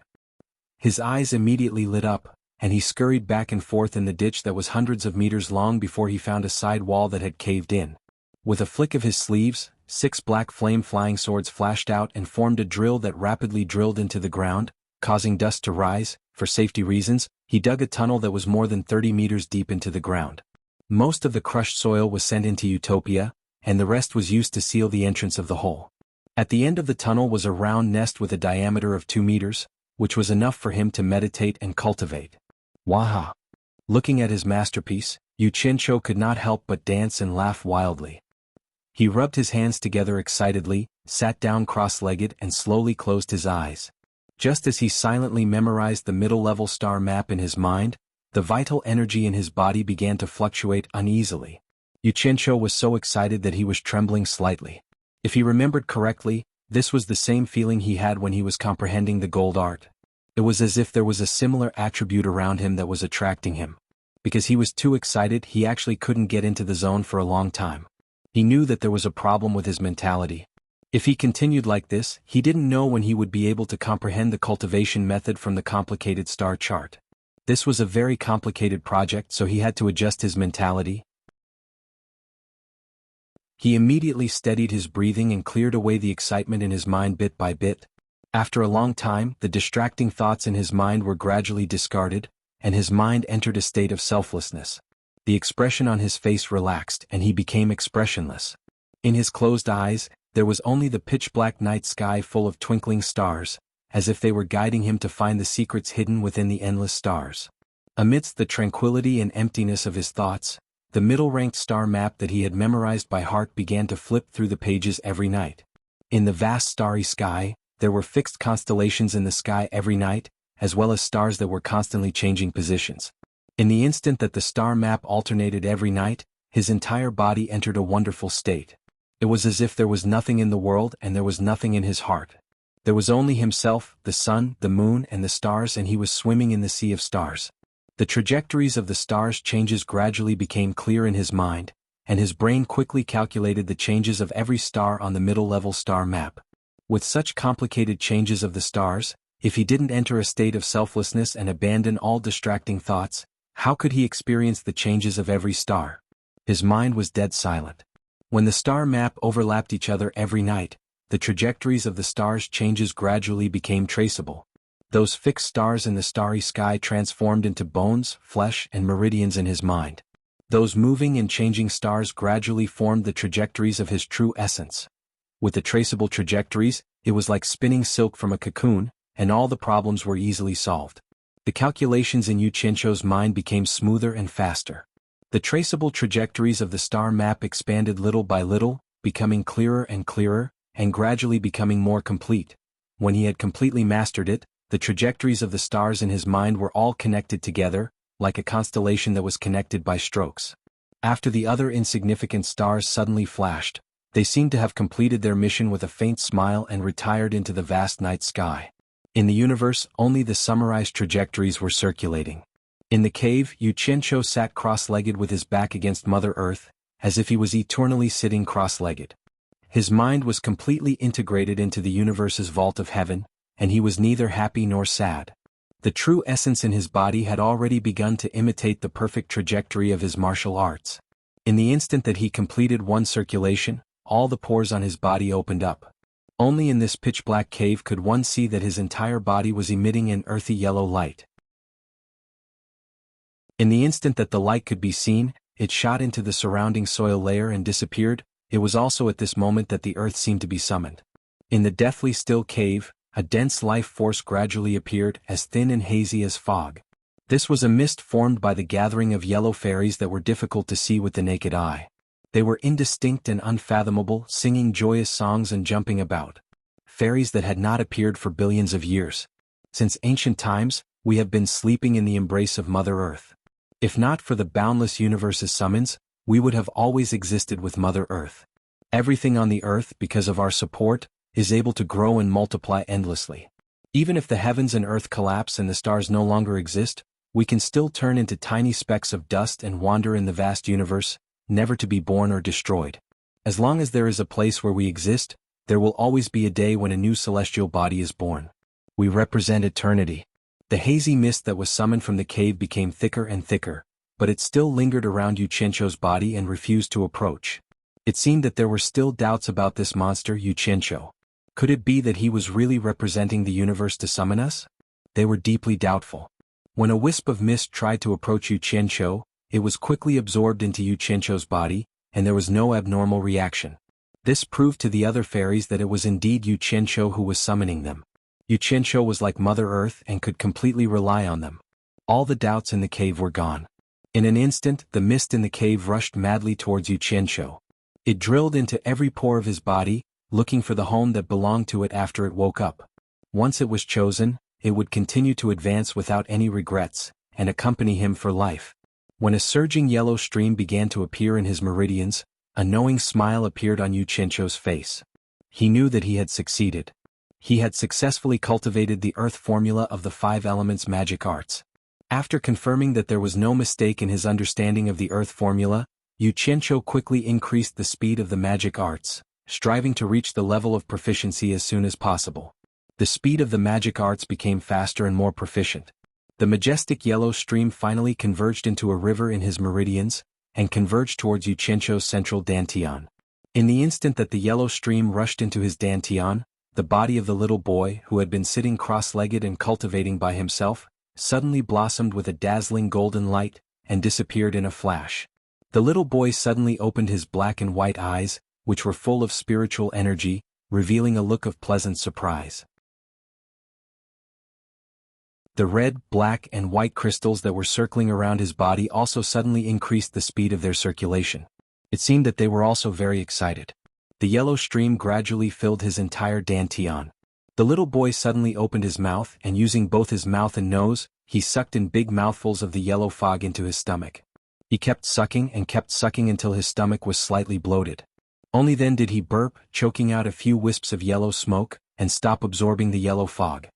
His eyes immediately lit up, and he scurried back and forth in the ditch that was hundreds of meters long before he found a side wall that had caved in. With a flick of his sleeves, 6 black flame-flying swords flashed out and formed a drill that rapidly drilled into the ground, causing dust to rise. For safety reasons, he dug a tunnel that was more than 30 meters deep into the ground. Most of the crushed soil was sent into Utopia, and the rest was used to seal the entrance of the hole. At the end of the tunnel was a round nest with a diameter of 2 meters, which was enough for him to meditate and cultivate. Waha! Looking at his masterpiece, Yu Qianqiu could not help but dance and laugh wildly. He rubbed his hands together excitedly, sat down cross-legged and slowly closed his eyes. Just as he silently memorized the middle-level star map in his mind, the vital energy in his body began to fluctuate uneasily. Yu Qianqiu was so excited that he was trembling slightly. If he remembered correctly, this was the same feeling he had when he was comprehending the gold art. It was as if there was a similar attribute around him that was attracting him. Because he was too excited, he actually couldn't get into the zone for a long time. He knew that there was a problem with his mentality. If he continued like this, he didn't know when he would be able to comprehend the cultivation method from the complicated star chart. This was a very complicated project, so he had to adjust his mentality. He immediately steadied his breathing and cleared away the excitement in his mind bit by bit. After a long time, the distracting thoughts in his mind were gradually discarded, and his mind entered a state of selflessness. The expression on his face relaxed and he became expressionless. In his closed eyes, there was only the pitch-black night sky full of twinkling stars, as if they were guiding him to find the secrets hidden within the endless stars. Amidst the tranquility and emptiness of his thoughts, the middle-ranked star map that he had memorized by heart began to flip through the pages every night. In the vast starry sky, there were fixed constellations in the sky every night, as well as stars that were constantly changing positions. In the instant that the star map alternated every night, his entire body entered a wonderful state. It was as if there was nothing in the world and there was nothing in his heart. There was only himself, the sun, the moon, and the stars, and he was swimming in the sea of stars. The trajectories of the stars' changes gradually became clear in his mind, and his brain quickly calculated the changes of every star on the middle-level star map. With such complicated changes of the stars, if he didn't enter a state of selflessness and abandon all distracting thoughts, how could he experience the changes of every star? His mind was dead silent. When the star map overlapped each other every night, the trajectories of the stars' changes gradually became traceable. Those fixed stars in the starry sky transformed into bones, flesh, and meridians in his mind. Those moving and changing stars gradually formed the trajectories of his true essence. With the traceable trajectories, it was like spinning silk from a cocoon, and all the problems were easily solved. The calculations in Yu Qianzhou's mind became smoother and faster. The traceable trajectories of the star map expanded little by little, becoming clearer and clearer, and gradually becoming more complete. When he had completely mastered it, the trajectories of the stars in his mind were all connected together, like a constellation that was connected by strokes. After the other insignificant stars suddenly flashed, they seemed to have completed their mission with a faint smile and retired into the vast night sky. In the universe, only the summarized trajectories were circulating. In the cave, Yu Qianzhou sat cross-legged with his back against Mother Earth, as if he was eternally sitting cross-legged. His mind was completely integrated into the universe's vault of heaven, and he was neither happy nor sad. The true essence in his body had already begun to imitate the perfect trajectory of his martial arts. In the instant that he completed one circulation, all the pores on his body opened up. Only in this pitch-black cave could one see that his entire body was emitting an earthy yellow light. In the instant that the light could be seen, it shot into the surrounding soil layer and disappeared. It was also at this moment that the earth seemed to be summoned. In the deathly still cave, a dense life force gradually appeared, as thin and hazy as fog. This was a mist formed by the gathering of yellow fairies that were difficult to see with the naked eye. They were indistinct and unfathomable, singing joyous songs and jumping about. Fairies that had not appeared for billions of years. Since ancient times, we have been sleeping in the embrace of Mother Earth. If not for the boundless universe's summons, we would have always existed with Mother Earth. Everything on the earth, because of our support, is able to grow and multiply endlessly. Even if the heavens and earth collapse and the stars no longer exist, we can still turn into tiny specks of dust and wander in the vast universe, never to be born or destroyed. As long as there is a place where we exist, there will always be a day when a new celestial body is born. We represent eternity. The hazy mist that was summoned from the cave became thicker and thicker, but it still lingered around Yu Qianzhou's body and refused to approach. It seemed that there were still doubts about this monster Yu Qianzhou. Could it be that he was really representing the universe to summon us? They were deeply doubtful. When a wisp of mist tried to approach Yu Qianzhou, it was quickly absorbed into Yu Qianzhou's body, and there was no abnormal reaction. This proved to the other fairies that it was indeed Yu Qianzhou who was summoning them. Yu Qianzhou was like Mother Earth and could completely rely on them. All the doubts in the cave were gone. In an instant, the mist in the cave rushed madly towards Yu Qianzhou. It drilled into every pore of his body, looking for the home that belonged to it after it woke up. Once it was chosen, it would continue to advance without any regrets, and accompany him for life. When a surging yellow stream began to appear in his meridians, a knowing smile appeared on Yu Qianzhou's face. He knew that he had succeeded. He had successfully cultivated the earth formula of the 5 elements magic arts. After confirming that there was no mistake in his understanding of the earth formula, Yu Qianzhou quickly increased the speed of the magic arts, striving to reach the level of proficiency as soon as possible. The speed of the magic arts became faster and more proficient. The majestic yellow stream finally converged into a river in his meridians, and converged towards Yu Qianzhou's central dantian. In the instant that the yellow stream rushed into his dantian, the body of the little boy who had been sitting cross-legged and cultivating by himself, suddenly blossomed with a dazzling golden light, and disappeared in a flash. The little boy suddenly opened his black and white eyes, which were full of spiritual energy, revealing a look of pleasant surprise. The red, black, and white crystals that were circling around his body also suddenly increased the speed of their circulation. It seemed that they were also very excited. The yellow stream gradually filled his entire dantian. The little boy suddenly opened his mouth and using both his mouth and nose, he sucked in big mouthfuls of the yellow fog into his stomach. He kept sucking until his stomach was slightly bloated. Only then did he burp, choking out a few wisps of yellow smoke, and stop absorbing the yellow fog.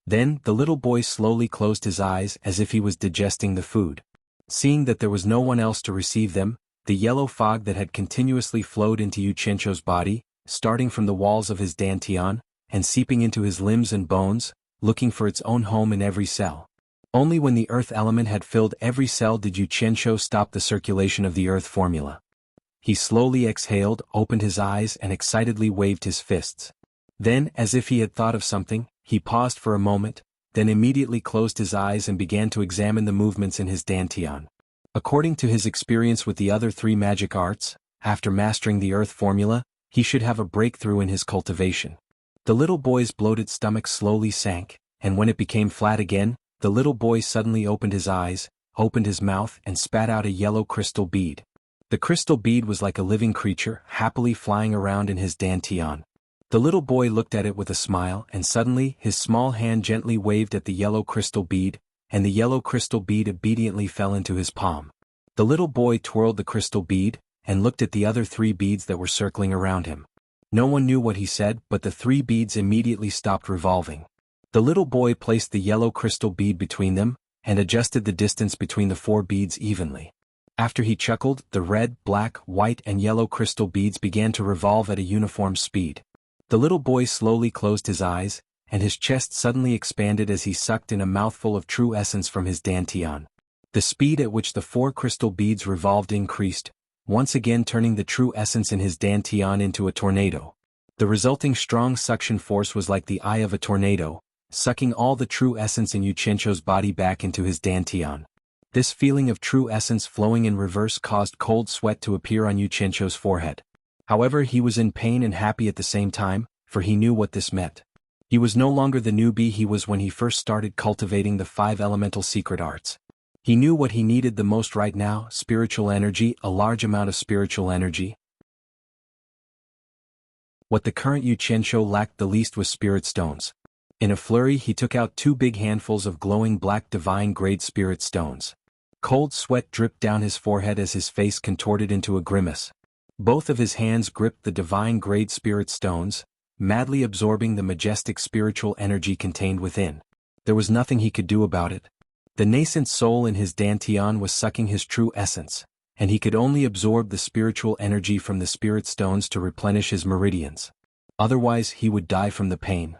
Then, the little boy slowly closed his eyes as if he was digesting the food. Seeing that there was no one else to receive them, the yellow fog that had continuously flowed into Yu Qianzhou's body, starting from the walls of his dantian, and seeping into his limbs and bones, looking for its own home in every cell. Only when the earth element had filled every cell did Yu Qianzhou stop the circulation of the earth formula. He slowly exhaled, opened his eyes and excitedly waved his fists. Then, as if he had thought of something, he paused for a moment, then immediately closed his eyes and began to examine the movements in his dantian. According to his experience with the other 3 magic arts, after mastering the earth formula, he should have a breakthrough in his cultivation. The little boy's bloated stomach slowly sank, and when it became flat again, the little boy suddenly opened his eyes, opened his mouth and spat out a yellow crystal bead. The crystal bead was like a living creature, happily flying around in his dantian. The little boy looked at it with a smile and suddenly his small hand gently waved at the yellow crystal bead, and the yellow crystal bead obediently fell into his palm. The little boy twirled the crystal bead, and looked at the other 3 beads that were circling around him. No one knew what he said, but the 3 beads immediately stopped revolving. The little boy placed the yellow crystal bead between them, and adjusted the distance between the 4 beads evenly. After he chuckled, the red, black, white and yellow crystal beads began to revolve at a uniform speed. The little boy slowly closed his eyes, and his chest suddenly expanded as he sucked in a mouthful of true essence from his dantian. The speed at which the 4 crystal beads revolved increased, once again turning the true essence in his dantian into a tornado. The resulting strong suction force was like the eye of a tornado, sucking all the true essence in Yuchencho's body back into his dantian. This feeling of true essence flowing in reverse caused cold sweat to appear on Yuchencho's forehead. However, he was in pain and happy at the same time, for he knew what this meant. He was no longer the newbie he was when he first started cultivating the 5 elemental secret arts. He knew what he needed the most right now: spiritual energy, a large amount of spiritual energy. What the current Yuchencho lacked the least was spirit stones. In a flurry he took out 2 big handfuls of glowing black divine-grade spirit stones. Cold sweat dripped down his forehead as his face contorted into a grimace. Both of his hands gripped the divine-grade spirit stones, madly absorbing the majestic spiritual energy contained within. There was nothing he could do about it. The nascent soul in his dantian was sucking his true essence, and he could only absorb the spiritual energy from the spirit stones to replenish his meridians. Otherwise he would die from the pain.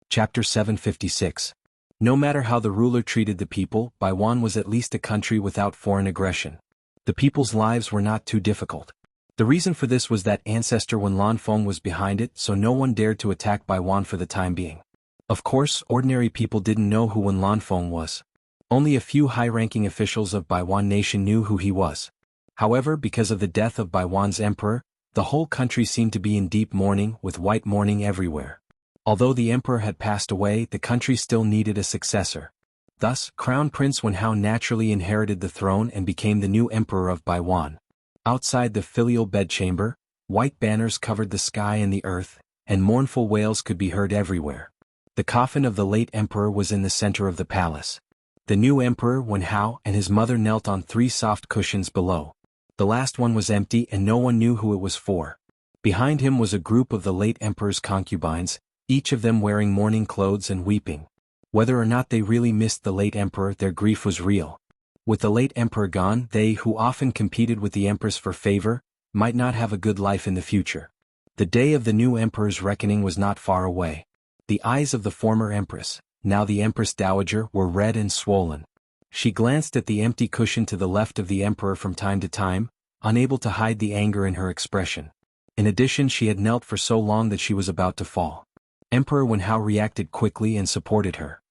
Chapter 756. No matter how the ruler treated the people, Baiwan was at least a country without foreign aggression. The people's lives were not too difficult. The reason for this was that ancestor Wen Lanfeng was behind it, so no one dared to attack Baiwan for the time being. Of course, ordinary people didn't know who Wen Lanfeng was. Only a few high-ranking officials of Baiwan nation knew who he was. However, because of the death of Baiwan's emperor, the whole country seemed to be in deep mourning, with white mourning everywhere. Although the emperor had passed away, the country still needed a successor. Thus, Crown Prince Wen Hao naturally inherited the throne and became the new emperor of Baiwan. Outside the filial bedchamber, white banners covered the sky and the earth, and mournful wails could be heard everywhere. The coffin of the late emperor was in the center of the palace. The new emperor Wen Hao and his mother knelt on 3 soft cushions below. The last one was empty and no one knew who it was for. Behind him was a group of the late emperor's concubines, each of them wearing mourning clothes and weeping. Whether or not they really missed the late emperor, their grief was real. With the late emperor gone, they who often competed with the empress for favor, might not have a good life in the future. The day of the new emperor's reckoning was not far away. The eyes of the former empress, now the empress dowager, were red and swollen. She glanced at the empty cushion to the left of the emperor from time to time, unable to hide the anger in her expression. In addition, she had knelt for so long that she was about to fall. Emperor Wen Hao reacted quickly and supported her.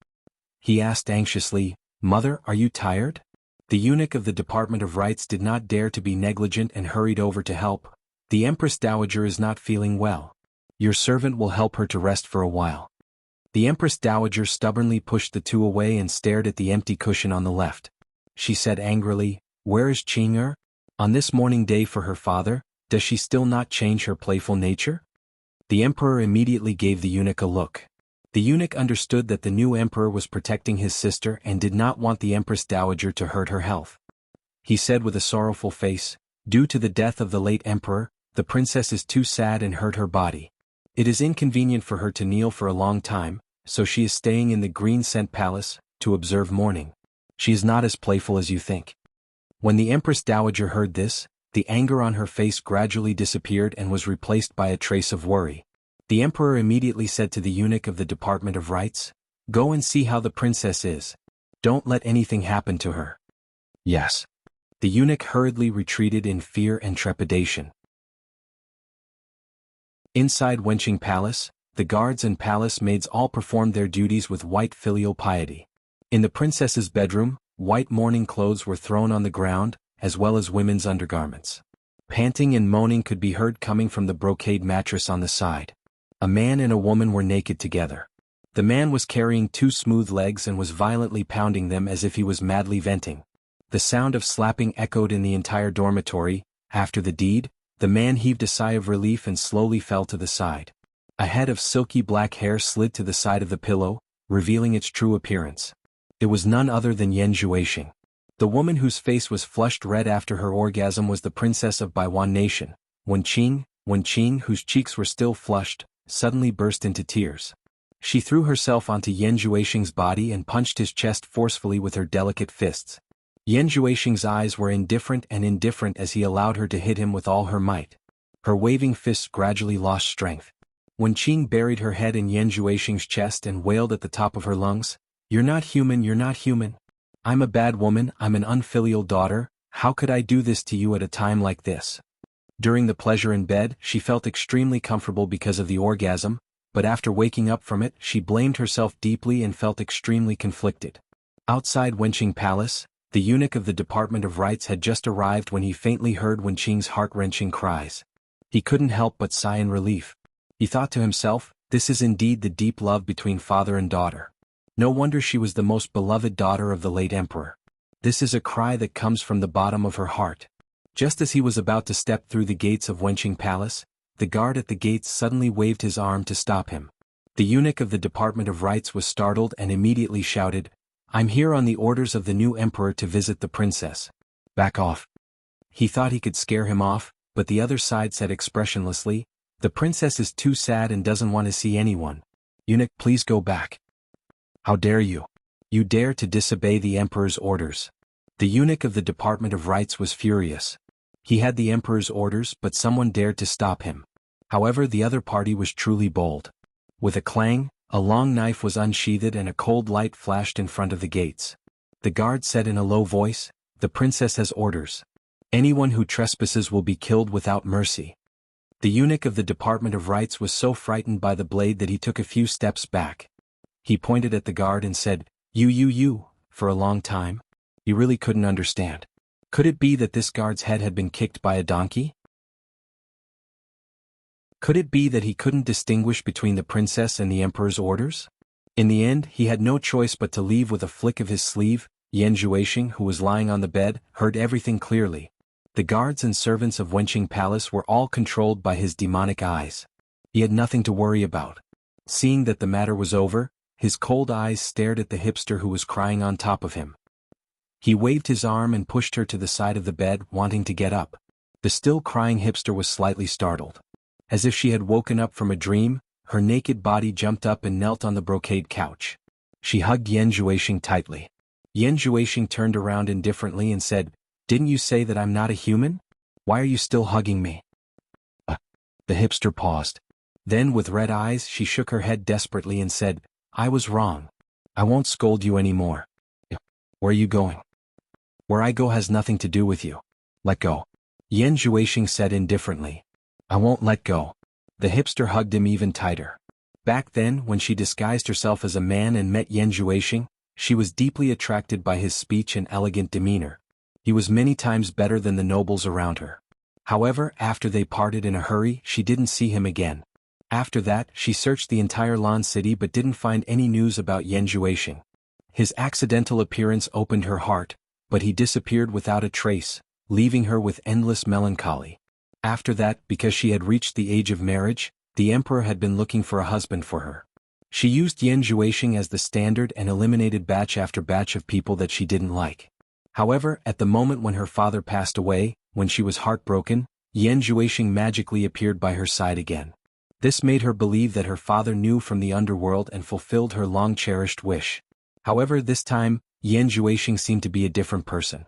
He asked anxiously, "Mother, are you tired?" The eunuch of the Department of Rites did not dare to be negligent and hurried over to help. "The Empress Dowager is not feeling well. Your servant will help her to rest for a while." The Empress Dowager stubbornly pushed the 2 away and stared at the empty cushion on the left. She said angrily, "Where is Qing'er? On this mourning day for her father, does she still not change her playful nature?" The emperor immediately gave the eunuch a look. The eunuch understood that the new emperor was protecting his sister and did not want the Empress Dowager to hurt her health. He said with a sorrowful face, "Due to the death of the late emperor, the princess is too sad and hurt her body. It is inconvenient for her to kneel for a long time, so she is staying in the Green Scent Palace, to observe mourning. She is not as playful as you think." When the Empress Dowager heard this, the anger on her face gradually disappeared and was replaced by a trace of worry. The emperor immediately said to the eunuch of the Department of Rites, "Go and see how the princess is. Don't let anything happen to her." "Yes." The eunuch hurriedly retreated in fear and trepidation. Inside Wenqing Palace, the guards and palace maids all performed their duties with white filial piety. In the princess's bedroom, white mourning clothes were thrown on the ground, as well as women's undergarments. Panting and moaning could be heard coming from the brocade mattress on the side. A man and a woman were naked together. The man was carrying two smooth legs and was violently pounding them as if he was madly venting. The sound of slapping echoed in the entire dormitory. After the deed, the man heaved a sigh of relief and slowly fell to the side. A head of silky black hair slid to the side of the pillow, revealing its true appearance. It was none other than Yan Zhuixing. The woman whose face was flushed red after her orgasm was the princess of Baiwan Nation. Wen Qing, whose cheeks were still flushed, suddenly burst into tears. She threw herself onto Yan Zhuixing's body and punched his chest forcefully with her delicate fists. Yan Zhuixing's eyes were indifferent as he allowed her to hit him with all her might. Her waving fists gradually lost strength. Wen Qing buried her head in Yan Zhuixing's chest and wailed at the top of her lungs, "You're not human, you're not human. I'm a bad woman, I'm an unfilial daughter, how could I do this to you at a time like this?" During the pleasure in bed, she felt extremely comfortable because of the orgasm, but after waking up from it, she blamed herself deeply and felt extremely conflicted. Outside Wenqing Palace, the eunuch of the Department of Rites had just arrived when he faintly heard Wenqing's heart-wrenching cries. He couldn't help but sigh in relief. He thought to himself, this is indeed the deep love between father and daughter. No wonder she was the most beloved daughter of the late emperor. This is a cry that comes from the bottom of her heart. Just as he was about to step through the gates of Wenqing Palace, the guard at the gates suddenly waved his arm to stop him. The eunuch of the Department of Rites was startled and immediately shouted, "I'm here on the orders of the new emperor to visit the princess. Back off." He thought he could scare him off, but the other side said expressionlessly, "The princess is too sad and doesn't want to see anyone. Eunuch, please go back." "How dare you? You dare to disobey the emperor's orders." The eunuch of the Department of Rites was furious. He had the emperor's orders, but someone dared to stop him. However, the other party was truly bold. With a clang, a long knife was unsheathed and a cold light flashed in front of the gates. The guard said in a low voice, "The princess has orders. Anyone who trespasses will be killed without mercy." The eunuch of the Department of Rites was so frightened by the blade that he took a few steps back. He pointed at the guard and said, You, for a long time. He really couldn't understand. Could it be that this guard's head had been kicked by a donkey? Could it be that he couldn't distinguish between the princess and the emperor's orders? In the end, he had no choice but to leave with a flick of his sleeve. Yan Zhuixing, who was lying on the bed, heard everything clearly. The guards and servants of Wenqing Palace were all controlled by his demonic eyes. He had nothing to worry about. Seeing that the matter was over, his cold eyes stared at the hipster who was crying on top of him. He waved his arm and pushed her to the side of the bed, wanting to get up. The still crying hipster was slightly startled. As if she had woken up from a dream, her naked body jumped up and knelt on the brocade couch. She hugged Yan Zhuixing tightly. Yan Zhuixing turned around indifferently and said, "Didn't you say that I'm not a human? Why are you still hugging me?" The hipster paused. Then with red eyes she shook her head desperately and said, "I was wrong. I won't scold you anymore." "Where are you going?" "Where I go has nothing to do with you. Let go." Yan Zhuixing said indifferently. "I won't let go." The hipster hugged him even tighter. Back then, when she disguised herself as a man and met Yan Zhuixing, she was deeply attracted by his speech and elegant demeanor. He was many times better than the nobles around her. However, after they parted in a hurry, she didn't see him again. After that, she searched the entire Lan city but didn't find any news about Yan Zhuixing. His accidental appearance opened her heart, but he disappeared without a trace, leaving her with endless melancholy. After that, because she had reached the age of marriage, the emperor had been looking for a husband for her. She used Yan Zhuixing as the standard and eliminated batch after batch of people that she didn't like. However, at the moment when her father passed away, when she was heartbroken, Yan Zhuixing magically appeared by her side again. This made her believe that her father knew from the underworld and fulfilled her long-cherished wish. However, this time, Yan Zhuixing seemed to be a different person.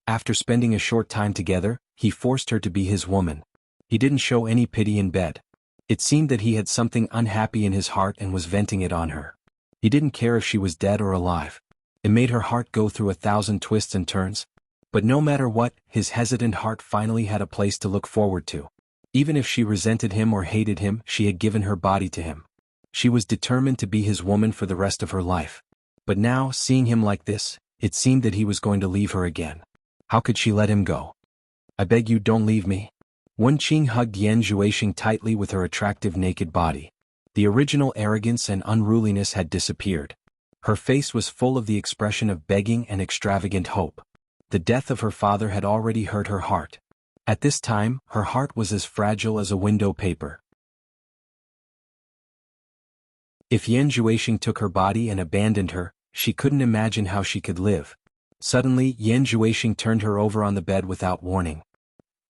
After spending a short time together, he forced her to be his woman. He didn't show any pity in bed. It seemed that he had something unhappy in his heart and was venting it on her. He didn't care if she was dead or alive. It made her heart go through 1,000 twists and turns. But no matter what, his hesitant heart finally had a place to look forward to. Even if she resented him or hated him, she had given her body to him. She was determined to be his woman for the rest of her life. But now, seeing him like this, it seemed that he was going to leave her again. How could she let him go? "I beg you, don't leave me." Wen Qing hugged Yan Zhuixing tightly with her attractive naked body. The original arrogance and unruliness had disappeared. Her face was full of the expression of begging and extravagant hope. The death of her father had already hurt her heart. At this time, her heart was as fragile as a window paper. If Yan Juexing took her body and abandoned her, she couldn't imagine how she could live. Suddenly, Yan Juexing turned her over on the bed without warning.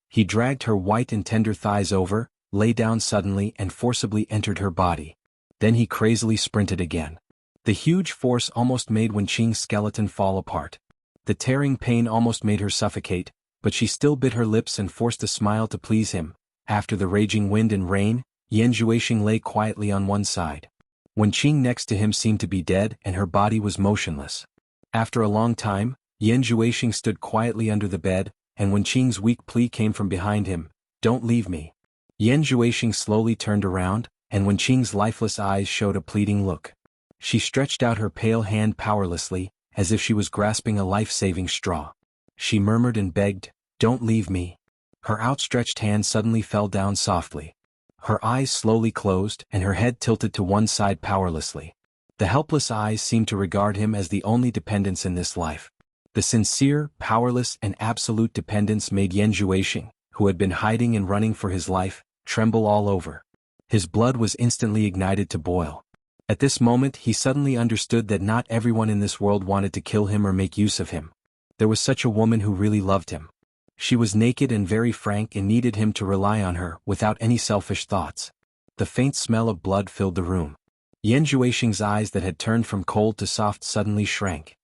He dragged her white and tender thighs over, lay down suddenly and forcibly entered her body. Then he crazily sprinted again. The huge force almost made Wenqing's skeleton fall apart. The tearing pain almost made her suffocate, but she still bit her lips and forced a smile to please him. After the raging wind and rain, Yan Juexing lay quietly on one side. Wenqing next to him seemed to be dead and her body was motionless. After a long time, Yan Juexing stood quietly under the bed, and Wenqing's weak plea came from behind him, "Don't leave me." Yan Juexing slowly turned around, and Wenqing's lifeless eyes showed a pleading look. She stretched out her pale hand powerlessly, as if she was grasping a life-saving straw. She murmured and begged, "Don't leave me." Her outstretched hand suddenly fell down softly. Her eyes slowly closed and her head tilted to one side powerlessly. The helpless eyes seemed to regard him as the only dependence in this life. The sincere, powerless and absolute dependence made Yan Juexing, who had been hiding and running for his life, tremble all over. His blood was instantly ignited to boil. At this moment he suddenly understood that not everyone in this world wanted to kill him or make use of him. There was such a woman who really loved him. She was naked and very frank and needed him to rely on her without any selfish thoughts. The faint smell of blood filled the room. Yan Juexing's eyes that had turned from cold to soft suddenly shrank.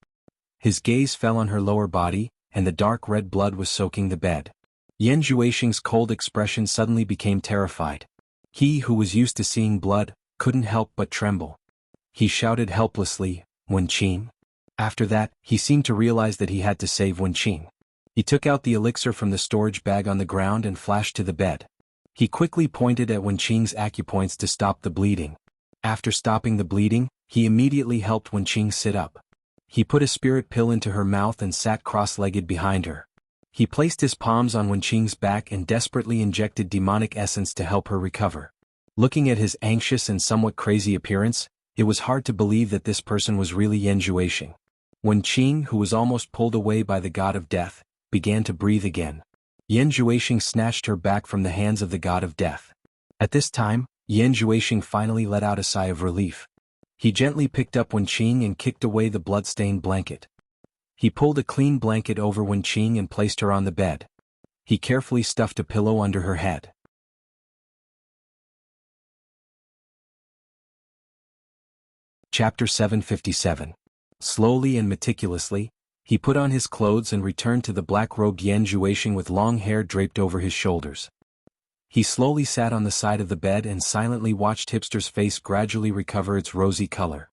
His gaze fell on her lower body, and the dark red blood was soaking the bed. Yan Juexing's cold expression suddenly became terrified. He who was used to seeing blood, couldn't help but tremble. He shouted helplessly, "Wenqing?" After that, he seemed to realize that he had to save Wenqing. He took out the elixir from the storage bag on the ground and flashed to the bed. He quickly pointed at Wenqing's acupoints to stop the bleeding. After stopping the bleeding, he immediately helped Wenqing sit up. He put a spirit pill into her mouth and sat cross-legged behind her. He placed his palms on Wenqing's back and desperately injected demonic essence to help her recover. Looking at his anxious and somewhat crazy appearance, it was hard to believe that this person was really Yan Juexing. Wenqing, who was almost pulled away by the god of death, began to breathe again. Yan Juexing snatched her back from the hands of the god of death. At this time, Yan Juexing finally let out a sigh of relief. He gently picked up Wenqing and kicked away the blood-stained blanket. He pulled a clean blanket over Wenqing and placed her on the bed. He carefully stuffed a pillow under her head. Chapter 757. Slowly and meticulously, he put on his clothes and returned to the black-robed Yan Juexing with long hair draped over his shoulders. He slowly sat on the side of the bed and silently watched Hipster's face gradually recover its rosy color.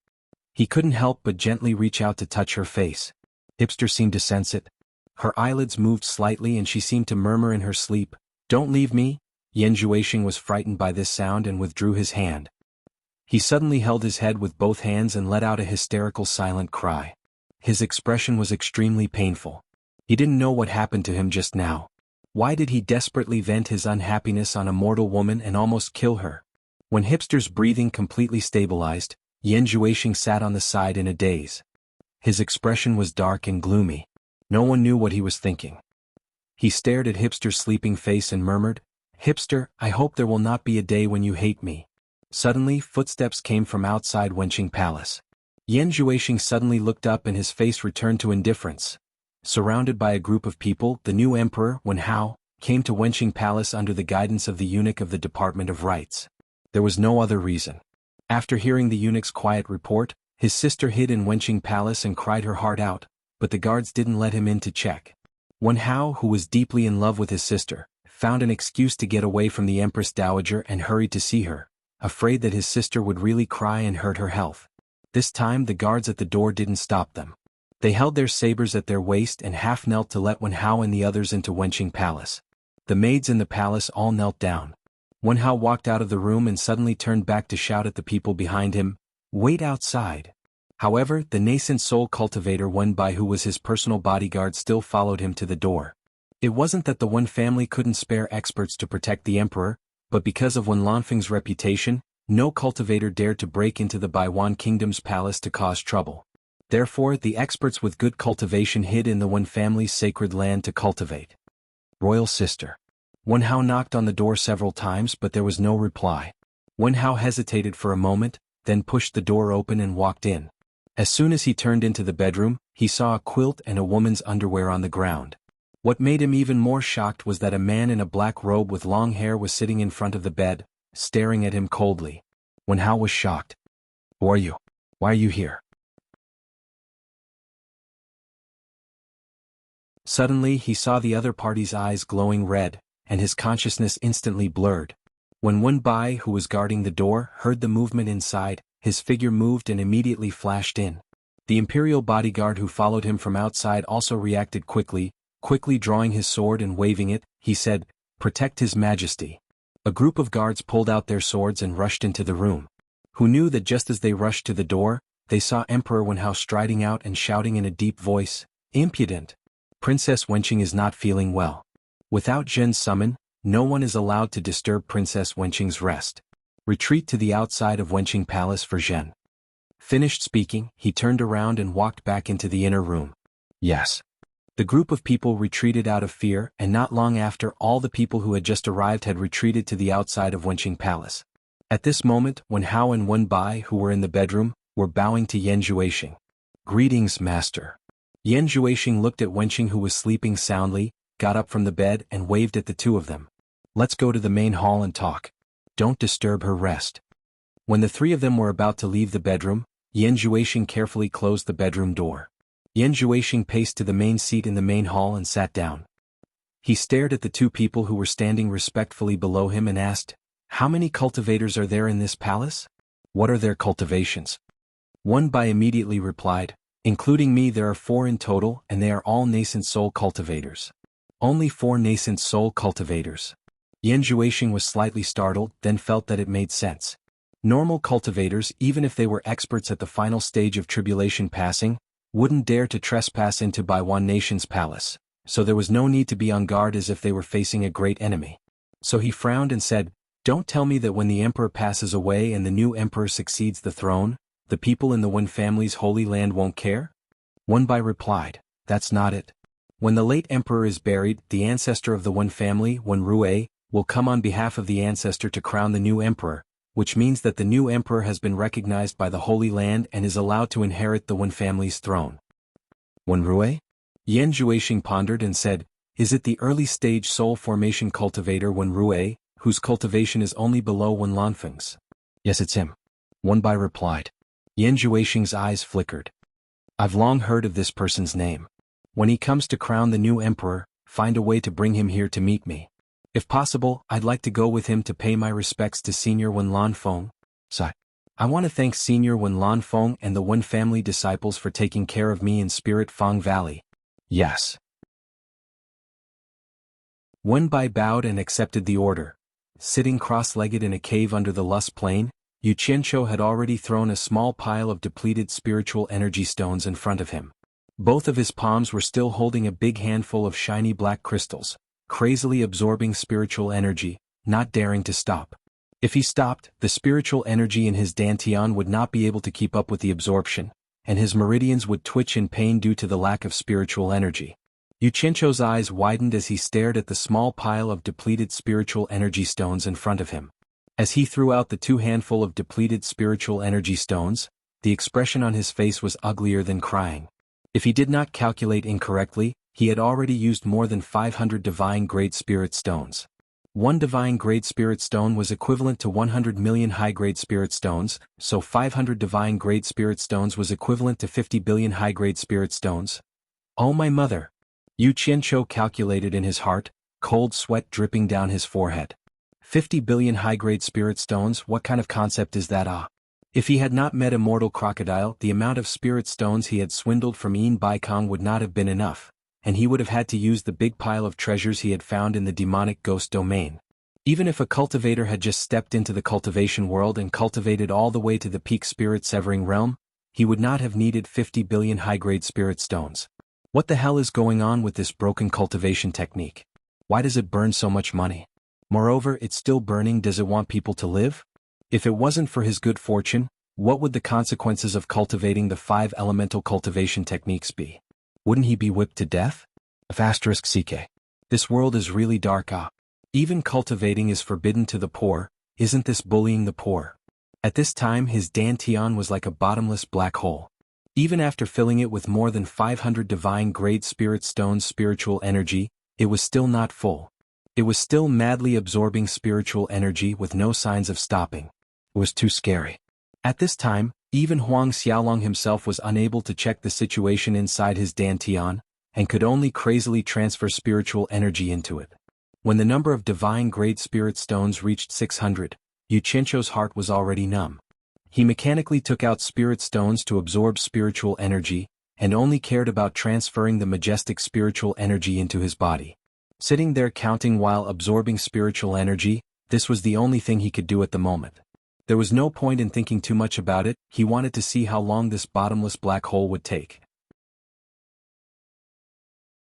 He couldn't help but gently reach out to touch her face. Hipster seemed to sense it. Her eyelids moved slightly and she seemed to murmur in her sleep, "Don't leave me." Yan Juexing was frightened by this sound and withdrew his hand. He suddenly held his head with both hands and let out a hysterical silent cry. His expression was extremely painful. He didn't know what happened to him just now. Why did he desperately vent his unhappiness on a mortal woman and almost kill her? When Hipster's breathing completely stabilized, Yan Juexing sat on the side in a daze. His expression was dark and gloomy. No one knew what he was thinking. He stared at Hipster's sleeping face and murmured, "Hipster, I hope there will not be a day when you hate me." Suddenly, footsteps came from outside Wenqing Palace. Yan Juexing suddenly looked up and his face returned to indifference. Surrounded by a group of people, the new emperor, Wen Hao, came to Wenqing Palace under the guidance of the eunuch of the Department of Rites. There was no other reason. After hearing the eunuch's quiet report, his sister hid in Wenqing Palace and cried her heart out, but the guards didn't let him in to check. Wen Hao, who was deeply in love with his sister, found an excuse to get away from the Empress Dowager and hurried to see her, afraid that his sister would really cry and hurt her health. This time the guards at the door didn't stop them. They held their sabers at their waist and half knelt to let Wen Hao and the others into Wenqing Palace. The maids in the palace all knelt down. Wen Hao walked out of the room and suddenly turned back to shout at the people behind him, "Wait outside." However, the nascent soul cultivator Wen Bai, who was his personal bodyguard, still followed him to the door. It wasn't that the Wen family couldn't spare experts to protect the emperor, but because of Wen Lanfeng's reputation, No cultivator dared to break into the Baiwan Kingdom's palace to cause trouble. Therefore, the experts with good cultivation hid in the Wen family's sacred land to cultivate. Royal sister. Wen Hao knocked on the door several times but there was no reply. Wen Hao hesitated for a moment, then pushed the door open and walked in. As soon as he turned into the bedroom, he saw a quilt and a woman's underwear on the ground. What made him even more shocked was that a man in a black robe with long hair was sitting in front of the bed, staring at him coldly. Wen Hao was shocked. Who are you? Why are you here? Suddenly he saw the other party's eyes glowing red, and his consciousness instantly blurred. When Wen Bai, who was guarding the door, heard the movement inside, his figure moved and immediately flashed in. The imperial bodyguard who followed him from outside also reacted quickly drawing his sword and waving it, he said, "Protect His Majesty." A group of guards pulled out their swords and rushed into the room. Who knew that just as they rushed to the door, they saw Emperor Wen Hao striding out and shouting in a deep voice, "Impudent! Princess Wenqing is not feeling well. Without Zhen's summon, no one is allowed to disturb Princess Wenqing's rest. Retreat to the outside of Wenqing Palace for Zhen." Finished speaking, he turned around and walked back into the inner room. Yes. The group of people retreated out of fear, and not long after, all the people who had just arrived had retreated to the outside of Wenqing Palace. At this moment, Wen Hao and Wen Bai, who were in the bedroom, were bowing to Yan Zhuixing. "Greetings, master." Yan Zhuixing looked at Wenqing, who was sleeping soundly, got up from the bed and waved at the two of them. "Let's go to the main hall and talk. Don't disturb her rest." When the three of them were about to leave the bedroom, Yan Zhuixing carefully closed the bedroom door. Yan Zhuixing paced to the main seat in the main hall and sat down. He stared at the two people who were standing respectfully below him and asked, "How many cultivators are there in this palace? What are their cultivations?" Wen Bai immediately replied, "Including me there are 4 in total and they are all nascent soul cultivators." "Only 4 nascent soul cultivators?" Yan Zhuixing was slightly startled, then felt that it made sense. Normal cultivators, even if they were experts at the final stage of tribulation passing, wouldn't dare to trespass into Baiwan Nation's palace, so there was no need to be on guard as if they were facing a great enemy. So he frowned and said, "Don't tell me that when the emperor passes away and the new emperor succeeds the throne, the people in the Wen family's holy land won't care?" Wen Bai replied, "That's not it. When the late emperor is buried, the ancestor of the Wen family, Wen Rui, will come on behalf of the ancestor to crown the new emperor, which means that the new emperor has been recognized by the Holy Land and is allowed to inherit the Wen family's throne." Wen Rui? Yan Zhuixing pondered and said, "Is it the early-stage soul formation cultivator Wen Rui, whose cultivation is only below Wen Lanfeng's?" "Yes, it's him," Wen Bai replied. Yan Zhuixing's eyes flickered. "I've long heard of this person's name. When he comes to crown the new emperor, find a way to bring him here to meet me. If possible, I'd like to go with him to pay my respects to Senior Wen Lanfeng. I want to thank Senior Wen Lanfeng and the Wen family disciples for taking care of me in Spirit Fang Valley." "Yes." Wen Bai bowed and accepted the order. Sitting cross-legged in a cave under the Lust Plain, Yu Qianqiu had already thrown a small pile of depleted spiritual energy stones in front of him. Both of his palms were still holding a big handful of shiny black crystals, crazily absorbing spiritual energy, not daring to stop. If he stopped, the spiritual energy in his dantian would not be able to keep up with the absorption, and his meridians would twitch in pain due to the lack of spiritual energy. Yu Qianqiu's eyes widened as he stared at the small pile of depleted spiritual energy stones in front of him. As he threw out the 2 handful of depleted spiritual energy stones, the expression on his face was uglier than crying. If he did not calculate incorrectly, he had already used more than 500 Divine Great Spirit Stones. 1 Divine Great Spirit Stone was equivalent to 100 million High-Grade Spirit Stones, so 500 Divine Great Spirit Stones was equivalent to 50 billion High-Grade Spirit Stones. "Oh my mother!" Yu Qianqiu calculated in his heart, cold sweat dripping down his forehead. 50 billion High-Grade Spirit Stones, what kind of concept is that? If he had not met a mortal crocodile, the amount of spirit stones he had swindled from Yin Baikong would not have been enough, and he would have had to use the big pile of treasures he had found in the demonic ghost domain. Even if a cultivator had just stepped into the cultivation world and cultivated all the way to the peak spirit-severing realm, he would not have needed 50 billion high-grade spirit stones. What the hell is going on with this broken cultivation technique? Why does it burn so much money? Moreover, it's still burning. Does it want people to live? If it wasn't for his good fortune, what would the consequences of cultivating the 5 elemental cultivation techniques be? Wouldn't he be whipped to death? *CK. This world is really dark. Even cultivating is forbidden to the poor. Isn't this bullying the poor? At this time his dantian was like a bottomless black hole. Even after filling it with more than 500 divine-grade spirit stones spiritual energy, it was still not full. It was still madly absorbing spiritual energy with no signs of stopping. It was too scary. At this time, even Huang Xiaolong himself was unable to check the situation inside his dantian, and could only crazily transfer spiritual energy into it. When the number of divine-grade spirit stones reached 600, Yu Qianzhou's heart was already numb. He mechanically took out spirit stones to absorb spiritual energy, and only cared about transferring the majestic spiritual energy into his body. Sitting there counting while absorbing spiritual energy, this was the only thing he could do at the moment. There was no point in thinking too much about it. He wanted to see how long this bottomless black hole would take.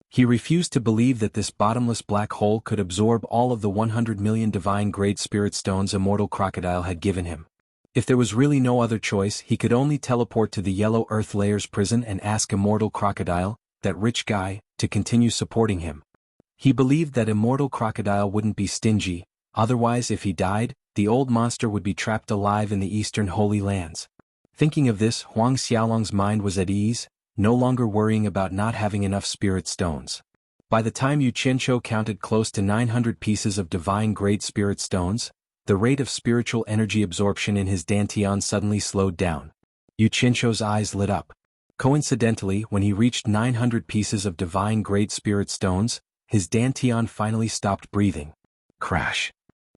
He refused to believe that this bottomless black hole could absorb all of the 100 million divine-grade spirit stones Immortal Crocodile had given him. If there was really no other choice, he could only teleport to the Yellow Earth Layer's prison and ask Immortal Crocodile, that rich guy, to continue supporting him. He believed that Immortal Crocodile wouldn't be stingy, otherwise if he died, the old monster would be trapped alive in the Eastern Holy Lands. Thinking of this, Huang Xiaolong's mind was at ease, no longer worrying about not having enough spirit stones. By the time Yu Qianzhou counted close to 900 pieces of divine-grade spirit stones, the rate of spiritual energy absorption in his dantian suddenly slowed down. Yu Qianzhou's eyes lit up. Coincidentally, when he reached 900 pieces of divine-grade spirit stones, his dantian finally stopped breathing. Crash.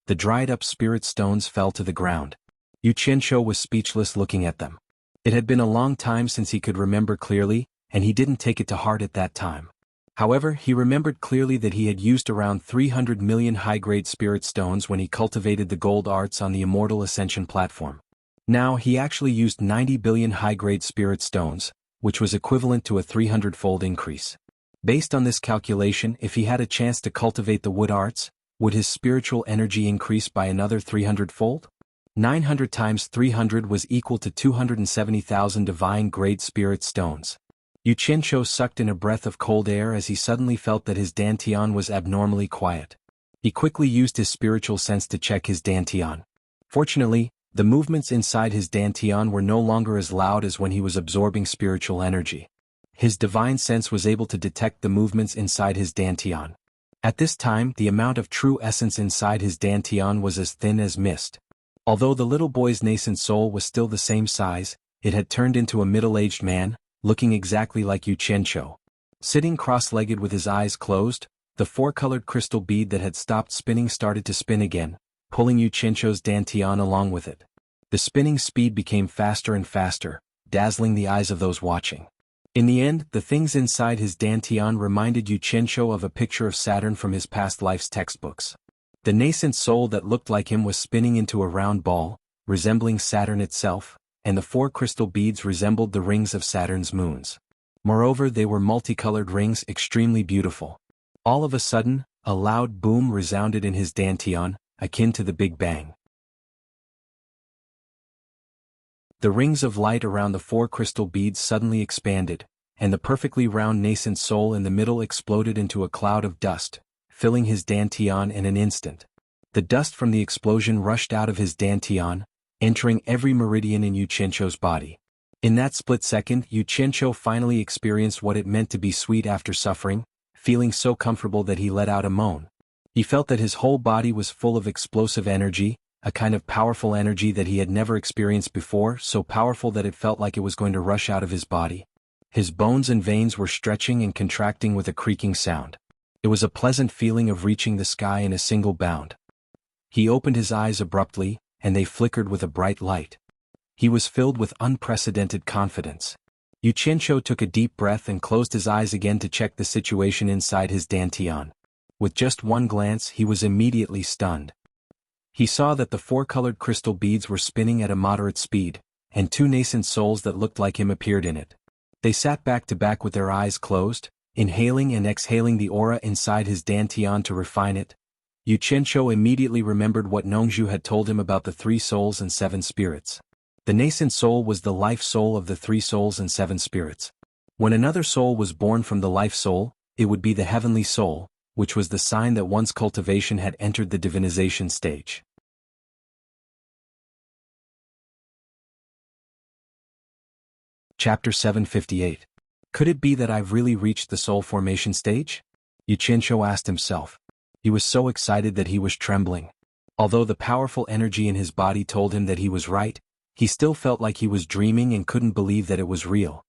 The dried-up spirit stones fell to the ground. Yu Qianzhou was speechless looking at them. It had been a long time since he could remember clearly, and he didn't take it to heart at that time. However, he remembered clearly that he had used around 300 million high-grade spirit stones when he cultivated the gold arts on the Immortal Ascension platform. Now he actually used 90 billion high-grade spirit stones, which was equivalent to a 300-fold increase. Based on this calculation, if he had a chance to cultivate the wood arts, would his spiritual energy increase by another 300-fold? 900 times 300 was equal to 270,000 divine-grade spirit stones. Yu Qianzhou sucked in a breath of cold air as he suddenly felt that his dantian was abnormally quiet. He quickly used his spiritual sense to check his dantian. Fortunately, the movements inside his dantian were no longer as loud as when he was absorbing spiritual energy. His divine sense was able to detect the movements inside his dantian. At this time, the amount of true essence inside his dantian was as thin as mist. Although the little boy's nascent soul was still the same size, it had turned into a middle-aged man, looking exactly like Yu Qianzhou. Sitting cross-legged with his eyes closed, the 4-colored crystal bead that had stopped spinning started to spin again, pulling Yu Qianzhou's dantian along with it. The spinning speed became faster and faster, dazzling the eyes of those watching. In the end, the things inside his dantian reminded Yu Qianzhou of a picture of Saturn from his past life's textbooks. The nascent soul that looked like him was spinning into a round ball, resembling Saturn itself, and the 4 crystal beads resembled the rings of Saturn's moons. Moreover, they were multicolored rings, extremely beautiful. All of a sudden, a loud boom resounded in his dantian, akin to the Big Bang. The rings of light around the 4 crystal beads suddenly expanded, and the perfectly round nascent soul in the middle exploded into a cloud of dust, filling his dantian in an instant. The dust from the explosion rushed out of his dantian, entering every meridian in Yu Qianzhou's body. In that split second, Yu Qianzhou finally experienced what it meant to be sweet after suffering, feeling so comfortable that he let out a moan. He felt that his whole body was full of explosive energy, a kind of powerful energy that he had never experienced before, so powerful that it felt like it was going to rush out of his body. His bones and veins were stretching and contracting with a creaking sound. It was a pleasant feeling of reaching the sky in a single bound. He opened his eyes abruptly, and they flickered with a bright light. He was filled with unprecedented confidence. Yu Qianzhou took a deep breath and closed his eyes again to check the situation inside his dantian. With just one glance, he was immediately stunned. He saw that the 4-colored crystal beads were spinning at a moderate speed, and 2 nascent souls that looked like him appeared in it. They sat back to back with their eyes closed, inhaling and exhaling the aura inside his dantian to refine it. Yu Qianqiu immediately remembered what Nongzhu had told him about the 3 souls and 7 spirits. The nascent soul was the life soul of the 3 souls and 7 spirits. When another soul was born from the life soul, it would be the heavenly soul, which was the sign that one's cultivation had entered the divinization stage. Chapter 758. Could it be that I've really reached the soul formation stage? Yu Qianqiu asked himself. He was so excited that he was trembling. Although the powerful energy in his body told him that he was right, he still felt like he was dreaming and couldn't believe that it was real.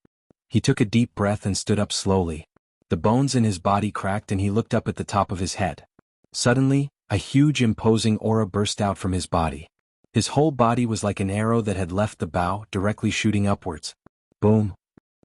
He took a deep breath and stood up slowly. The bones in his body cracked and he looked up at the top of his head. Suddenly, a huge imposing aura burst out from his body. His whole body was like an arrow that had left the bow, directly shooting upwards. Boom!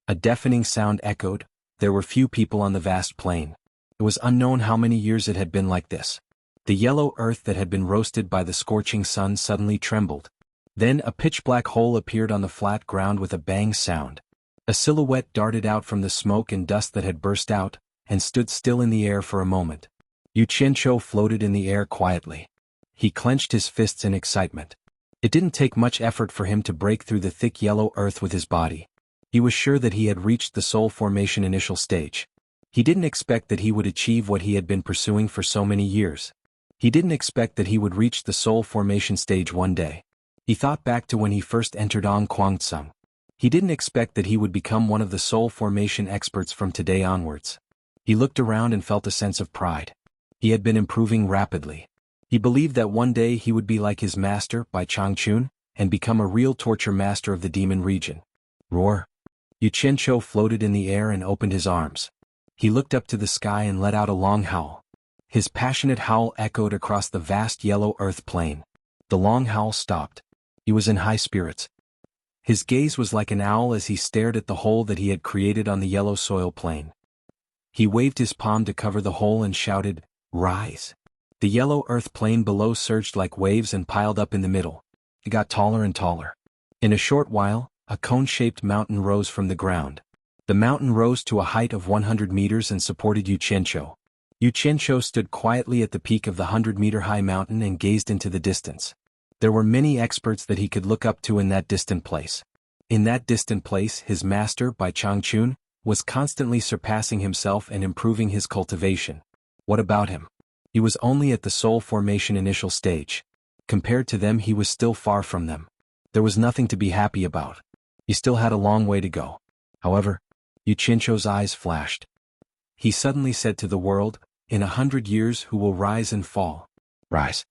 A deafening sound echoed. There were few people on the vast plain. It was unknown how many years it had been like this. The yellow earth that had been roasted by the scorching sun suddenly trembled. Then a pitch-black hole appeared on the flat ground with a bang sound. A silhouette darted out from the smoke and dust that had burst out, and stood still in the air for a moment. Yu Qianqiu floated in the air quietly. He clenched his fists in excitement. It didn't take much effort for him to break through the thick yellow earth with his body. He was sure that he had reached the soul formation initial stage. He didn't expect that he would achieve what he had been pursuing for so many years. He didn't expect that he would reach the soul formation stage one day. He thought back to when he first entered On Guangceng. He didn't expect that he would become one of the soul formation experts from today onwards. He looked around and felt a sense of pride. He had been improving rapidly. He believed that one day he would be like his master, Bai Changchun, and become a real torture master of the demon region. Roar! Yu Qianqiu floated in the air and opened his arms. He looked up to the sky and let out a long howl. His passionate howl echoed across the vast yellow earth plain. The long howl stopped. He was in high spirits. His gaze was like an owl as he stared at the hole that he had created on the yellow soil plain. He waved his palm to cover the hole and shouted, "Rise!" The yellow earth plain below surged like waves and piled up in the middle. It got taller and taller. In a short while, a cone-shaped mountain rose from the ground. The mountain rose to a height of 100 meters and supported Yu Qianqiu. Yu Qianqiu stood quietly at the peak of the 100-meter-high mountain and gazed into the distance. There were many experts that he could look up to in that distant place. In that distant place, his master, Bai Changchun, was constantly surpassing himself and improving his cultivation. What about him? He was only at the soul formation initial stage. Compared to them, he was still far from them. There was nothing to be happy about. He still had a long way to go. However, Yu Qianqiu's eyes flashed. He suddenly said to the world, "In 100 years who will rise and fall? Rise."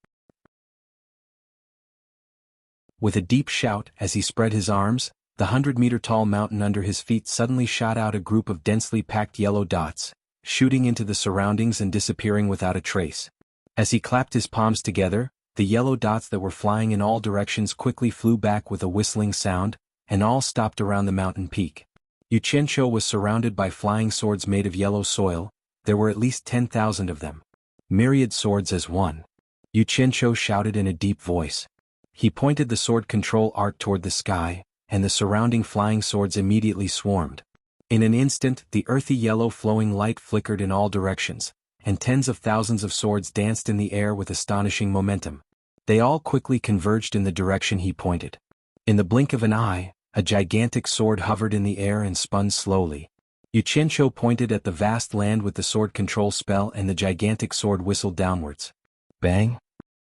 With a deep shout, as he spread his arms, the 100-meter-tall mountain under his feet suddenly shot out a group of densely packed yellow dots, shooting into the surroundings and disappearing without a trace. As he clapped his palms together, the yellow dots that were flying in all directions quickly flew back with a whistling sound, and all stopped around the mountain peak. Yu Qianqiu was surrounded by flying swords made of yellow soil. There were at least 10,000 of them. Myriad swords as one. Yu Qianqiu shouted in a deep voice. He pointed the sword control arc toward the sky, and the surrounding flying swords immediately swarmed. In an instant, the earthy yellow flowing light flickered in all directions, and tens of thousands of swords danced in the air with astonishing momentum. They all quickly converged in the direction he pointed. In the blink of an eye, a gigantic sword hovered in the air and spun slowly. Yu Qianqiu pointed at the vast land with the sword control spell and the gigantic sword whistled downwards. Bang!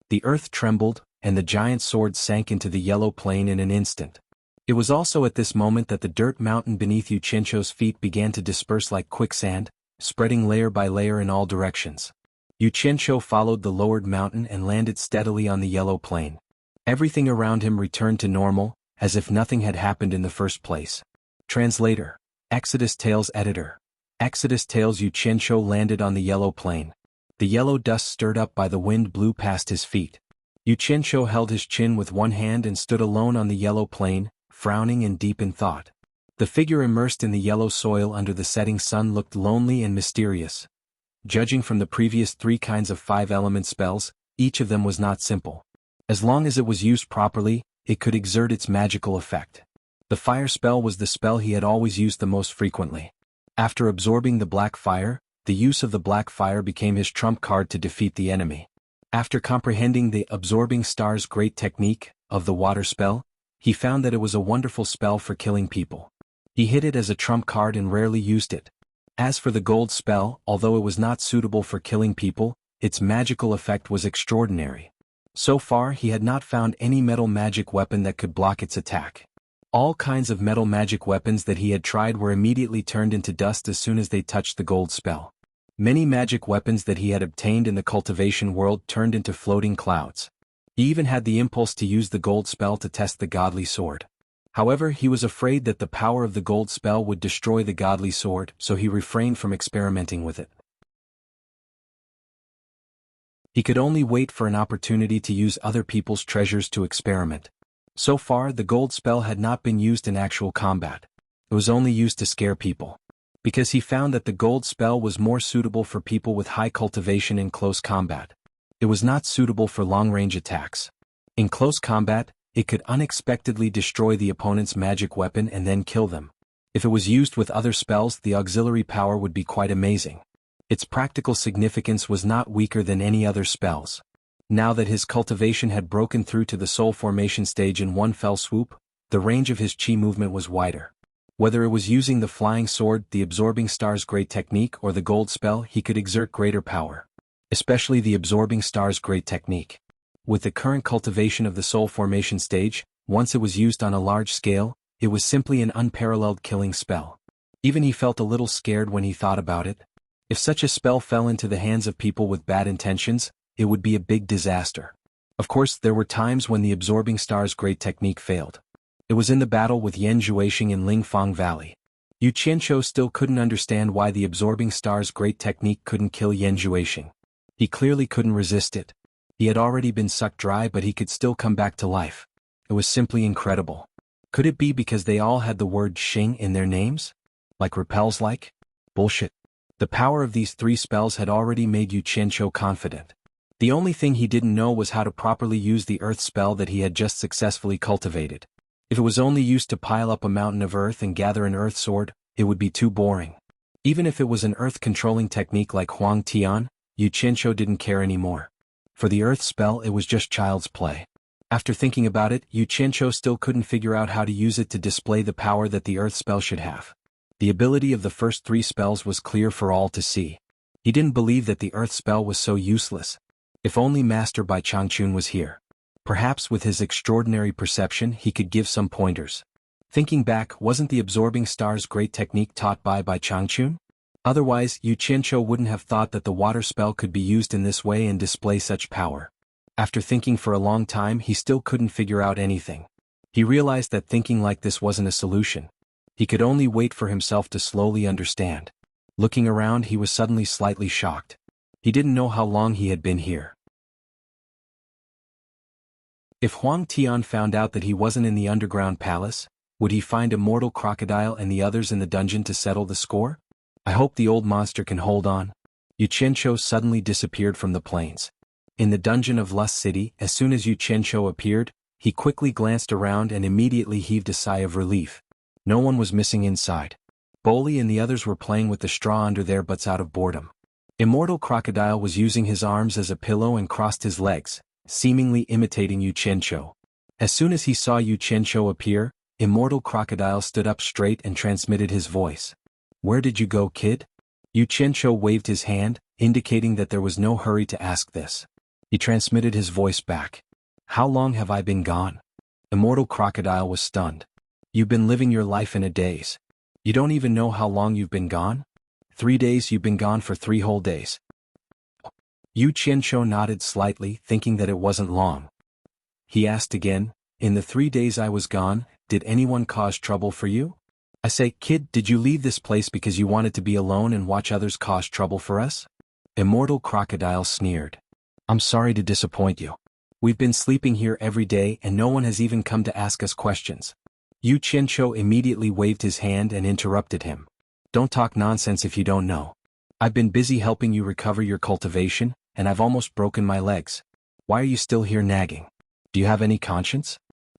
The earth trembled, and the giant sword sank into the yellow plain in an instant. It was also at this moment that the dirt mountain beneath Yu Qianqiu's feet began to disperse like quicksand, spreading layer by layer in all directions. Yu Qianqiu followed the lowered mountain and landed steadily on the yellow plain. Everything around him returned to normal, as if nothing had happened in the first place. Translator. Exodus Tales Editor. Exodus Tales. Yu Qianqiu landed on the yellow plain. The yellow dust stirred up by the wind blew past his feet. Yu Qianqiu held his chin with one hand and stood alone on the yellow plain, frowning and deep in thought. The figure immersed in the yellow soil under the setting sun looked lonely and mysterious. Judging from the previous 3 kinds of 5-element spells, each of them was not simple. As long as it was used properly, it could exert its magical effect. The fire spell was the spell he had always used the most frequently. After absorbing the black fire, the use of the black fire became his trump card to defeat the enemy. After comprehending the absorbing star's great technique of the water spell, he found that it was a wonderful spell for killing people. He hid it as a trump card and rarely used it. As for the gold spell, although it was not suitable for killing people, its magical effect was extraordinary. So far he had not found any metal magic weapon that could block its attack. All kinds of metal magic weapons that he had tried were immediately turned into dust as soon as they touched the gold spell. Many magic weapons that he had obtained in the cultivation world turned into floating clouds. He even had the impulse to use the gold spell to test the godly sword. However, he was afraid that the power of the gold spell would destroy the godly sword, so he refrained from experimenting with it. He could only wait for an opportunity to use other people's treasures to experiment. So far, the gold spell had not been used in actual combat. It was only used to scare people. Because he found that the gold spell was more suitable for people with high cultivation in close combat. It was not suitable for long-range attacks. In close combat, it could unexpectedly destroy the opponent's magic weapon and then kill them. If it was used with other spells, the auxiliary power would be quite amazing. Its practical significance was not weaker than any other spells. Now that his cultivation had broken through to the soul formation stage in one fell swoop, the range of his chi movement was wider. Whether it was using the flying sword, the absorbing star's great technique, or the gold spell, he could exert greater power. Especially the absorbing star's great technique. With the current cultivation of the soul formation stage, once it was used on a large scale, it was simply an unparalleled killing spell. Even he felt a little scared when he thought about it. If such a spell fell into the hands of people with bad intentions, it would be a big disaster. Of course, there were times when the absorbing star's great technique failed. It was in the battle with Yan Zhuixing in Lingfang Valley. Yu Qianqiu still couldn't understand why the absorbing star's great technique couldn't kill Yan Zhuixing. He clearly couldn't resist it. He had already been sucked dry, but he could still come back to life. It was simply incredible. Could it be because they all had the word Xing in their names? Like repels like? Bullshit. The power of these three spells had already made Yu Qianqiu confident. The only thing he didn't know was how to properly use the earth spell that he had just successfully cultivated. If it was only used to pile up a mountain of earth and gather an earth sword, it would be too boring. Even if it was an earth-controlling technique like Huang Tian, Yu Qianqiu didn't care anymore. For the earth spell, it was just child's play. After thinking about it, Yu Qianqiu still couldn't figure out how to use it to display the power that the earth spell should have. The ability of the first three spells was clear for all to see. He didn't believe that the earth spell was so useless. If only Master Bai Changchun was here. Perhaps with his extraordinary perception he could give some pointers. Thinking back, wasn't the absorbing star's great technique taught by Bai Changchun? Otherwise, Yu Qianqiu wouldn't have thought that the water spell could be used in this way and display such power. After thinking for a long time, he still couldn't figure out anything. He realized that thinking like this wasn't a solution. He could only wait for himself to slowly understand. Looking around, he was suddenly slightly shocked. He didn't know how long he had been here. If Huang Tian found out that he wasn't in the underground palace, would he find Immortal Crocodile and the others in the dungeon to settle the score? I hope the old monster can hold on. Yu Qianqiu suddenly disappeared from the plains. In the dungeon of Lust City, as soon as Yu Qianqiu appeared, he quickly glanced around and immediately heaved a sigh of relief. No one was missing inside. Boli and the others were playing with the straw under their butts out of boredom. Immortal Crocodile was using his arms as a pillow and crossed his legs, seemingly imitating Yu Qianqiu. As soon as he saw Yu Qianqiu appear, Immortal Crocodile stood up straight and transmitted his voice. "Where did you go, kid?" Yu Qianqiu waved his hand, indicating that there was no hurry to ask this. He transmitted his voice back. "How long have I been gone?" Immortal Crocodile was stunned. "You've been living your life in a daze. You don't even know how long you've been gone? 3 days. You've been gone for 3 whole days." Yu Qianqiu nodded slightly, thinking that it wasn't long. He asked again, "In the 3 days I was gone, did anyone cause trouble for you? I say, kid, did you leave this place because you wanted to be alone and watch others cause trouble for us?" Immortal Crocodile sneered. "I'm sorry to disappoint you. We've been sleeping here every day and no one has even come to ask us questions." Yu Qianqiu immediately waved his hand and interrupted him. "Don't talk nonsense if you don't know. I've been busy helping you recover your cultivation, and I've almost broken my legs. Why are you still here nagging? Do you have any conscience?"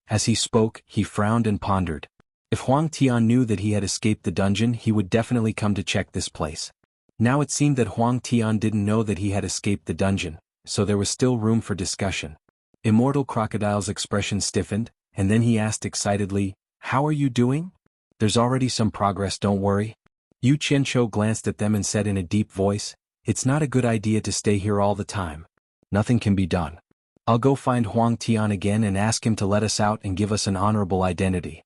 As he spoke, he frowned and pondered. If Huang Tian knew that he had escaped the dungeon, he would definitely come to check this place. Now it seemed that Huang Tian didn't know that he had escaped the dungeon, so there was still room for discussion. Immortal Crocodile's expression stiffened, and then he asked excitedly, "How are you doing? There's already some progress, don't worry." Yu Qianqiu glanced at them and said in a deep voice, "It's not a good idea to stay here all the time. Nothing can be done. I'll go find Huang Tian again and ask him to let us out and give us an honorable identity."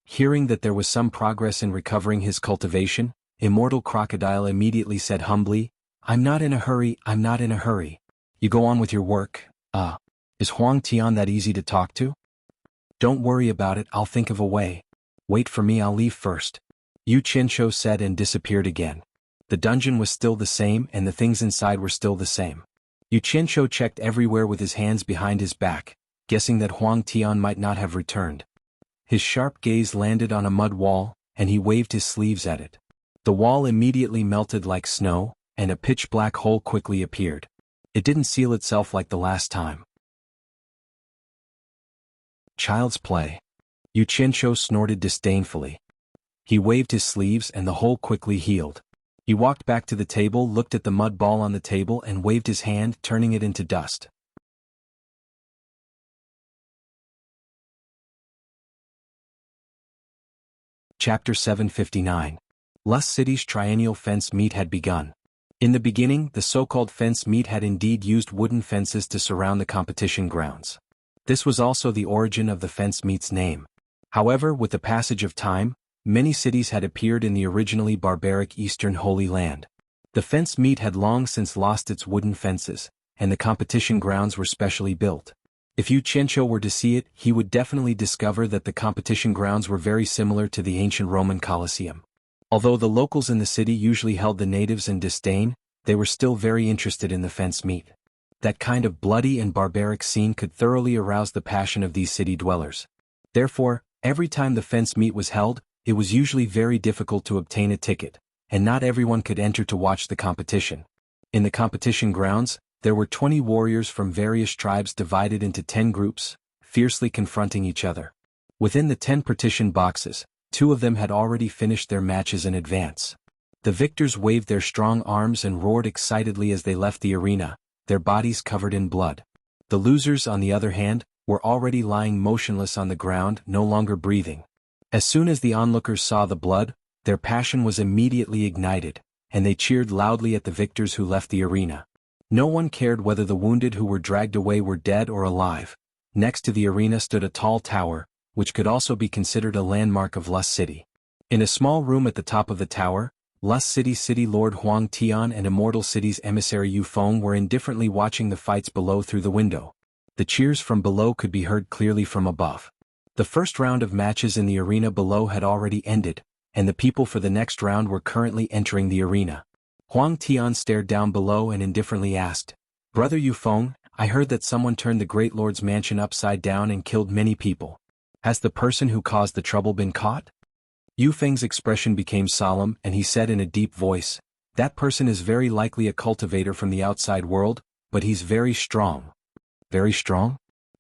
Hearing that there was some progress in recovering his cultivation, Immortal Crocodile immediately said humbly, I'm not in a hurry. You go on with your work. Is Huang Tian that easy to talk to? Don't worry about it, I'll think of a way. Wait for me, I'll leave first. Yu Qianqiu said and disappeared again. The dungeon was still the same and the things inside were still the same. Yu Qianqiu checked everywhere with his hands behind his back, guessing that Huang Tian might not have returned. His sharp gaze landed on a mud wall, and he waved his sleeves at it. The wall immediately melted like snow, and a pitch-black hole quickly appeared. It didn't seal itself like the last time. Child's play. Yu Qianqiu snorted disdainfully. He waved his sleeves and the hole quickly healed. He walked back to the table, looked at the mud ball on the table and waved his hand, turning it into dust. Chapter 759. Lust City's triennial fence meet had begun. In the beginning, the so-called fence meet had indeed used wooden fences to surround the competition grounds. This was also the origin of the fence meet's name. However, with the passage of time, many cities had appeared in the originally barbaric Eastern Holy Land. The fence meet had long since lost its wooden fences, and the competition grounds were specially built. If Yu Qianqiu were to see it, he would definitely discover that the competition grounds were very similar to the ancient Roman Colosseum. Although the locals in the city usually held the natives in disdain, they were still very interested in the fence meet. That kind of bloody and barbaric scene could thoroughly arouse the passion of these city dwellers. Therefore, every time the fence meet was held, it was usually very difficult to obtain a ticket, and not everyone could enter to watch the competition. In the competition grounds, there were 20 warriors from various tribes divided into 10 groups, fiercely confronting each other. Within the 10 partition boxes, 2 of them had already finished their matches in advance. The victors waved their strong arms and roared excitedly as they left the arena, their bodies covered in blood. The losers, on the other hand, were already lying motionless on the ground, no longer breathing. As soon as the onlookers saw the blood, their passion was immediately ignited, and they cheered loudly at the victors who left the arena. No one cared whether the wounded who were dragged away were dead or alive. Next to the arena stood a tall tower, which could also be considered a landmark of Lust City. In a small room at the top of the tower, Lust City's City Lord Huang Tian and Immortal City's emissary Yu Feng were indifferently watching the fights below through the window. The cheers from below could be heard clearly from above. The first round of matches in the arena below had already ended, and the people for the next round were currently entering the arena. Huang Tian stared down below and indifferently asked, Brother Yu Feng, I heard that someone turned the Great Lord's mansion upside down and killed many people. Has the person who caused the trouble been caught? Yu Feng's expression became solemn and he said in a deep voice, That person is very likely a cultivator from the outside world, but he's very strong. Very strong?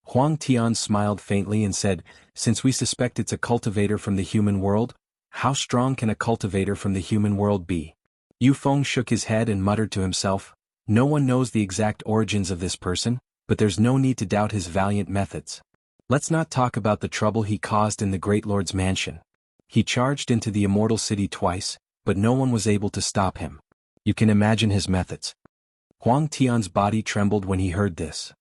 Huang Tian smiled faintly and said, Since we suspect it's a cultivator from the human world, how strong can a cultivator from the human world be? Yu Feng shook his head and muttered to himself, No one knows the exact origins of this person, but there's no need to doubt his valiant methods. Let's not talk about the trouble he caused in the Great Lord's mansion. He charged into the Immortal City twice, but no one was able to stop him. You can imagine his methods. Huang Tian's body trembled when he heard this.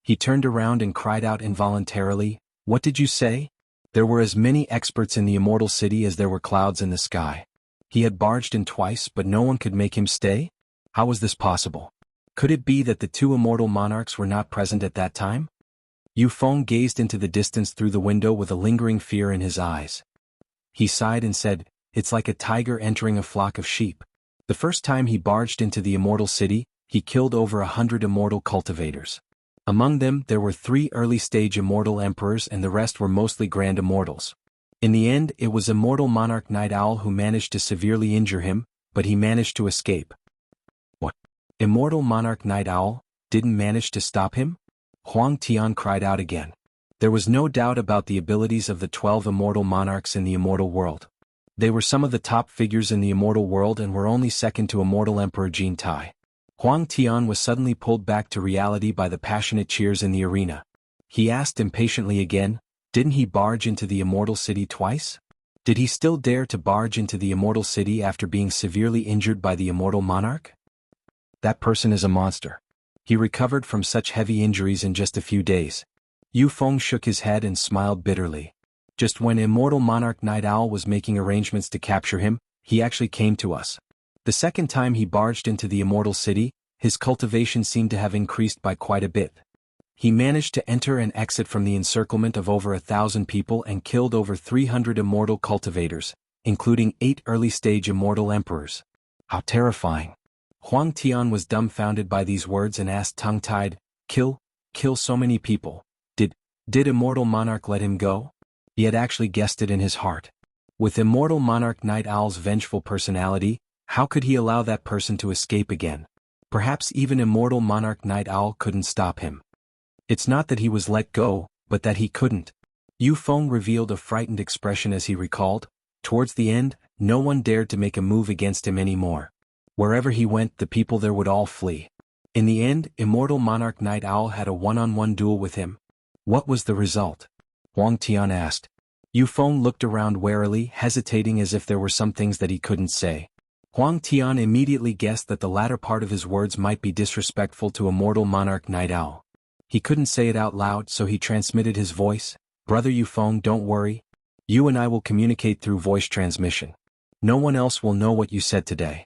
He turned around and cried out involuntarily, What did you say? There were as many experts in the Immortal City as there were clouds in the sky. He had barged in twice but no one could make him stay? How was this possible? Could it be that the 2 immortal monarchs were not present at that time? Yu Feng gazed into the distance through the window with a lingering fear in his eyes. He sighed and said, It's like a tiger entering a flock of sheep. The first time he barged into the Immortal City, he killed over 100 immortal cultivators. Among them there were 3 early-stage immortal emperors and the rest were mostly grand immortals. In the end it was Immortal Monarch Night Owl who managed to severely injure him, but he managed to escape. What? Immortal Monarch Night Owl didn't manage to stop him? Huang Tian cried out again. There was no doubt about the abilities of the 12 immortal monarchs in the immortal world. They were some of the top figures in the immortal world and were only second to Immortal Emperor Jin Tai. Huang Tian was suddenly pulled back to reality by the passionate cheers in the arena. He asked impatiently again, didn't he barge into the immortal city twice? Did he still dare to barge into the immortal city after being severely injured by the immortal monarch? That person is a monster. He recovered from such heavy injuries in just a few days. Yu Feng shook his head and smiled bitterly. Just when immortal monarch Night Owl was making arrangements to capture him, he actually came to us. The second time he barged into the immortal city, his cultivation seemed to have increased by quite a bit. He managed to enter and exit from the encirclement of over 1,000 people and killed over 300 immortal cultivators, including 8 early-stage immortal emperors. How terrifying. Huang Tian was dumbfounded by these words and asked tongue-tied, kill so many people. Did immortal monarch let him go? He had actually guessed it in his heart. With immortal monarch Night Owl's vengeful personality, how could he allow that person to escape again? Perhaps even immortal monarch Night Owl couldn't stop him. It's not that he was let go, but that he couldn't. Yu Feng revealed a frightened expression as he recalled, towards the end, no one dared to make a move against him anymore. Wherever he went, the people there would all flee. In the end, immortal monarch Night Owl had a one-on-one duel with him. What was the result? Huang Tian asked. Yu Feng looked around warily, hesitating as if there were some things that he couldn't say. Huang Tian immediately guessed that the latter part of his words might be disrespectful to immortal monarch Night Owl. He couldn't say it out loud, so he transmitted his voice. Brother Yu Feng, don't worry. You and I will communicate through voice transmission. No one else will know what you said today.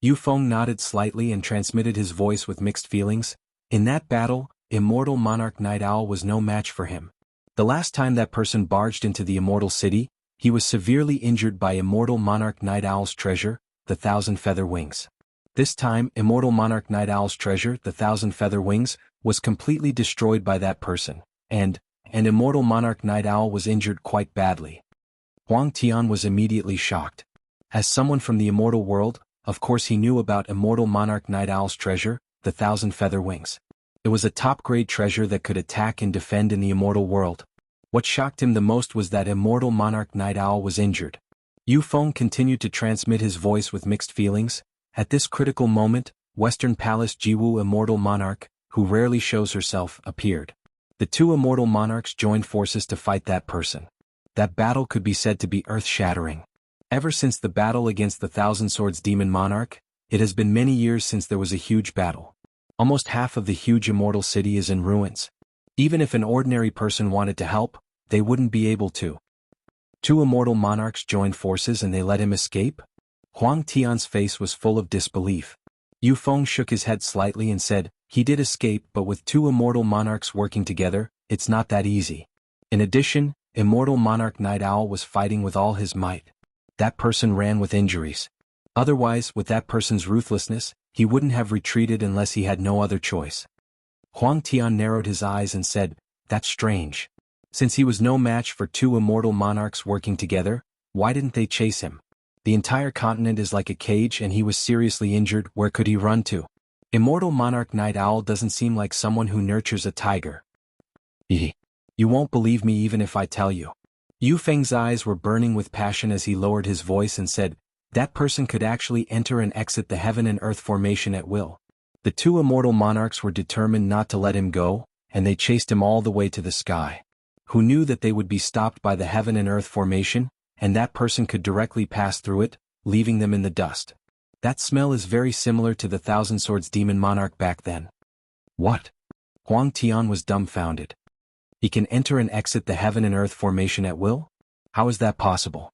Yu Feng nodded slightly and transmitted his voice with mixed feelings. In that battle, immortal monarch Night Owl was no match for him. The last time that person barged into the immortal city, he was severely injured by immortal monarch Night Owl's treasure, the 1,000 feather wings. This time, immortal monarch Night Owl's treasure, the 1,000 feather wings, was completely destroyed by that person, and immortal monarch Night Owl was injured quite badly. Huang Tian was immediately shocked. As someone from the immortal world, of course he knew about immortal monarch Night Owl's treasure, the 1,000 feather wings. It was a top-grade treasure that could attack and defend in the immortal world. What shocked him the most was that immortal monarch Night Owl was injured. Yu Feng continued to transmit his voice with mixed feelings. At this critical moment, Western Palace Jiwu immortal monarch, who rarely shows herself, appeared. The two immortal monarchs joined forces to fight that person. That battle could be said to be earth-shattering. Ever since the battle against the Thousand Swords Demon Monarch, it has been many years since there was a huge battle. Almost half of the huge immortal city is in ruins. Even if an ordinary person wanted to help, they wouldn't be able to. Two immortal monarchs joined forces and they let him escape? Huang Tian's face was full of disbelief. Yu Feng shook his head slightly and said, he did escape, but with two immortal monarchs working together, it's not that easy. In addition, immortal monarch Night Owl was fighting with all his might. That person ran with injuries. Otherwise, with that person's ruthlessness, he wouldn't have retreated unless he had no other choice. Huang Tian narrowed his eyes and said, that's strange. Since he was no match for two immortal monarchs working together, why didn't they chase him? The entire continent is like a cage and he was seriously injured, where could he run to? Immortal monarch Night Owl doesn't seem like someone who nurtures a tiger. You won't believe me even if I tell you. Yu Feng's eyes were burning with passion as he lowered his voice and said, that person could actually enter and exit the heaven and earth formation at will. The two immortal monarchs were determined not to let him go, and they chased him all the way to the sky. Who knew that they would be stopped by the heaven and earth formation, and that person could directly pass through it, leaving them in the dust. That smell is very similar to the Thousand Swords Demon Monarch back then. What? Huang Tian was dumbfounded. He can enter and exit the heaven and earth formation at will? How is that possible?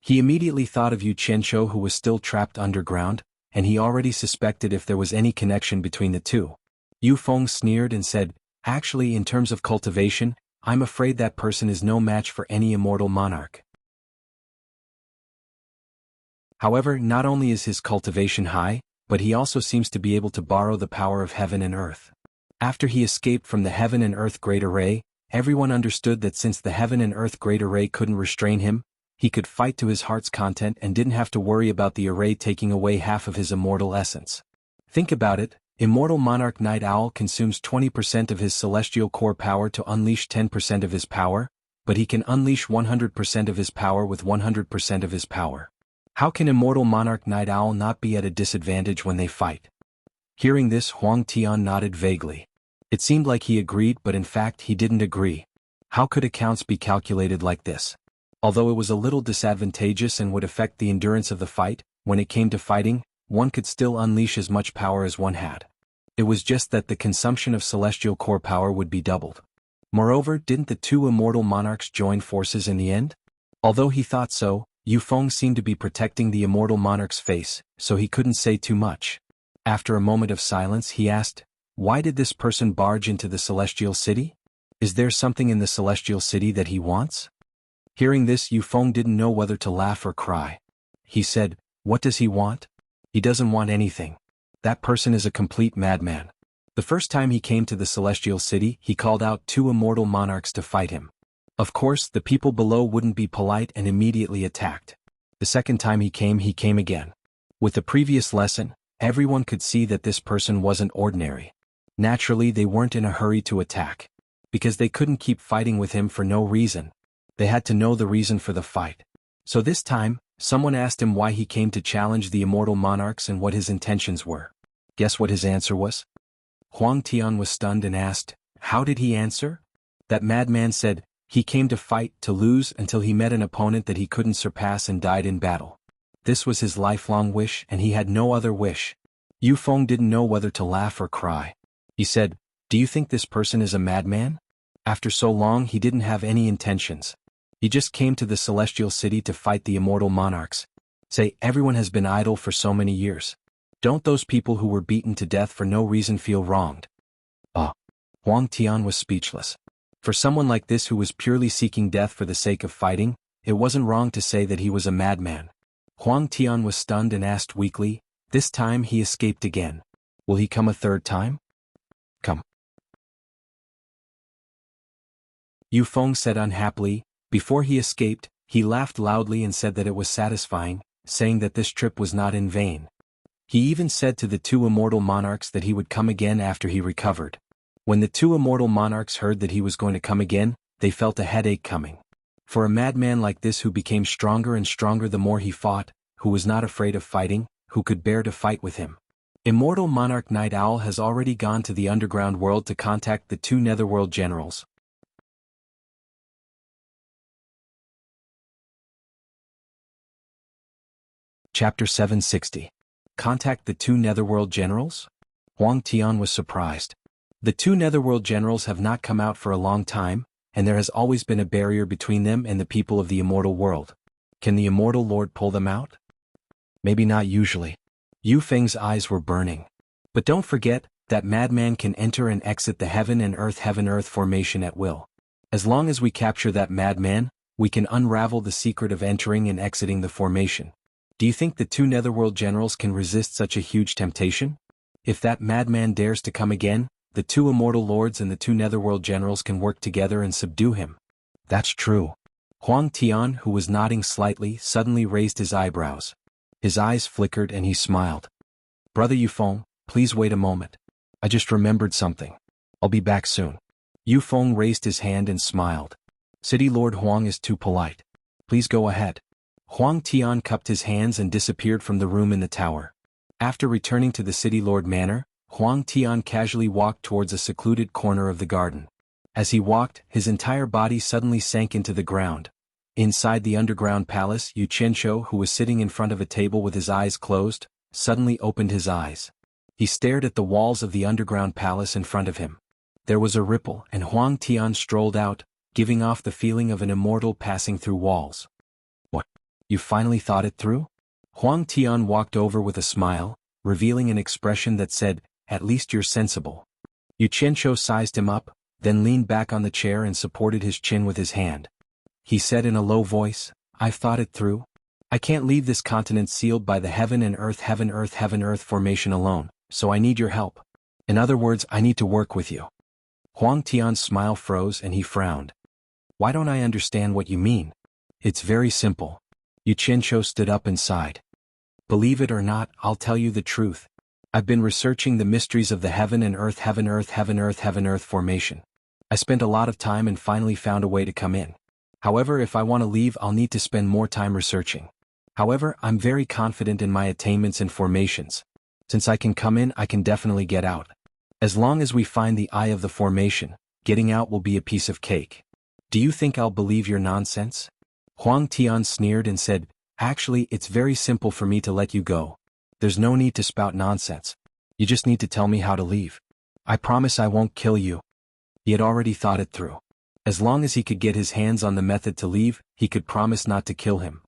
He immediately thought of Yu Qianqiu, who was still trapped underground, and he already suspected if there was any connection between the two. Yu Feng sneered and said, actually, in terms of cultivation, I'm afraid that person is no match for any immortal monarch. However, not only is his cultivation high, but he also seems to be able to borrow the power of heaven and earth. After he escaped from the heaven and earth great array, everyone understood that since the heaven and earth great array couldn't restrain him, he could fight to his heart's content and didn't have to worry about the array taking away half of his immortal essence. Think about it, immortal monarch Night Owl consumes 20% of his celestial core power to unleash 10% of his power, but he can unleash 100% of his power with 100% of his power. How can immortal monarch Night Owl not be at a disadvantage when they fight? Hearing this, Huang Tian nodded vaguely. It seemed like he agreed, but in fact he didn't agree. How could accounts be calculated like this? Although it was a little disadvantageous and would affect the endurance of the fight, when it came to fighting, one could still unleash as much power as one had. It was just that the consumption of celestial core power would be doubled. Moreover, didn't the two immortal monarchs join forces in the end? Although he thought so, Yu Feng seemed to be protecting the immortal monarch's face, so he couldn't say too much. After a moment of silence, he asked, "Why did this person barge into the celestial city? Is there something in the celestial city that he wants?" Hearing this, Yu Feng didn't know whether to laugh or cry. He said, "What does he want? He doesn't want anything. That person is a complete madman." The first time he came to the celestial city, he called out two immortal monarchs to fight him. Of course, the people below wouldn't be polite and immediately attacked. The second time he came again. With the previous lesson, everyone could see that this person wasn't ordinary. Naturally, they weren't in a hurry to attack. Because they couldn't keep fighting with him for no reason. They had to know the reason for the fight. So this time, someone asked him why he came to challenge the immortal monarchs and what his intentions were. Guess what his answer was? Huang Tian was stunned and asked, "How did he answer?" That madman said, he came to fight, to lose until he met an opponent that he couldn't surpass and died in battle. This was his lifelong wish and he had no other wish. Yu Feng didn't know whether to laugh or cry. He said, "Do you think this person is a madman?" After so long he didn't have any intentions. He just came to the celestial city to fight the immortal monarchs. Say, everyone has been idle for so many years. Don't those people who were beaten to death for no reason feel wronged? Huang Tian was speechless. For someone like this who was purely seeking death for the sake of fighting, it wasn't wrong to say that he was a madman. Huang Tian was stunned and asked weakly, "This time he escaped again. Will he come a third time?" "Come." Yu Feng said unhappily. Before he escaped, he laughed loudly and said that it was satisfying, saying that this trip was not in vain. He even said to the two immortal monarchs that he would come again after he recovered. When the two immortal monarchs heard that he was going to come again, they felt a headache coming. For a madman like this who became stronger and stronger the more he fought, who was not afraid of fighting, who could bear to fight with him. Immortal monarch Night Owl has already gone to the underground world to contact the two netherworld generals. Chapter 760. Contact the two netherworld generals? Huang Tian was surprised. The two netherworld generals have not come out for a long time, and there has always been a barrier between them and the people of the immortal world. Can the immortal lord pull them out? Maybe not usually. Yu Feng's eyes were burning. But don't forget, that madman can enter and exit the heaven and earth formation at will. As long as we capture that madman, we can unravel the secret of entering and exiting the formation. Do you think the two netherworld generals can resist such a huge temptation? If that madman dares to come again, the two immortal lords and the two netherworld generals can work together and subdue him. That's true. Huang Tian, who was nodding slightly, suddenly raised his eyebrows. His eyes flickered and he smiled. "Brother Yu Feng, please wait a moment. I just remembered something. I'll be back soon." Yu Feng raised his hand and smiled. "City Lord Huang is too polite. Please go ahead." Huang Tian cupped his hands and disappeared from the room in the tower. After returning to the City Lord Manor, Huang Tian casually walked towards a secluded corner of the garden. As he walked, his entire body suddenly sank into the ground. Inside the underground palace, Yu Qianshou, who was sitting in front of a table with his eyes closed, suddenly opened his eyes. He stared at the walls of the underground palace in front of him. There was a ripple, and Huang Tian strolled out, giving off the feeling of an immortal passing through walls. "What? You finally thought it through?" Huang Tian walked over with a smile, revealing an expression that said, "At least you're sensible." Yu Qianshou sized him up, then leaned back on the chair and supported his chin with his hand. He said in a low voice, "I've thought it through. I can't leave this continent sealed by the heaven and earth formation alone, so I need your help. In other words, I need to work with you." Huang Tian's smile froze and he frowned. "Why don't I understand what you mean?" "It's very simple." Yu Qianshou stood up and sighed. "Believe it or not, I'll tell you the truth. I've been researching the mysteries of the heaven and earth formation. I spent a lot of time and finally found a way to come in. However, if I want to leave, I'll need to spend more time researching. However, I'm very confident in my attainments and formations. Since I can come in, I can definitely get out. As long as we find the eye of the formation, getting out will be a piece of cake. Do you think I'll believe your nonsense? Huang Tian sneered and said, actually, it's very simple for me to let you go. There's no need to spout nonsense. You just need to tell me how to leave. I promise I won't kill you. He had already thought it through. As long as he could get his hands on the method to leave, he could promise not to kill him.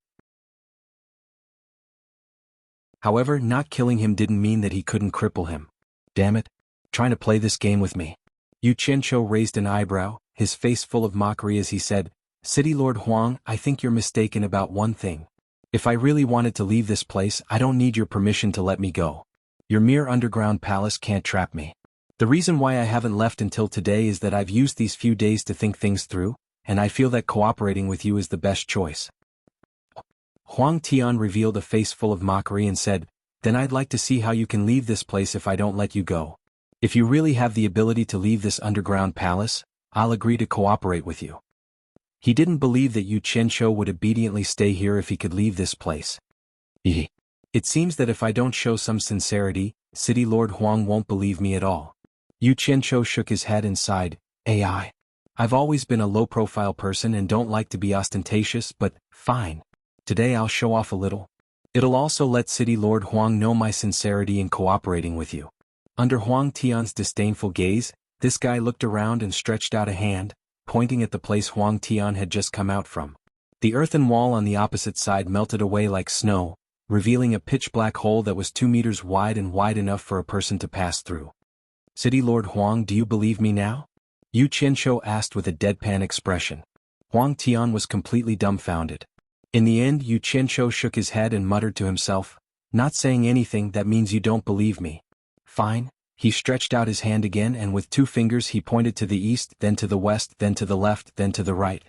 However, not killing him didn't mean that he couldn't cripple him. Damn it. Trying to play this game with me. Yu Qianqiu raised an eyebrow, his face full of mockery as he said, City Lord Huang, I think you're mistaken about one thing. If I really wanted to leave this place, I don't need your permission to let me go. Your mere underground palace can't trap me. The reason why I haven't left until today is that I've used these few days to think things through, and I feel that cooperating with you is the best choice. Huang Tian revealed a face full of mockery and said, then I'd like to see how you can leave this place if I don't let you go. If you really have the ability to leave this underground palace, I'll agree to cooperate with you. He didn't believe that Yu Qianqiu would obediently stay here if he could leave this place. It seems that if I don't show some sincerity, City Lord Huang won't believe me at all. Yu Qianqiu shook his head and sighed, I've always been a low-profile person and don't like to be ostentatious, but, fine. Today I'll show off a little. It'll also let City Lord Huang know my sincerity in cooperating with you. Under Huang Tian's disdainful gaze, this guy looked around and stretched out a hand, pointing at the place Huang Tian had just come out from. The earthen wall on the opposite side melted away like snow, revealing a pitch-black hole that was 2 meters wide and wide enough for a person to pass through. City Lord Huang, do you believe me now? Yu Qianqiu asked with a deadpan expression. Huang Tian was completely dumbfounded. In the end, Yu Qianqiu shook his head and muttered to himself, not saying anything, that means you don't believe me. Fine. He stretched out his hand again and with 2 fingers he pointed to the east, then to the west, then to the left, then to the right.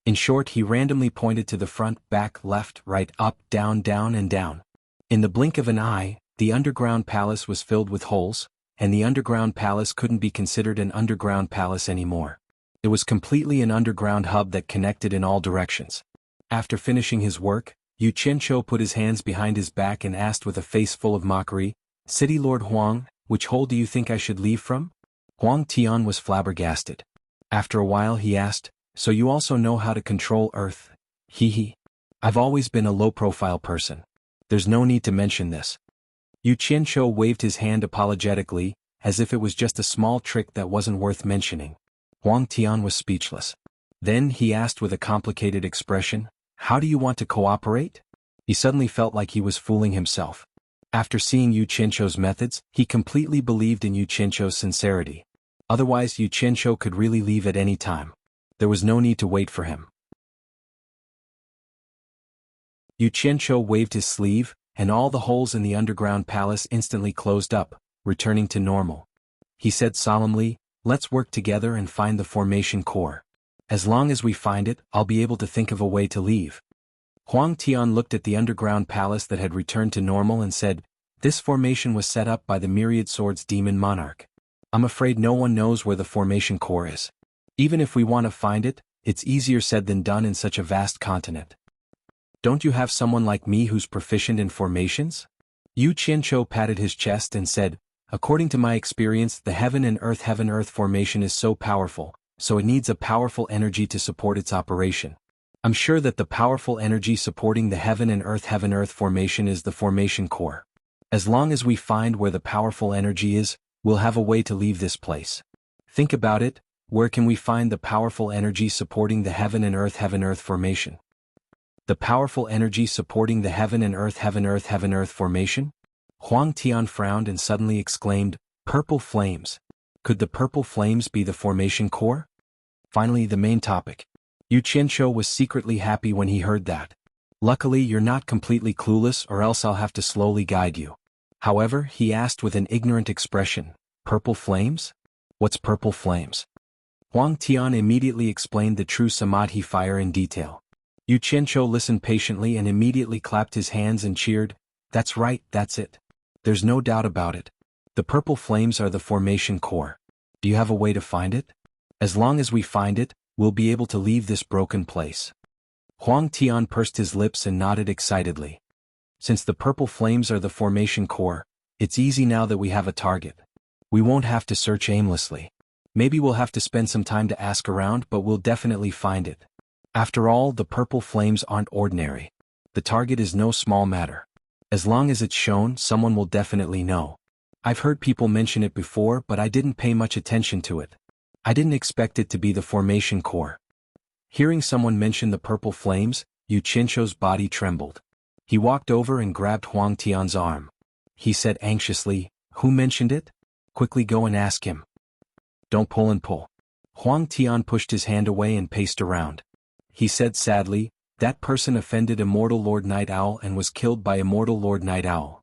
In short, he randomly pointed to the front, back, left, right, up, down, and down. In the blink of an eye, the underground palace was filled with holes, and the underground palace couldn't be considered an underground palace anymore. It was completely an underground hub that connected in all directions. After finishing his work, Yu Qianqiu put his hands behind his back and asked with a face full of mockery, City Lord Huang, which hole do you think I should leave from? Huang Tian was flabbergasted. After a while he asked, so you also know how to control Earth? I've always been a low-profile person. There's no need to mention this. Yu Qianqiu waved his hand apologetically, as if it was just a small trick that wasn't worth mentioning. Huang Tian was speechless. Then he asked with a complicated expression, how do you want to cooperate? He suddenly felt like he was fooling himself. After seeing Yu Qianqiu's methods, he completely believed in Yu Qianqiu's sincerity. Otherwise, Yu Qianqiu could really leave at any time. There was no need to wait for him. Yu Qianqiu waved his sleeve, and all the holes in the underground palace instantly closed up, returning to normal. He said solemnly, let's work together and find the formation core. As long as we find it, I'll be able to think of a way to leave. Huang Tian looked at the underground palace that had returned to normal and said, this formation was set up by the Myriad Swords Demon Monarch. I'm afraid no one knows where the formation core is. Even if we want to find it, it's easier said than done in such a vast continent. Don't you have someone like me who's proficient in formations? Yu Qianqiu patted his chest and said, according to my experience, the heaven and earth formation is so powerful, so it needs a powerful energy to support its operation. I'm sure that the powerful energy supporting the heaven and earth formation is the formation core. As long as we find where the powerful energy is, we'll have a way to leave this place. Think about it, where can we find the powerful energy supporting the heaven and earth formation? The powerful energy supporting the heaven and earth formation? Huang Tian frowned and suddenly exclaimed, purple flames. Could the purple flames be the formation core? Finally, the main topic. Yu Qianqiu was secretly happy when he heard that. Luckily, you're not completely clueless, or else I'll have to slowly guide you. However, he asked with an ignorant expression, purple flames? What's purple flames? Huang Tian immediately explained the true Samadhi fire in detail. Yu Qianqiu listened patiently and immediately clapped his hands and cheered, that's right, that's it. There's no doubt about it. The purple flames are the formation core. Do you have a way to find it? As long as we find it, we'll be able to leave this broken place. Huang Tian pursed his lips and nodded excitedly. Since the purple flames are the formation core, it's easy now that we have a target. We won't have to search aimlessly. Maybe we'll have to spend some time to ask around, but we'll definitely find it. After all, the purple flames aren't ordinary. The target is no small matter. As long as it's shown, someone will definitely know. I've heard people mention it before, but I didn't pay much attention to it. I didn't expect it to be the formation core. Hearing someone mention the purple flames, Yu Qianzhou's body trembled. He walked over and grabbed Huang Tian's arm. He said anxiously, "Who mentioned it? Quickly go and ask him." "Don't pull and pull." Huang Tian pushed his hand away and paced around. He said sadly, "That person offended Immortal Lord Night Owl and was killed by Immortal Lord Night Owl."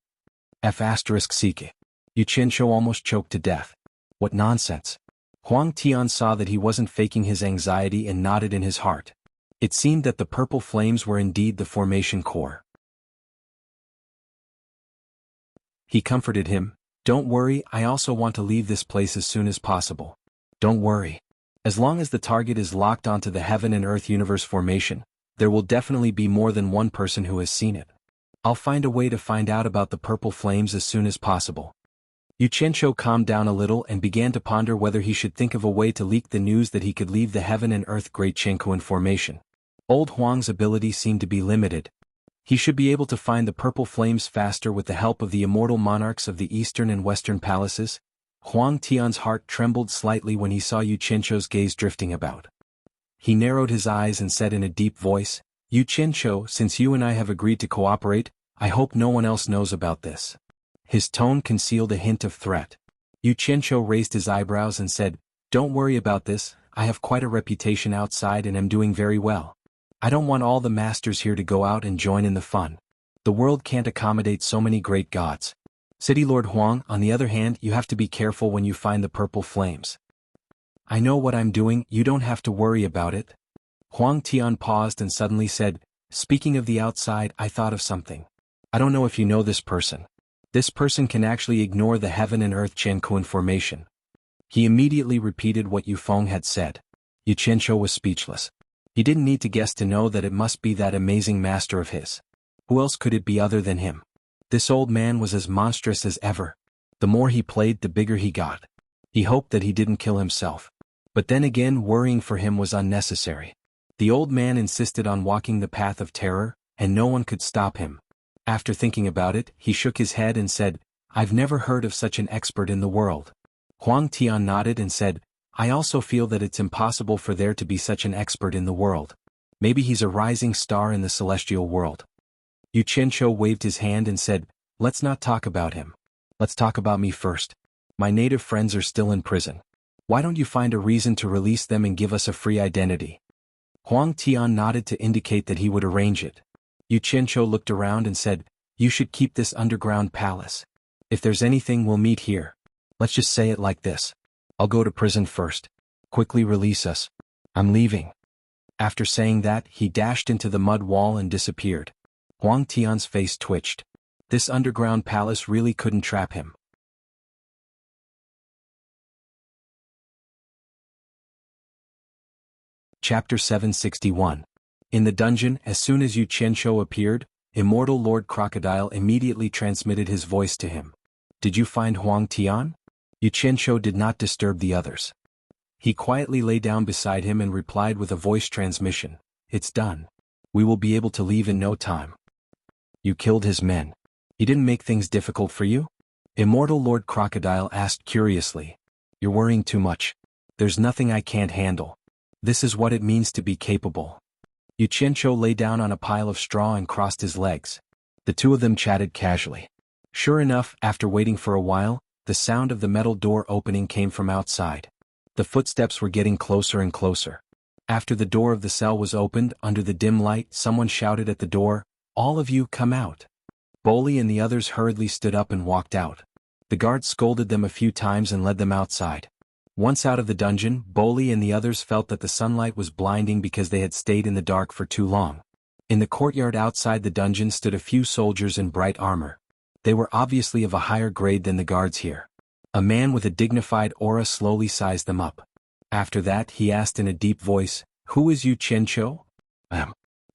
**Ck. Yu Qianzhou almost choked to death. What nonsense. Huang Tian saw that he wasn't faking his anxiety and nodded in his heart. It seemed that the purple flames were indeed the formation core. He comforted him, "Don't worry, I also want to leave this place as soon as possible." "Don't worry. As long as the target is locked onto the heaven and earth universe formation, there will definitely be more than one person who has seen it. I'll find a way to find out about the purple flames as soon as possible." Yu Qianzhou calmed down a little and began to ponder whether he should think of a way to leak the news that he could leave the heaven and earth Great Chenkuan formation. Old Huang's ability seemed to be limited. He should be able to find the purple flames faster with the help of the immortal monarchs of the eastern and western palaces. Huang Tian's heart trembled slightly when he saw Yu Qianzhou's gaze drifting about. He narrowed his eyes and said in a deep voice, "Yu Qianzhou, since you and I have agreed to cooperate, I hope no one else knows about this." His tone concealed a hint of threat. Yu Qianzhou raised his eyebrows and said, "Don't worry about this, I have quite a reputation outside and am doing very well. I don't want all the masters here to go out and join in the fun. The world can't accommodate so many great gods. City Lord Huang, on the other hand, you have to be careful when you find the purple flames. I know what I'm doing, you don't have to worry about it." Huang Tian paused and suddenly said, "Speaking of the outside, I thought of something. I don't know if you know this person. This person can actually ignore the heaven and earth Chenkuan formation." He immediately repeated what Yu Feng had said. Yu Qianzhou was speechless. He didn't need to guess to know that it must be that amazing master of his. Who else could it be other than him? This old man was as monstrous as ever. The more he played, the bigger he got. He hoped that he didn't kill himself. But then again, worrying for him was unnecessary. The old man insisted on walking the path of terror, and no one could stop him. After thinking about it, he shook his head and said, "I've never heard of such an expert in the world." Huang Tian nodded and said, "I also feel that it's impossible for there to be such an expert in the world. Maybe he's a rising star in the celestial world." Yu Qianzhou waved his hand and said, "Let's not talk about him. Let's talk about me first. My native friends are still in prison. Why don't you find a reason to release them and give us a free identity?" Huang Tian nodded to indicate that he would arrange it. Yu Qianzhou looked around and said, "You should keep this underground palace. If there's anything, we'll meet here. Let's just say it like this. I'll go to prison first. Quickly release us. I'm leaving." After saying that, he dashed into the mud wall and disappeared. Huang Tian's face twitched. This underground palace really couldn't trap him. Chapter 761. In the dungeon, as soon as Yu Qianzhou appeared, Immortal Lord Crocodile immediately transmitted his voice to him. "Did you find Huang Tian?" Yu Qianzhou did not disturb the others. He quietly lay down beside him and replied with a voice transmission, "It's done. We will be able to leave in no time." "You killed his men. He didn't make things difficult for you?" Immortal Lord Crocodile asked curiously. "You're worrying too much. There's nothing I can't handle. This is what it means to be capable." Yu Qianzhou lay down on a pile of straw and crossed his legs. The two of them chatted casually. Sure enough, after waiting for a while, the sound of the metal door opening came from outside. The footsteps were getting closer and closer. After the door of the cell was opened, under the dim light, someone shouted at the door, "All of you, come out." Boley and the others hurriedly stood up and walked out. The guards scolded them a few times and led them outside. Once out of the dungeon, Boley and the others felt that the sunlight was blinding because they had stayed in the dark for too long. In the courtyard outside the dungeon stood a few soldiers in bright armor. They were obviously of a higher grade than the guards here. A man with a dignified aura slowly sized them up. After that, he asked in a deep voice, "Who is Yu Qianzhou?"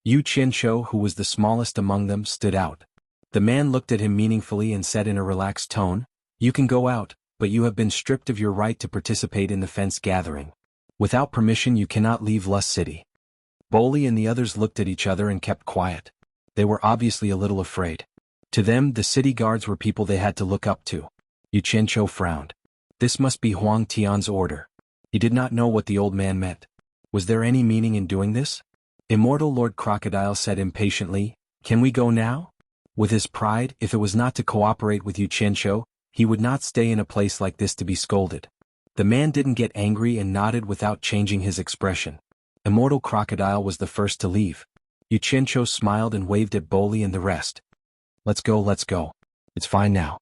Yu Qianzhou, who was the smallest among them, stood out. The man looked at him meaningfully and said in a relaxed tone, "You can go out, but you have been stripped of your right to participate in the fence gathering. Without permission you cannot leave Lust City." Bolly and the others looked at each other and kept quiet. They were obviously a little afraid. To them, the city guards were people they had to look up to. Yu Qianqiu frowned. This must be Huang Tian's order. He did not know what the old man meant. Was there any meaning in doing this? Immortal Lord Crocodile said impatiently, "Can we go now?" With his pride, if it was not to cooperate with Yu Qianqiu, he would not stay in a place like this to be scolded. The man didn't get angry and nodded without changing his expression. Immortal Crocodile was the first to leave. Yu Qianqiu smiled and waved at Bolly and the rest. Let's go. It's fine now."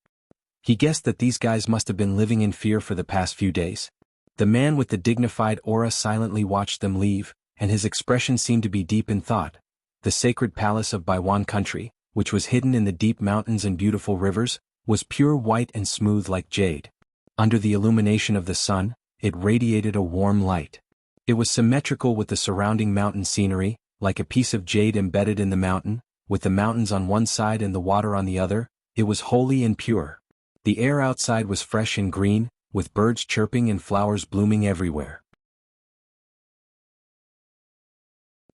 He guessed that these guys must have been living in fear for the past few days. The man with the dignified aura silently watched them leave, and his expression seemed to be deep in thought. The sacred palace of Baiwan country, which was hidden in the deep mountains and beautiful rivers, was pure white and smooth like jade. Under the illumination of the sun, it radiated a warm light. It was symmetrical with the surrounding mountain scenery, like a piece of jade embedded in the mountain, with the mountains on one side and the water on the other. It was holy and pure. The air outside was fresh and green, with birds chirping and flowers blooming everywhere.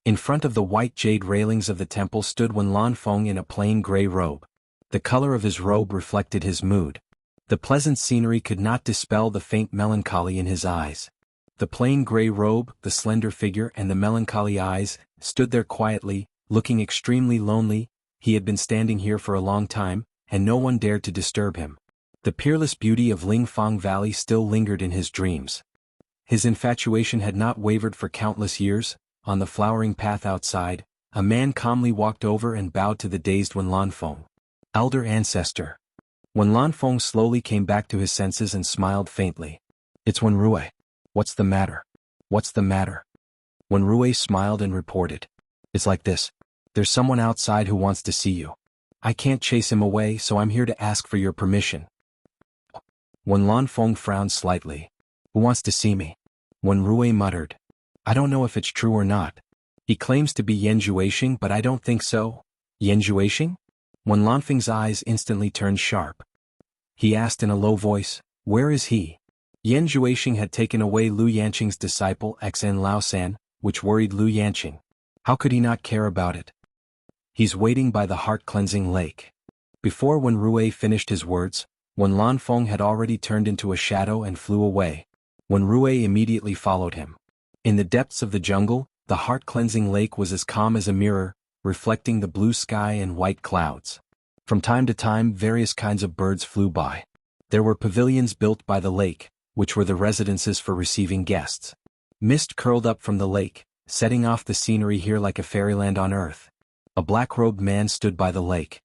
In front of the white jade railings of the temple stood Wenlan Feng in a plain gray robe. The color of his robe reflected his mood. The pleasant scenery could not dispel the faint melancholy in his eyes. The plain gray robe, the slender figure and the melancholy eyes, stood there quietly, looking extremely lonely. He had been standing here for a long time, and no one dared to disturb him. The peerless beauty of Lingfang Valley still lingered in his dreams. His infatuation had not wavered for countless years. On the flowering path outside, a man calmly walked over and bowed to the dazed Wenlan Feng. "Elder ancestor." Wenlan Feng slowly came back to his senses and smiled faintly. "It's Wenrui. What's the matter?" "What's the matter?" Wenrui smiled and reported. "It's like this. There's someone outside who wants to see you. I can't chase him away, so I'm here to ask for your permission." Wenlan Feng frowned slightly. "Who wants to see me?" Wenrui muttered. "I don't know if it's true or not. He claims to be Yan Juexing, but I don't think so." "Yan Juexing?" Wenlan Feng's eyes instantly turned sharp. He asked in a low voice, "Where is he?" Yan Juexing had taken away Lu Yanqing's disciple Xen Laosan, which worried Lu Yanqing. How could he not care about it? "He's waiting by the heart-cleansing lake." Before Wenrui finished his words, Wenlan Feng had already turned into a shadow and flew away. Wenrui immediately followed him. In the depths of the jungle, the heart-cleansing lake was as calm as a mirror, reflecting the blue sky and white clouds. From time to time, various kinds of birds flew by. There were pavilions built by the lake, which were the residences for receiving guests. Mist curled up from the lake, setting off the scenery here like a fairyland on earth. A black-robed man stood by the lake.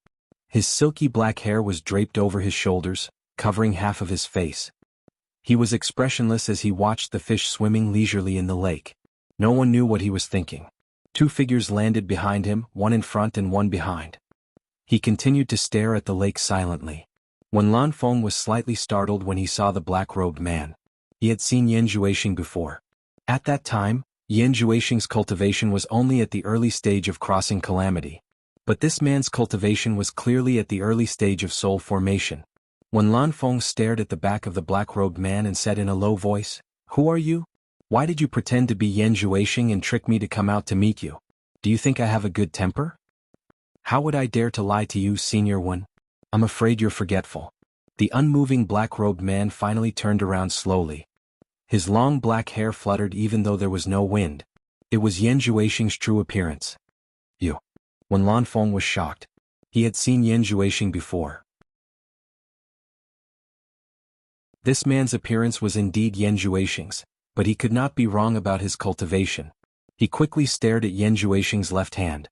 His silky black hair was draped over his shoulders, covering half of his face. He was expressionless as he watched the fish swimming leisurely in the lake. No one knew what he was thinking. Two figures landed behind him, one in front and one behind. He continued to stare at the lake silently. Wenlan Feng was slightly startled when he saw the black-robed man. He had seen Yan Juexing before. At that time, Yan Juexing's cultivation was only at the early stage of crossing calamity. But this man's cultivation was clearly at the early stage of soul formation. Wenlan Feng stared at the back of the black-robed man and said in a low voice, "Who are you? Why did you pretend to be Yan Juexing and trick me to come out to meet you? Do you think I have a good temper?" "How would I dare to lie to you, Senior One? I'm afraid you're forgetful." The unmoving black-robed man finally turned around slowly. His long black hair fluttered even though there was no wind. It was Yan Juexing's true appearance. "You." Wenlan Feng was shocked. He had seen Yan Juexing before. This man's appearance was indeed Yan Juexing's, but he could not be wrong about his cultivation. He quickly stared at Yan Juexing's left hand.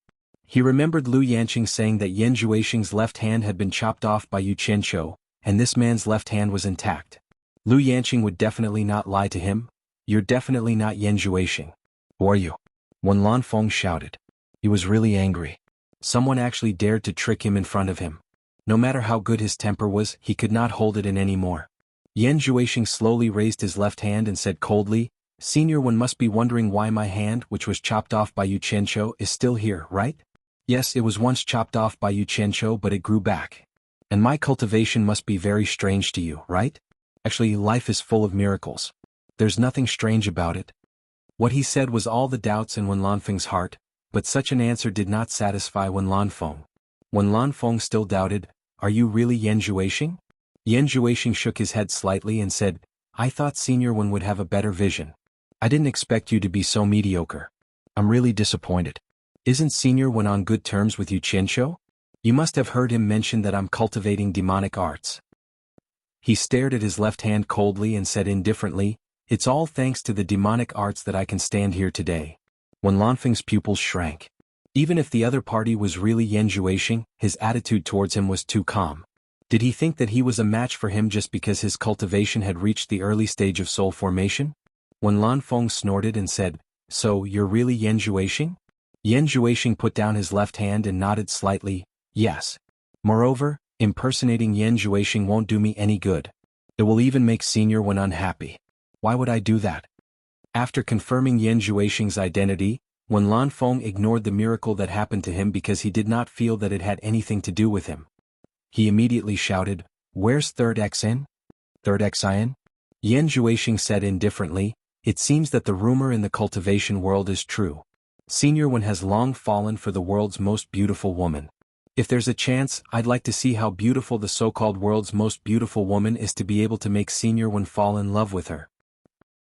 He remembered Lu Yanqing saying that Yan Juexing's left hand had been chopped off by Yu Qianqiu, and this man's left hand was intact. Lu Yanqing would definitely not lie to him. "You're definitely not Yan Juexing." "Who are you?" Wenlan Feng shouted. He was really angry. Someone actually dared to trick him in front of him. No matter how good his temper was, he could not hold it in anymore. Yan Juexing slowly raised his left hand and said coldly, "Senior One must be wondering why my hand, which was chopped off by Yu Qianqiu, is still here, right?" Yes, it was once chopped off by Yu Qianqiu, but it grew back. And my cultivation must be very strange to you, right? Actually, life is full of miracles. There's nothing strange about it. What he said was all the doubts in Wen Lanfeng's heart, but such an answer did not satisfy Wen Lanfeng. Wen Lanfeng still doubted, "Are you really Yan Zhuixing?" Yan Zhuixing shook his head slightly and said, "I thought Senior Wen would have a better vision. I didn't expect you to be so mediocre. I'm really disappointed. Isn't Senior Wen on good terms with Yu Qianqiu? You must have heard him mention that I'm cultivating demonic arts." He stared at his left hand coldly and said indifferently, "It's all thanks to the demonic arts that I can stand here today." Wen Lanfeng's pupils shrank. Even if the other party was really Yan Zhuixing, his attitude towards him was too calm. Did he think that he was a match for him just because his cultivation had reached the early stage of soul formation? Wen Lanfeng snorted and said, "So, you're really Yan Zhuixing?" Yan Zhuixing put down his left hand and nodded slightly, "Yes. Moreover, impersonating Yan Zhuixing won't do me any good. It will even make Senior Wen unhappy. Why would I do that?" After confirming Yan Zhuixing's identity, Wen Lanfeng ignored the miracle that happened to him because he did not feel that it had anything to do with him. He immediately shouted, "Where's Third Xin? Third Xin?" Yan Zhuixing said indifferently, "It seems that the rumor in the cultivation world is true. Senior Wen has long fallen for the world's most beautiful woman. If there's a chance, I'd like to see how beautiful the so-called world's most beautiful woman is to be able to make Senior Wen fall in love with her.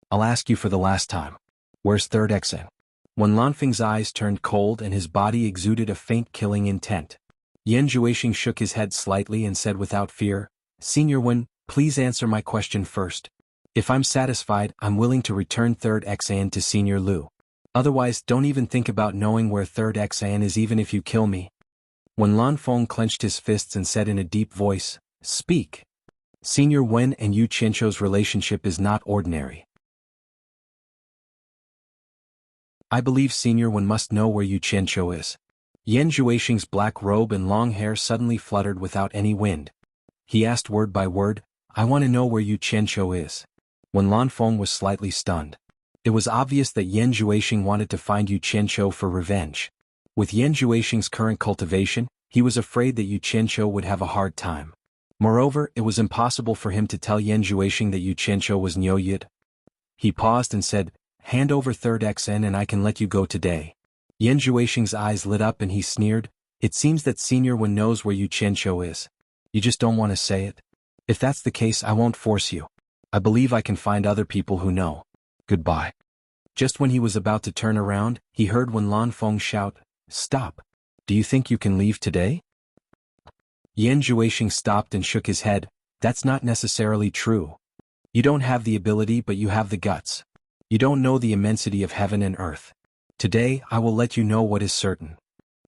I'll ask you for the last time. Where's Third Xin?" Wen Lanfeng's eyes turned cold and his body exuded a faint killing intent. Yan Zhuixing shook his head slightly and said without fear, "Senior Wen, please answer my question first. If I'm satisfied, I'm willing to return Third Xin to Senior Lu. Otherwise, don't even think about knowing where Third Xin is even if you kill me." Wen Lanfeng clenched his fists and said in a deep voice, "Speak. Senior Wen and Yu Qianqiu's relationship is not ordinary. I believe Senior Wen must know where Yu Qianqiu is." Yan Zhuixing's black robe and long hair suddenly fluttered without any wind. He asked word by word, "I want to know where Yu Qianqiu is." Wen Lanfeng was slightly stunned. It was obvious that Yan Zhuixing wanted to find Yu Qianqiu for revenge. With Yan Zhuixing's current cultivation, he was afraid that Yu Qianqiu would have a hard time. Moreover, it was impossible for him to tell Yan Zhuixing that Yu Qianqiu was Niu Yid. He paused and said, "Hand over Third Xin and I can let you go today." Yan Zhuixing's eyes lit up and he sneered, "It seems that Senior Wen knows where Yu Qianqiu is. You just don't want to say it? If that's the case, I won't force you. I believe I can find other people who know. Goodbye." Just when he was about to turn around, he heard Wen Lanfeng shout, "Stop. Do you think you can leave today?" Yan Zhuixing stopped and shook his head, "That's not necessarily true. You don't have the ability but you have the guts. You don't know the immensity of heaven and earth. Today, I will let you know what is certain."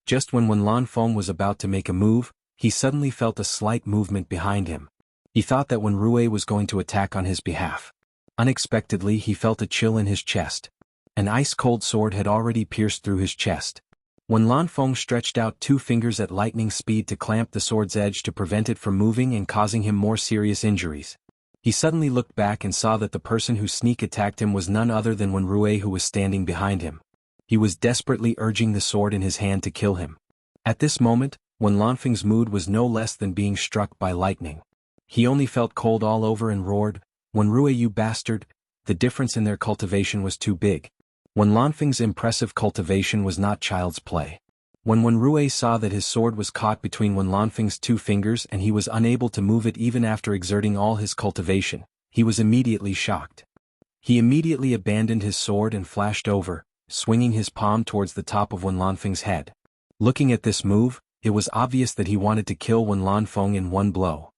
Just when Wen Lanfeng was about to make a move, he suddenly felt a slight movement behind him. He thought that Wen Rui was going to attack on his behalf. Unexpectedly, he felt a chill in his chest. An ice-cold sword had already pierced through his chest. Wen Lanfeng stretched out 2 fingers at lightning speed to clamp the sword's edge to prevent it from moving and causing him more serious injuries. He suddenly looked back and saw that the person who sneak attacked him was none other than Wen Rui, who was standing behind him. He was desperately urging the sword in his hand to kill him. At this moment, Wen Lanfeng's mood was no less than being struck by lightning. He only felt cold all over and roared, "Wen Rui, you bastard!" The difference in their cultivation was too big. Wen Lanfeng's impressive cultivation was not child's play. When Wen Rui saw that his sword was caught between Wen Lanfeng's 2 fingers and he was unable to move it even after exerting all his cultivation, he was immediately shocked. He immediately abandoned his sword and flashed over, swinging his palm towards the top of Wen Lanfeng's head. Looking at this move, it was obvious that he wanted to kill Wen Lanfeng in one blow.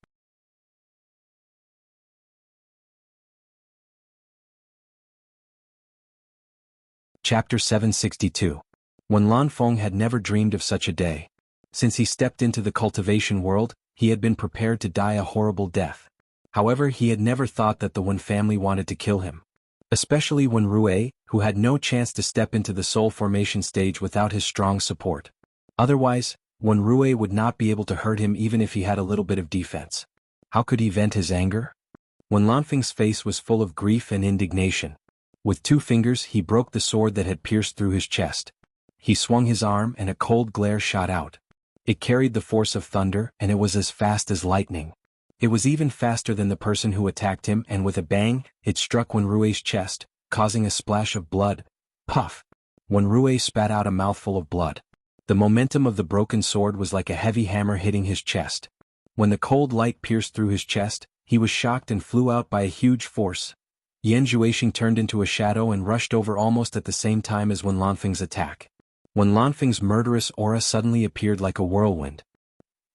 Chapter 762. Wen Lanfeng had never dreamed of such a day. Since he stepped into the cultivation world, he had been prepared to die a horrible death. However, he had never thought that the Wen family wanted to kill him. Especially Wen Rui, who had no chance to step into the soul formation stage without his strong support. Otherwise, Wen Rui would not be able to hurt him even if he had a little bit of defense. How could he vent his anger? Wen Lanfeng's face was full of grief and indignation. With 2 fingers he broke the sword that had pierced through his chest. He swung his arm and a cold glare shot out. It carried the force of thunder and it was as fast as lightning. It was even faster than the person who attacked him, and with a bang, it struck Wenrue's chest, causing a splash of blood. Puff! Wenrue spat out a mouthful of blood. The momentum of the broken sword was like a heavy hammer hitting his chest. When the cold light pierced through his chest, he was shocked and flew out by a huge force. Yan Juexing turned into a shadow and rushed over almost at the same time as Wen Lanfeng's attack. Wen Lanfeng's murderous aura suddenly appeared like a whirlwind.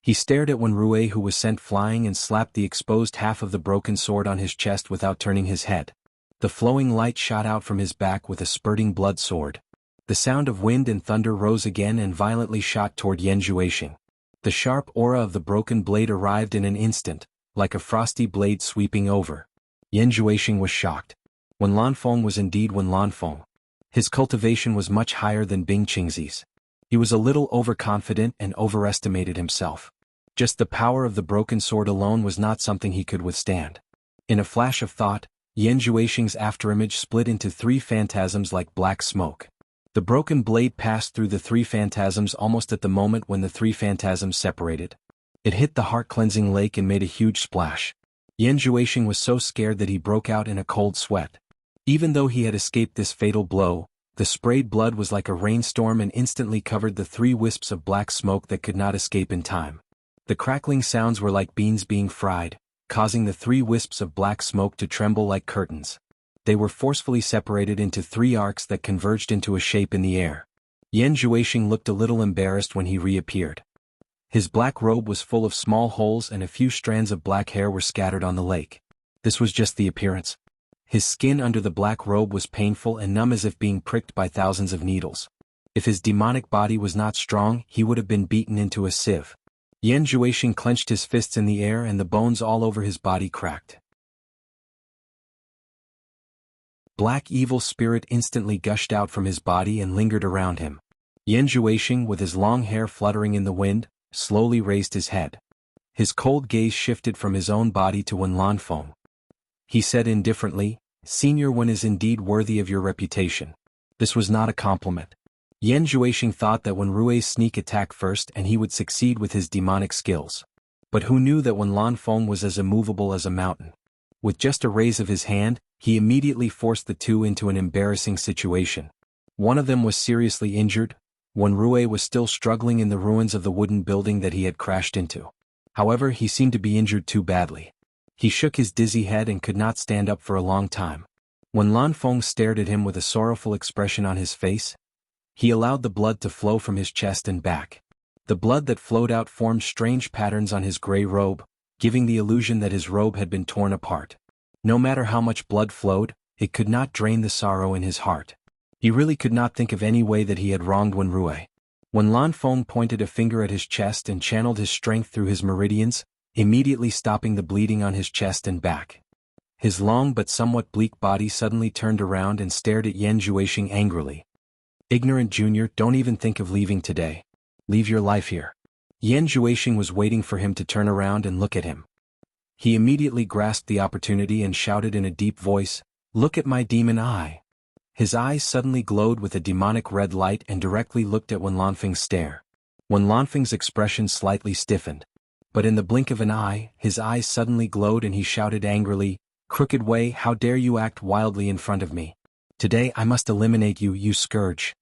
He stared at Wenrue, who was sent flying, and slapped the exposed half of the broken sword on his chest without turning his head. The flowing light shot out from his back with a spurting blood sword. The sound of wind and thunder rose again and violently shot toward Yan Juexing. The sharp aura of the broken blade arrived in an instant, like a frosty blade sweeping over. Yan Juexing was shocked. Wen Lanfeng was indeed Wen Lanfeng. His cultivation was much higher than Bing Qingzi's. He was a little overconfident and overestimated himself. Just the power of the broken sword alone was not something he could withstand. In a flash of thought, Yan Juexing's afterimage split into 3 phantasms like black smoke. The broken blade passed through the 3 phantasms almost at the moment when the 3 phantasms separated. It hit the heart-cleansing lake and made a huge splash. Yan Juexing was so scared that he broke out in a cold sweat. Even though he had escaped this fatal blow, the sprayed blood was like a rainstorm and instantly covered the 3 wisps of black smoke that could not escape in time. The crackling sounds were like beans being fried, causing the 3 wisps of black smoke to tremble like curtains. They were forcefully separated into 3 arcs that converged into a shape in the air. Yan Juexing looked a little embarrassed when he reappeared. His black robe was full of small holes and a few strands of black hair were scattered on the lake. This was just the appearance. His skin under the black robe was painful and numb as if being pricked by thousands of needles. If his demonic body was not strong, he would have been beaten into a sieve. Yan Juexing clenched his fists in the air and the bones all over his body cracked. Black evil spirit instantly gushed out from his body and lingered around him. Yan Juexing, with his long hair fluttering in the wind, slowly raised his head. His cold gaze shifted from his own body to Wen Lanfeng. He said indifferently, "Senior Wen is indeed worthy of your reputation." This was not a compliment. Yan Juexing thought that Wenrue's sneak attack first and he would succeed with his demonic skills. But who knew that Wen Lanfeng was as immovable as a mountain? With just a raise of his hand, he immediately forced the 2 into an embarrassing situation. One of them was seriously injured. Wenrue was still struggling in the ruins of the wooden building that he had crashed into. However, he seemed to be injured too badly. He shook his dizzy head and could not stand up for a long time. Wen Lanfeng stared at him with a sorrowful expression on his face. He allowed the blood to flow from his chest and back. The blood that flowed out formed strange patterns on his gray robe, giving the illusion that his robe had been torn apart. No matter how much blood flowed, it could not drain the sorrow in his heart. He really could not think of any way that he had wronged Wenrue. Wen Lanfeng pointed a finger at his chest and channeled his strength through his meridians, immediately stopping the bleeding on his chest and back. His long but somewhat bleak body suddenly turned around and stared at Yan Juexing angrily. "Ignorant junior, don't even think of leaving today. Leave your life here." Yan Juexing was waiting for him to turn around and look at him. He immediately grasped the opportunity and shouted in a deep voice, "Look at my demon eye." His eyes suddenly glowed with a demonic red light and directly looked at Wen Lanfeng's stare. Wen Lanfeng's expression slightly stiffened. But in the blink of an eye, his eyes suddenly glowed and he shouted angrily, "Crooked Wei, how dare you act wildly in front of me? Today I must eliminate you, you scourge."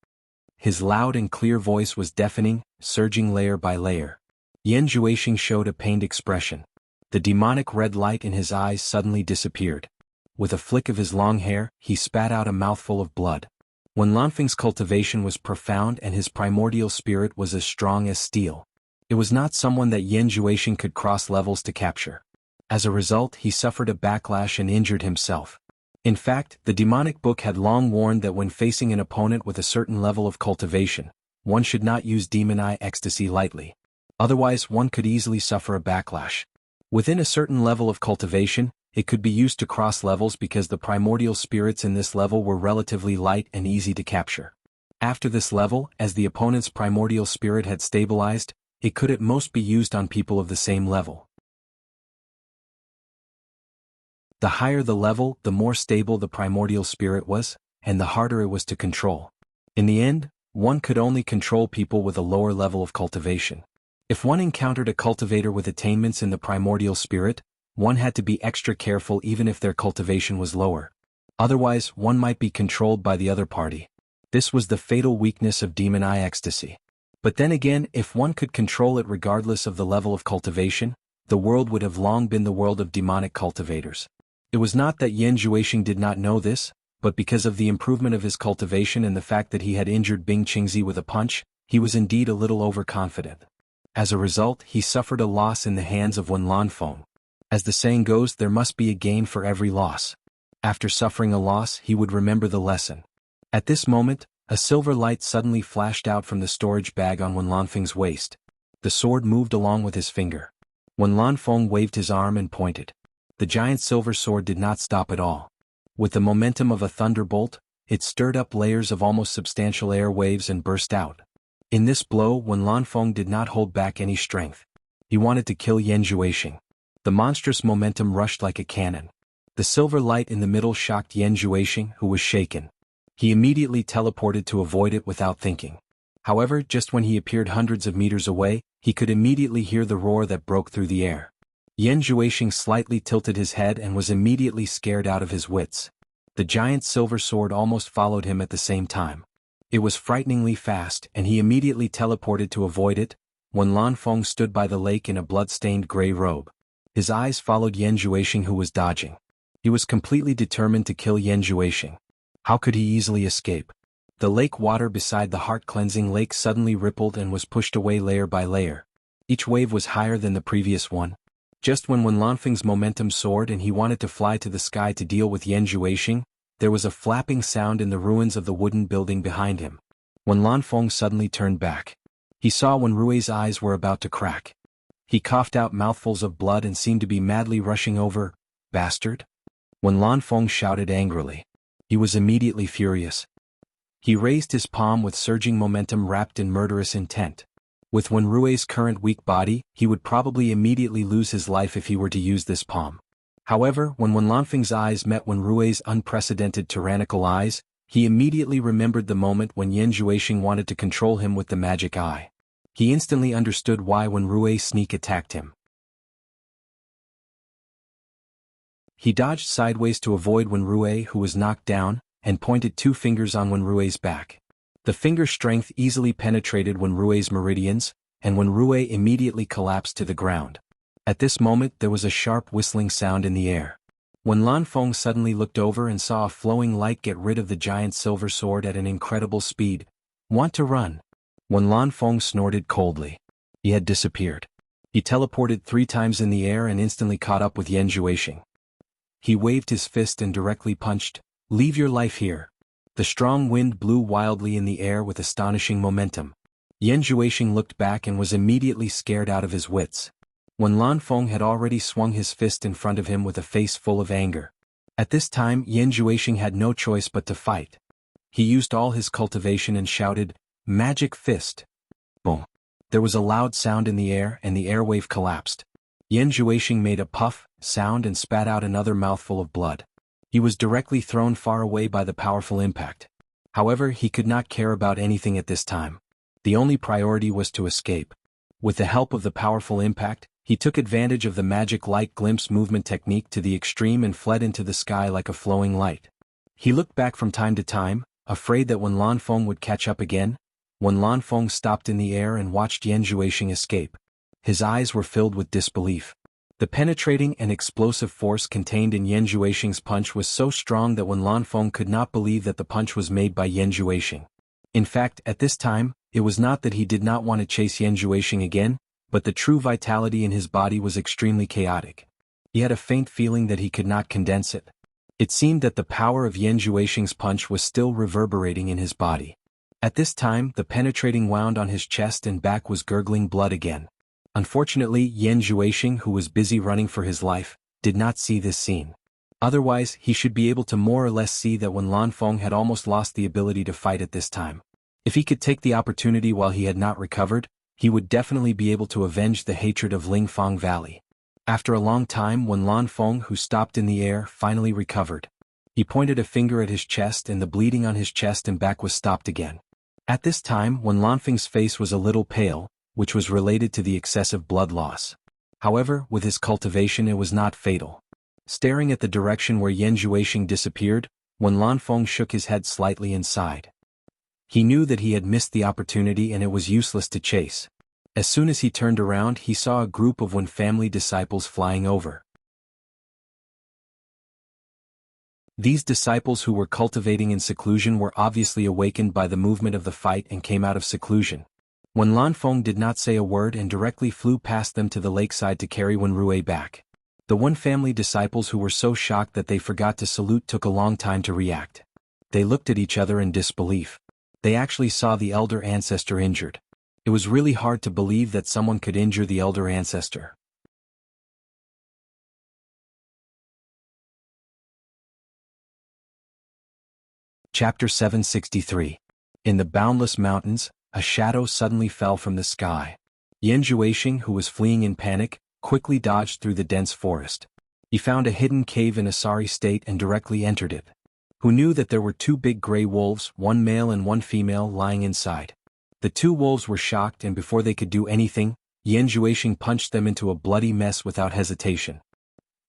His loud and clear voice was deafening, surging layer by layer. Yan Juexing showed a pained expression. The demonic red light in his eyes suddenly disappeared. With a flick of his long hair, he spat out a mouthful of blood. Wen Lanfeng's cultivation was profound and his primordial spirit was as strong as steel. It was not someone that Yan Juexing could cross levels to capture. As a result, he suffered a backlash and injured himself. In fact, the demonic book had long warned that when facing an opponent with a certain level of cultivation, one should not use demon eye ecstasy lightly. Otherwise, one could easily suffer a backlash. Within a certain level of cultivation, it could be used to cross levels because the primordial spirits in this level were relatively light and easy to capture. After this level, as the opponent's primordial spirit had stabilized, it could at most be used on people of the same level. The higher the level, the more stable the primordial spirit was, and the harder it was to control. In the end, one could only control people with a lower level of cultivation. If one encountered a cultivator with attainments in the primordial spirit, one had to be extra careful even if their cultivation was lower. Otherwise, one might be controlled by the other party. This was the fatal weakness of demon eye ecstasy. But then again, if one could control it regardless of the level of cultivation, the world would have long been the world of demonic cultivators. It was not that Yan Juexing did not know this, but because of the improvement of his cultivation and the fact that he had injured Bing Qingzi with a punch, he was indeed a little overconfident. As a result, he suffered a loss in the hands of Wen Lanfeng. As the saying goes, there must be a gain for every loss. After suffering a loss, he would remember the lesson. At this moment, a silver light suddenly flashed out from the storage bag on Wen Lanfeng's waist. The sword moved along with his finger. Wen Lanfeng waved his arm and pointed. The giant silver sword did not stop at all. With the momentum of a thunderbolt, it stirred up layers of almost substantial air waves and burst out. In this blow, Wen Lanfeng did not hold back any strength. He wanted to kill Yan Juexing. The monstrous momentum rushed like a cannon. The silver light in the middle shocked Yan Juexing, who was shaken. He immediately teleported to avoid it without thinking. However, just when he appeared hundreds of meters away, he could immediately hear the roar that broke through the air. Yan Juexing slightly tilted his head and was immediately scared out of his wits. The giant silver sword almost followed him at the same time. It was frighteningly fast, and he immediately teleported to avoid it. Wen Lanfeng stood by the lake in a blood-stained gray robe. His eyes followed Yan Juexing, who was dodging. He was completely determined to kill Yan Juexing. How could he easily escape? The lake water beside the heart-cleansing lake suddenly rippled and was pushed away layer by layer. Each wave was higher than the previous one. Just when Wen Lanfeng's momentum soared and he wanted to fly to the sky to deal with Yan Juexing, there was a flapping sound in the ruins of the wooden building behind him. Wen Lanfeng suddenly turned back. He saw Wen Rui's eyes were about to crack. He coughed out mouthfuls of blood and seemed to be madly rushing over. Bastard! Wen Lanfeng shouted angrily. He was immediately furious. He raised his palm with surging momentum wrapped in murderous intent. With Wen Rui's current weak body, he would probably immediately lose his life if he were to use this palm. However, when Wen Lanfeng's eyes met Wen Rui's unprecedented tyrannical eyes, he immediately remembered the moment when Yan Juexing wanted to control him with the magic eye. He instantly understood why Wen Rui's sneak attacked him. He dodged sideways to avoid Wen Rui, who was knocked down, and pointed two fingers on Wen Rui's back. The finger strength easily penetrated Wen Rui's meridians, and Wen Rui immediately collapsed to the ground. At this moment there was a sharp whistling sound in the air. Wen Lanfeng suddenly looked over and saw a flowing light get rid of the giant silver sword at an incredible speed. Want to run? Wen Lanfeng snorted coldly. He had disappeared. He teleported 3 times in the air and instantly caught up with Yan Juexing. He waved his fist and directly punched. Leave your life here. The strong wind blew wildly in the air with astonishing momentum. Yan Juexing looked back and was immediately scared out of his wits. Wen Lanfeng had already swung his fist in front of him with a face full of anger. At this time, Yan Juexing had no choice but to fight. He used all his cultivation and shouted, "Magic fist!" Boom! There was a loud sound in the air and the airwave collapsed. Yan Juexing made a puff sound and spat out another mouthful of blood. He was directly thrown far away by the powerful impact. However, he could not care about anything at this time. The only priority was to escape. With the help of the powerful impact, he took advantage of the magic light glimpse movement technique to the extreme and fled into the sky like a flowing light. He looked back from time to time, afraid that Wen Lanfeng would catch up again. Wen Lanfeng stopped in the air and watched Yan Juexing escape. His eyes were filled with disbelief. The penetrating and explosive force contained in Yan Juexing's punch was so strong that Wen Lanfeng could not believe that the punch was made by Yan Juexing. In fact, at this time, it was not that he did not want to chase Yan Juexing again, but the true vitality in his body was extremely chaotic. He had a faint feeling that he could not condense it. It seemed that the power of Yan Juexing's punch was still reverberating in his body. At this time, the penetrating wound on his chest and back was gurgling blood again. Unfortunately, Yan Juexing, who was busy running for his life, did not see this scene. Otherwise, he should be able to more or less see that Wen Lanfeng had almost lost the ability to fight at this time. If he could take the opportunity while he had not recovered, he would definitely be able to avenge the hatred of Lingfang Valley. After a long time, Wen Lanfeng, who stopped in the air, finally recovered. He pointed a finger at his chest and the bleeding on his chest and back was stopped again. At this time, Wen Lanfeng's face was a little pale, which was related to the excessive blood loss. However, with his cultivation it was not fatal. Staring at the direction where Yan Juexing disappeared, Wen Lanfeng shook his head slightly and sighed. He knew that he had missed the opportunity and it was useless to chase. As soon as he turned around, he saw a group of Wen family disciples flying over. These disciples who were cultivating in seclusion were obviously awakened by the movement of the fight and came out of seclusion. Wen Lanfeng did not say a word and directly flew past them to the lakeside to carry Wen Rui back. The Wen family disciples who were so shocked that they forgot to salute took a long time to react. They looked at each other in disbelief. They actually saw the elder ancestor injured. It was really hard to believe that someone could injure the elder ancestor. Chapter 763. In the boundless mountains, a shadow suddenly fell from the sky. Yan Juexing, who was fleeing in panic, quickly dodged through the dense forest. He found a hidden cave in a sorry state and directly entered it. Who knew that there were 2 big gray wolves, 1 male and 1 female, lying inside. The 2 wolves were shocked and before they could do anything, Yan Juexing punched them into a bloody mess without hesitation.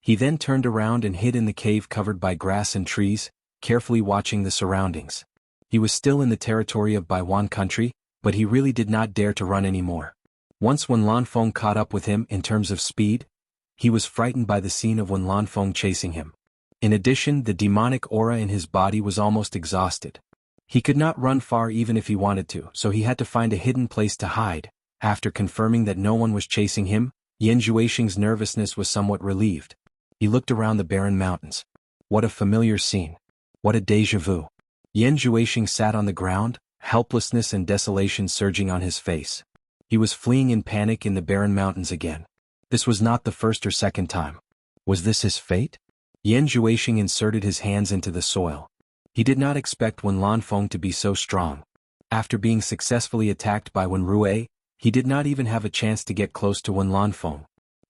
He then turned around and hid in the cave covered by grass and trees, carefully watching the surroundings. He was still in the territory of Baiwan country, but he really did not dare to run anymore. Once Wen Lanfeng caught up with him in terms of speed, he was frightened by the scene of Wen Lanfeng chasing him. In addition, the demonic aura in his body was almost exhausted. He could not run far even if he wanted to, so he had to find a hidden place to hide. After confirming that no one was chasing him, Yan Juexing's nervousness was somewhat relieved. He looked around the barren mountains. What a familiar scene. What a déjà vu. Yan Juexing sat on the ground, helplessness and desolation surging on his face. He was fleeing in panic in the barren mountains again. This was not the first or second time. Was this his fate? Yan Juexing inserted his hands into the soil. He did not expect Wen Lanfeng to be so strong. After being successfully attacked by Wen Rui, he did not even have a chance to get close to Wen Lanfeng.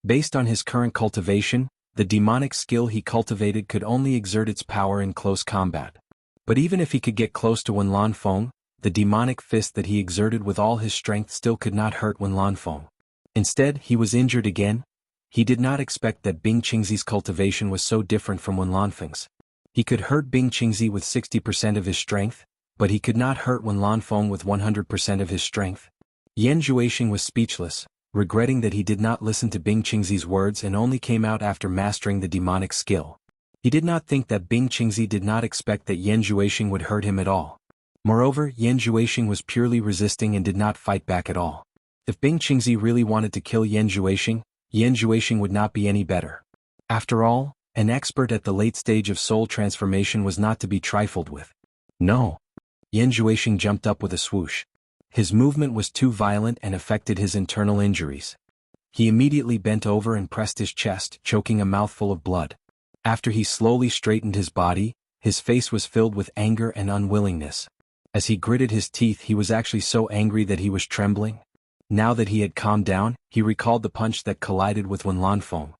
Based on his current cultivation, the demonic skill he cultivated could only exert its power in close combat. But even if he could get close to Wen Lanfeng, the demonic fist that he exerted with all his strength still could not hurt Wen Lanfeng. Instead, he was injured again. He did not expect that Bing Qingzi's cultivation was so different from Wen Lanfeng's. He could hurt Bing Qingzi with 60% of his strength, but he could not hurt Wen Lanfeng with 100% of his strength. Yan Juexing was speechless, regretting that he did not listen to Bing Qingzi's words and only came out after mastering the demonic skill. He did not think that Bing Qingzi did not expect that Yan Juexing would hurt him at all. Moreover, Yan Juexing was purely resisting and did not fight back at all. If Bing Qingzi really wanted to kill Yan Juexing would not be any better. After all, an expert at the late stage of soul transformation was not to be trifled with. No. Yan Juexing jumped up with a swoosh. His movement was too violent and affected his internal injuries. He immediately bent over and pressed his chest, choking a mouthful of blood. After he slowly straightened his body, his face was filled with anger and unwillingness. As he gritted his teeth, he was actually so angry that he was trembling. Now that he had calmed down, he recalled the punch that collided with Wen Lanfeng.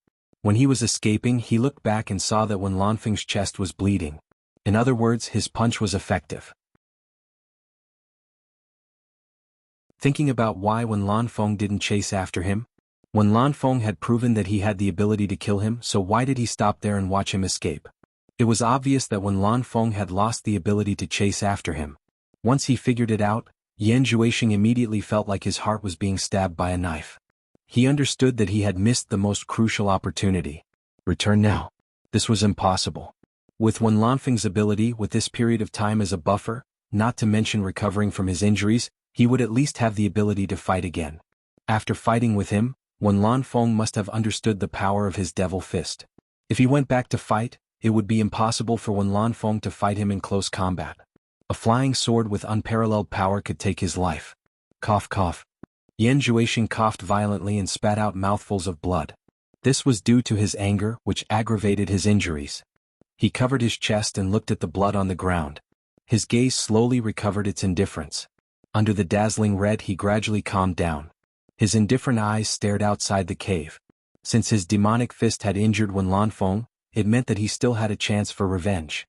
When he was escaping, he looked back and saw that Wen Lanfeng's chest was bleeding. In other words, his punch was effective. Thinking about why Wen Lanfeng didn't chase after him? Wen Lanfeng had proven that he had the ability to kill him, so why did he stop there and watch him escape? It was obvious that Wen Lanfeng had lost the ability to chase after him. Once he figured it out, Yan Juexing immediately felt like his heart was being stabbed by a knife. He understood that he had missed the most crucial opportunity. Return now. This was impossible. With Wen Lanfeng's ability with this period of time as a buffer, not to mention recovering from his injuries, he would at least have the ability to fight again. After fighting with him, Wen Lanfeng must have understood the power of his devil fist. If he went back to fight, it would be impossible for Wen Lanfeng to fight him in close combat. A flying sword with unparalleled power could take his life. Cough cough. Yan Juexing coughed violently and spat out mouthfuls of blood. This was due to his anger, which aggravated his injuries. He covered his chest and looked at the blood on the ground. His gaze slowly recovered its indifference. Under the dazzling red, he gradually calmed down. His indifferent eyes stared outside the cave. Since his demonic fist had injured Wen Lanfeng, it meant that he still had a chance for revenge.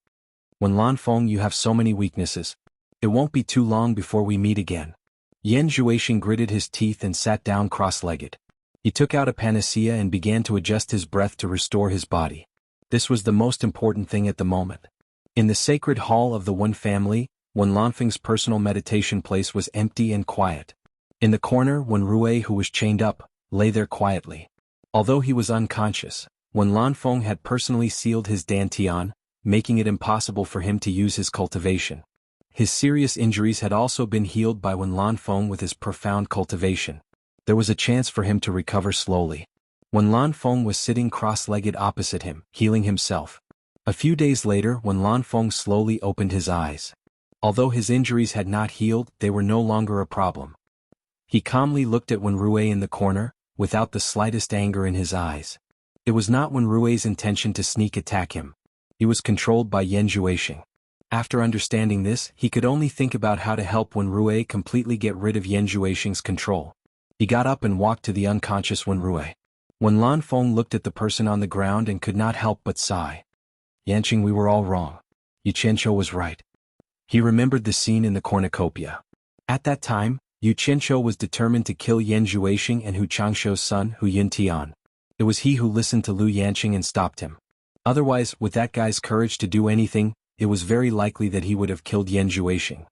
Wen Lanfeng, you have so many weaknesses. It won't be too long before we meet again. Yan Zhuoxing gritted his teeth and sat down cross-legged. He took out a panacea and began to adjust his breath to restore his body. This was the most important thing at the moment. In the sacred hall of the Wen family, Wen Lanfeng's personal meditation place was empty and quiet. In the corner, Wen Rui, who was chained up, lay there quietly. Although he was unconscious, Wen Lanfeng had personally sealed his dantian, making it impossible for him to use his cultivation. His serious injuries had also been healed by Wen Lanfeng with his profound cultivation. There was a chance for him to recover slowly. Wen Lanfeng was sitting cross-legged opposite him, healing himself. A few days later, Wen Lanfeng slowly opened his eyes. Although his injuries had not healed, they were no longer a problem. He calmly looked at Wen Rui in the corner, without the slightest anger in his eyes. It was not Wen Rui's intention to sneak attack him. He was controlled by Yan Zhuoxing. After understanding this, he could only think about how to help Wen Rui completely get rid of Yan Zhuoxing's control. He got up and walked to the unconscious Wen Rui. Wen Lanfeng looked at the person on the ground and could not help but sigh. Yanqing, we were all wrong. Yu Qianqiu was right. He remembered the scene in the cornucopia. At that time, Yu Qianqiu was determined to kill Yan Zhuoxing and Hu Changshou's son, Hu Yuntian. It was he who listened to Lu Yanqing and stopped him. Otherwise, with that guy's courage to do anything, it was very likely that he would have killed Yan Zhuoxing.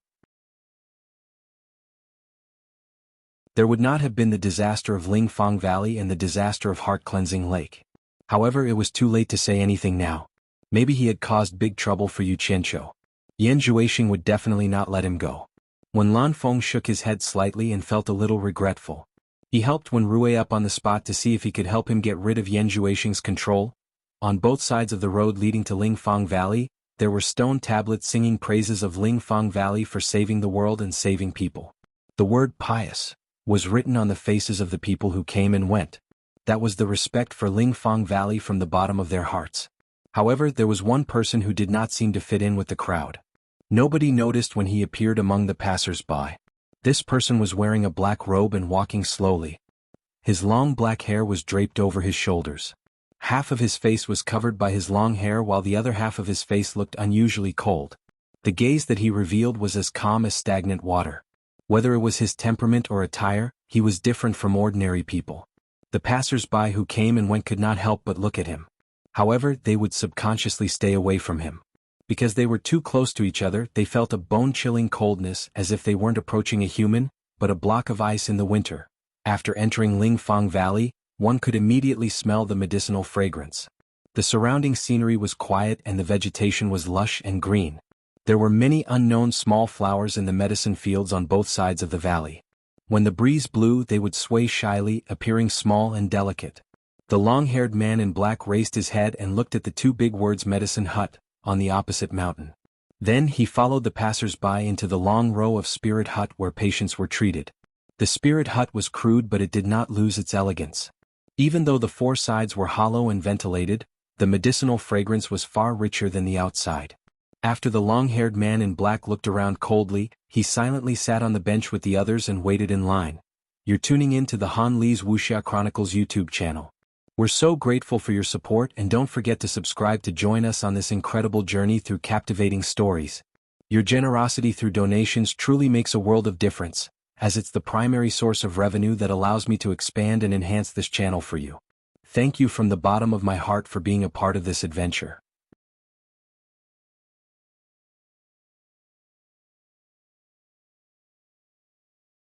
There would not have been the disaster of Lingfang Valley and the disaster of Heart Cleansing Lake. However, it was too late to say anything now. Maybe he had caused big trouble for Yu Qianqiu. Yan Zhuoxing would definitely not let him go. Wen Lanfeng shook his head slightly and felt a little regretful. He helped Wen Rui up on the spot to see if he could help him get rid of Yan Zhuoxing's control. On both sides of the road leading to Lingfang Valley, there were stone tablets singing praises of Lingfang Valley for saving the world and saving people. The word pious was written on the faces of the people who came and went. That was the respect for Lingfang Valley from the bottom of their hearts. However, there was one person who did not seem to fit in with the crowd. Nobody noticed when he appeared among the passers-by. This person was wearing a black robe and walking slowly. His long black hair was draped over his shoulders. Half of his face was covered by his long hair while the other half of his face looked unusually cold. The gaze that he revealed was as calm as stagnant water. Whether it was his temperament or attire, he was different from ordinary people. The passers-by who came and went could not help but look at him. However, they would subconsciously stay away from him. Because they were too close to each other, they felt a bone-chilling coldness as if they weren't approaching a human, but a block of ice in the winter. After entering Lingfang Valley, one could immediately smell the medicinal fragrance. The surrounding scenery was quiet and the vegetation was lush and green. There were many unknown small flowers in the medicine fields on both sides of the valley. When the breeze blew, they would sway shyly, appearing small and delicate. The long-haired man in black raised his head and looked at the two big words medicine hut, on the opposite mountain. Then he followed the passers-by into the long row of spirit hut where patients were treated. The spirit hut was crude, but it did not lose its elegance. Even though the four sides were hollow and ventilated, the medicinal fragrance was far richer than the outside. After the long-haired man in black looked around coldly, he silently sat on the bench with the others and waited in line. You're tuning in to the Han Li's Wuxia Chronicles YouTube channel. We're so grateful for your support, and don't forget to subscribe to join us on this incredible journey through captivating stories. Your generosity through donations truly makes a world of difference, as it's the primary source of revenue that allows me to expand and enhance this channel for you. Thank you from the bottom of my heart for being a part of this adventure.